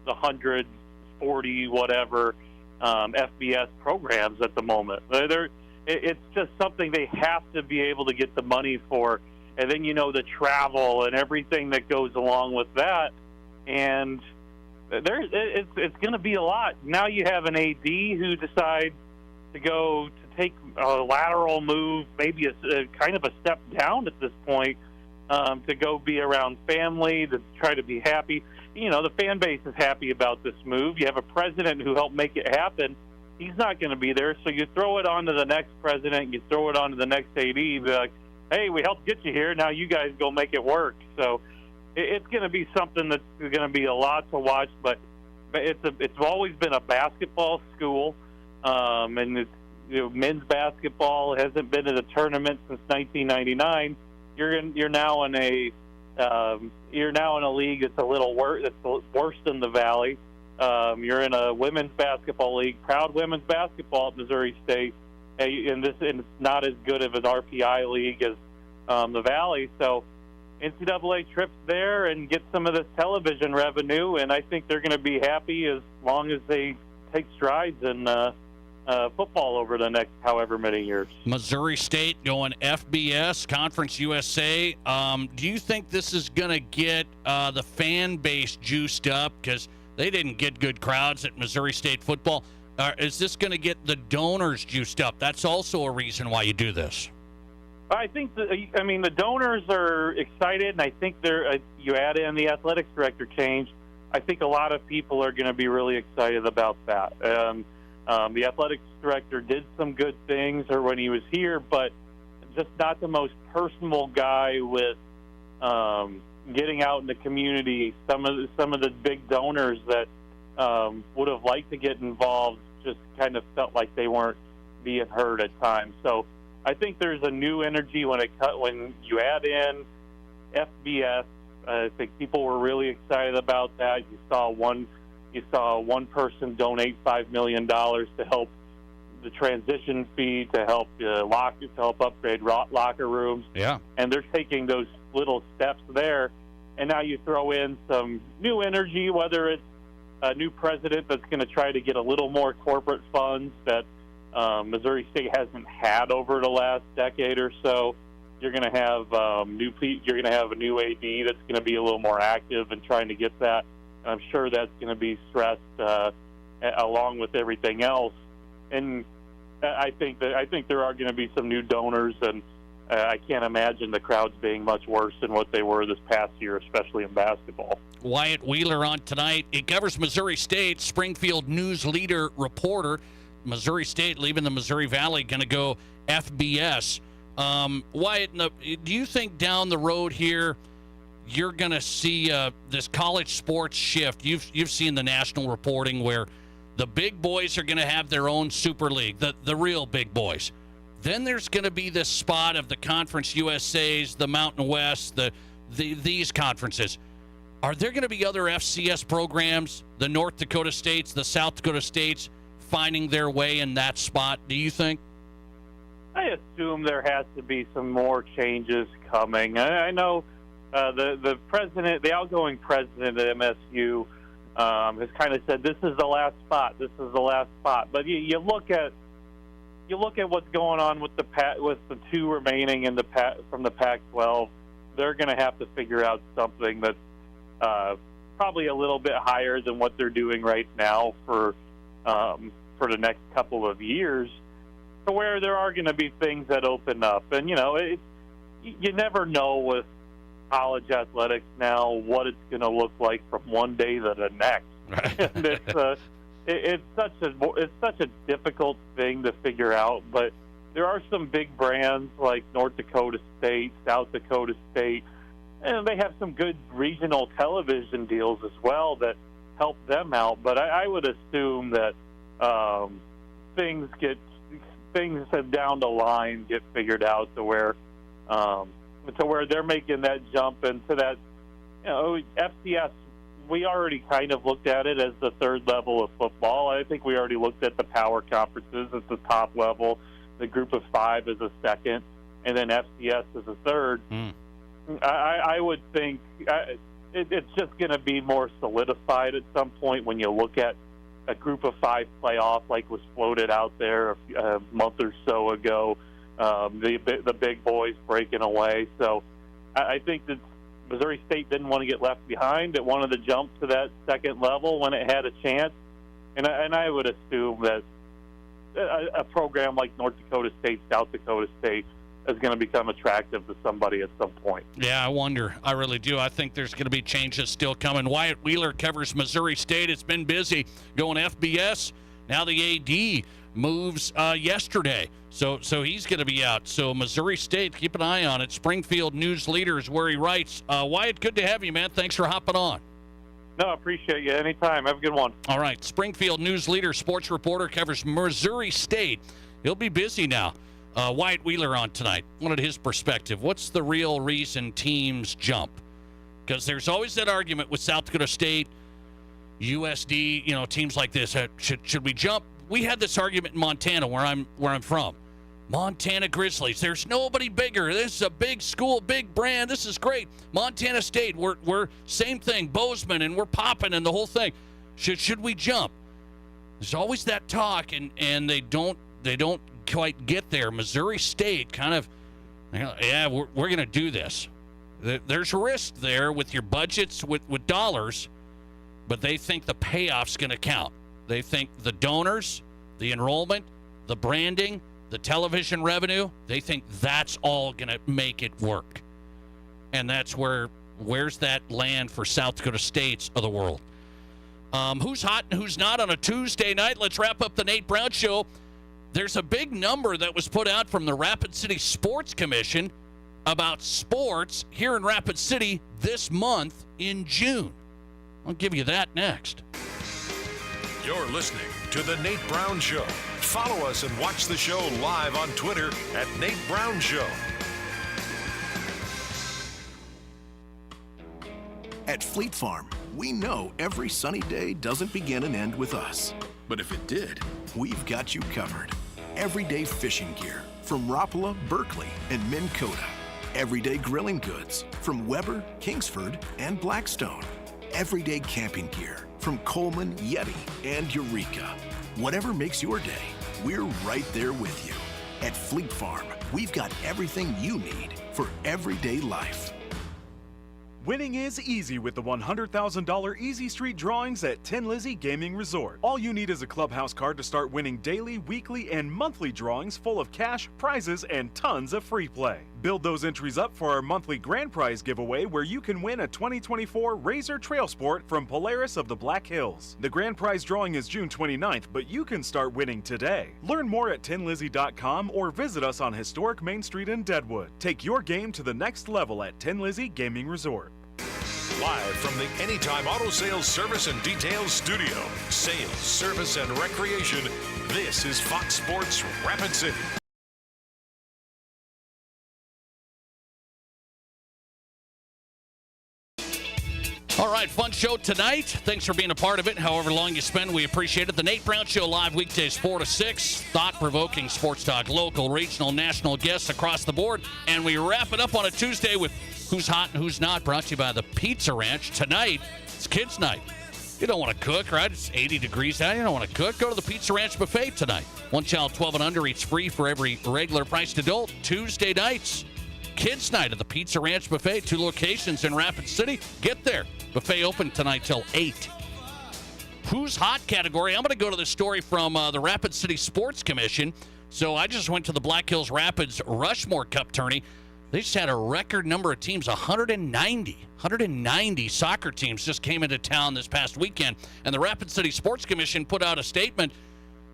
140 whatever FBS programs at the moment. It's just something they have to be able to get the money for, and then the travel and everything that goes along with that, and it's going to be a lot. Now you have an AD who decides to take a lateral move, maybe a kind of a step down at this point, to go be around family, to try to be happy. The fan base is happy about this move. You have a president who helped make it happen. He's not going to be there, so you throw it on to the next president, you throw it on to the next AD, be like, hey, we helped get you here, now you guys go make it work. So it's going to be something that's going to be a lot to watch, but it's always been a basketball school, and it's, men's basketball hasn't been in a tournament since 1999. You're now in a league that's a little worse. That's worse than the Valley. You're in a women's basketball league, proud women's basketball at Missouri State, and it's not as good of an RPI league as the Valley. So NCAA trips there and get some of this television revenue, and I think they're going to be happy as long as they take strides in football over the next however many years. Missouri State going FBS, Conference USA. Do you think this is going to get the fan base juiced up? Because they didn't get good crowds at Missouri State football. Is this going to get the donors juiced up? That's also a reason why you do this. I think, the donors are excited, and I think you add in the athletics director change, I think a lot of people are going to be really excited about that. The athletics director did some good things when he was here, but just not the most personal guy with getting out in the community. Some of the big donors that would have liked to get involved just kind of felt like they weren't being heard at times. So I think there's a new energy when you add in FBS. I think people were really excited about that. You saw one person donate $5 million to help the transition fee, to help upgrade locker rooms. Yeah. And they're taking those little steps there. And now you throw in some new energy, whether it's a new president that's going to try to get a little more corporate funds that Missouri State hasn't had over the last decade or so. You're going to have a new AD that's going to be a little more active in trying to get that. And I'm sure that's going to be stressed along with everything else. And I think there are going to be some new donors, and I can't imagine the crowds being much worse than what they were this past year, especially in basketball. Wyatt Wheeler on tonight. He covers Missouri State, Springfield News Leader reporter. Missouri State leaving the Missouri Valley, going to go FBS. Wyatt, do you think down the road here you're going to see this college sports shift? You've seen the national reporting where the big boys are going to have their own super league, the real big boys. Then there's going to be this spot of the Conference USAs, the Mountain West, these conferences. Are there going to be other FCS programs, the North Dakota States, the South Dakota States, finding their way in that spot, do you think? I assume there has to be some more changes coming. I know the president, the outgoing president at MSU, has kind of said this is the last spot. This is the last spot. But you look at what's going on with the two remaining in from the Pac-12. They're going to have to figure out something that's probably a little bit higher than what they're doing right now for the next couple of years, to where there are going to be things that open up. And you never know with college athletics now what it's going to look like from one day to the next. And it's such a difficult thing to figure out. But there are some big brands like North Dakota State, South Dakota State, and they have some good regional television deals as well that help them out. But I would assume that things down the line get figured out to where they're making that jump into that. FCS, we already kind of looked at it as the third level of football. I think we already looked at the power conferences as the top level, the group of five as a second, and then FCS as a third. I would think it's just going to be more solidified at some point when you look at a group of five playoff like was floated out there a month or so ago, the big boys breaking away. So I think that Missouri State didn't want to get left behind. It wanted to jump to that second level when it had a chance. And I would assume that a program like North Dakota State, South Dakota State, is going to become attractive to somebody at some point. Yeah, I wonder. I really do. I think there's going to be changes still coming. Wyatt Wheeler covers Missouri State. It's been busy going FBS. Now the AD moves yesterday. So he's going to be out. So Missouri State, keep an eye on it. Springfield News Leader is where he writes. Wyatt, good to have you, man. Thanks for hopping on. No, I appreciate you. Anytime. Have a good one. All right. Springfield News Leader, sports reporter, covers Missouri State. He'll be busy now. Wyatt Wheeler on tonight. Wanted his perspective. What's the real reason teams jump? Because there's always that argument with South Dakota State, USD, teams like this. Should we jump? We had this argument in Montana, where I'm from. Montana Grizzlies. There's nobody bigger. This is a big school, big brand. This is great. Montana State. We're same thing. Bozeman, and we're popping, and the whole thing. Should we jump? There's always that talk, and they don't quite get there. Missouri State kind of, we're going to do this. There's risk there with your budgets, with dollars, but they think the payoff's going to count. They think the donors, the enrollment, the branding, the television revenue, they think that's all going to make it work. And that's where's that land for South Dakota States of the world? Who's hot and who's not on a Tuesday night? Let's wrap up the Nate Brown Show. there's a big number that was put out from the Rapid City Sports Commission about sports here in Rapid City this month in June. I'll give you that next. You're listening to The Nate Brown Show. Follow us and watch the show live on Twitter at Nate Brown Show. At Fleet Farm, we know every sunny day doesn't begin and end with us. But if it did, we've got you covered. Everyday fishing gear from Rapala, Berkeley, and Minn Kota. Everyday grilling goods from Weber, Kingsford, and Blackstone. Everyday camping gear from Coleman, Yeti, and Eureka. Whatever makes your day, we're right there with you. At Fleet Farm, we've got everything you need for everyday life. Winning is easy with the $100,000 Easy Street Drawings at Tin Lizzy Gaming Resort. All you need is a clubhouse card to start winning daily, weekly, and monthly drawings full of cash, prizes, and tons of free play. Build those entries up for our monthly grand prize giveaway where you can win a 2024 Razor Trail Sport from Polaris of the Black Hills. The grand prize drawing is June 29th, but you can start winning today. Learn more at tinlizzy.com or visit us on historic Main Street in Deadwood. Take your game to the next level at Tin Lizzy Gaming Resort. Live from the Anytime Auto Sales Service and Details Studio. Sales, service, and recreation. This is Fox Sports Rapid City. All right, fun show tonight. Thanks for being a part of it. However long you spend, we appreciate it. The Nate Brown Show live weekdays 4 to 6. Thought-provoking sports talk, local, regional, national guests across the board. And we wrap it up on a Tuesday with Who's Hot and Who's Not, brought to you by the Pizza Ranch. Tonight, it's kids' night. You don't want to cook, right? It's 80 degrees out. You don't want to cook. Go to the Pizza Ranch buffet tonight. One child 12 and under eats free for every regular priced adult. Tuesday nights, kids' night at the Pizza Ranch buffet. 2 locations in Rapid City. Get there. Buffet open tonight till 8. Who's Hot category? I'm going to go to the story from the Rapid City Sports Commission. So I just went to the Black Hills Rapids Rushmore Cup tourney. They just had a record number of teams, 190 soccer teams just came into town this past weekend. And the Rapid City Sports Commission put out a statement.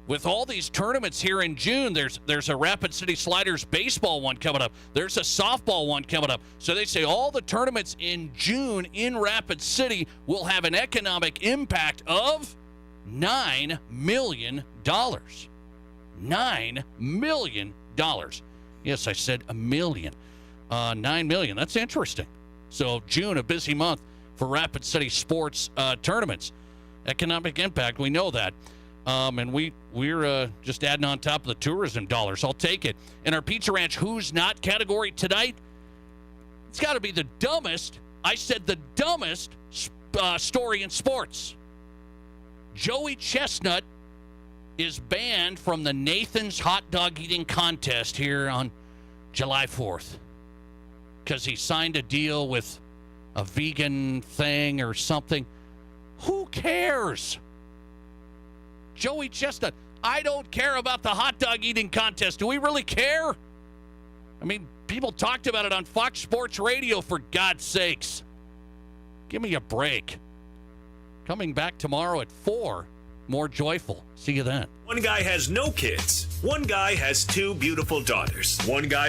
With all these tournaments here in June, there's a Rapid City Sliders baseball one coming up. There's a softball one coming up. So they say all the tournaments in June in Rapid City will have an economic impact of $9 million. $9 million. Yes, I said a million. 9 million. That's interesting. So June, a busy month for Rapid City sports tournaments. Economic impact, we know that. And we're just adding on top of the tourism dollars. I'll take it. In our Pizza Ranch Who's Not category tonight, it's got to be the dumbest. I said the dumbest story in sports. Joey Chestnut is banned from the Nathan's Hot Dog Eating Contest here on July 4th because he signed a deal with a vegan thing or something. Who cares? Joey Chestnut, I don't care about the hot dog eating contest. Do we really care? I mean, people talked about it on Fox Sports Radio, for God's sakes. Give me a break. Coming back tomorrow at 4. More Joyful. See you then. One guy has no kids. One guy has 2 beautiful daughters. One guy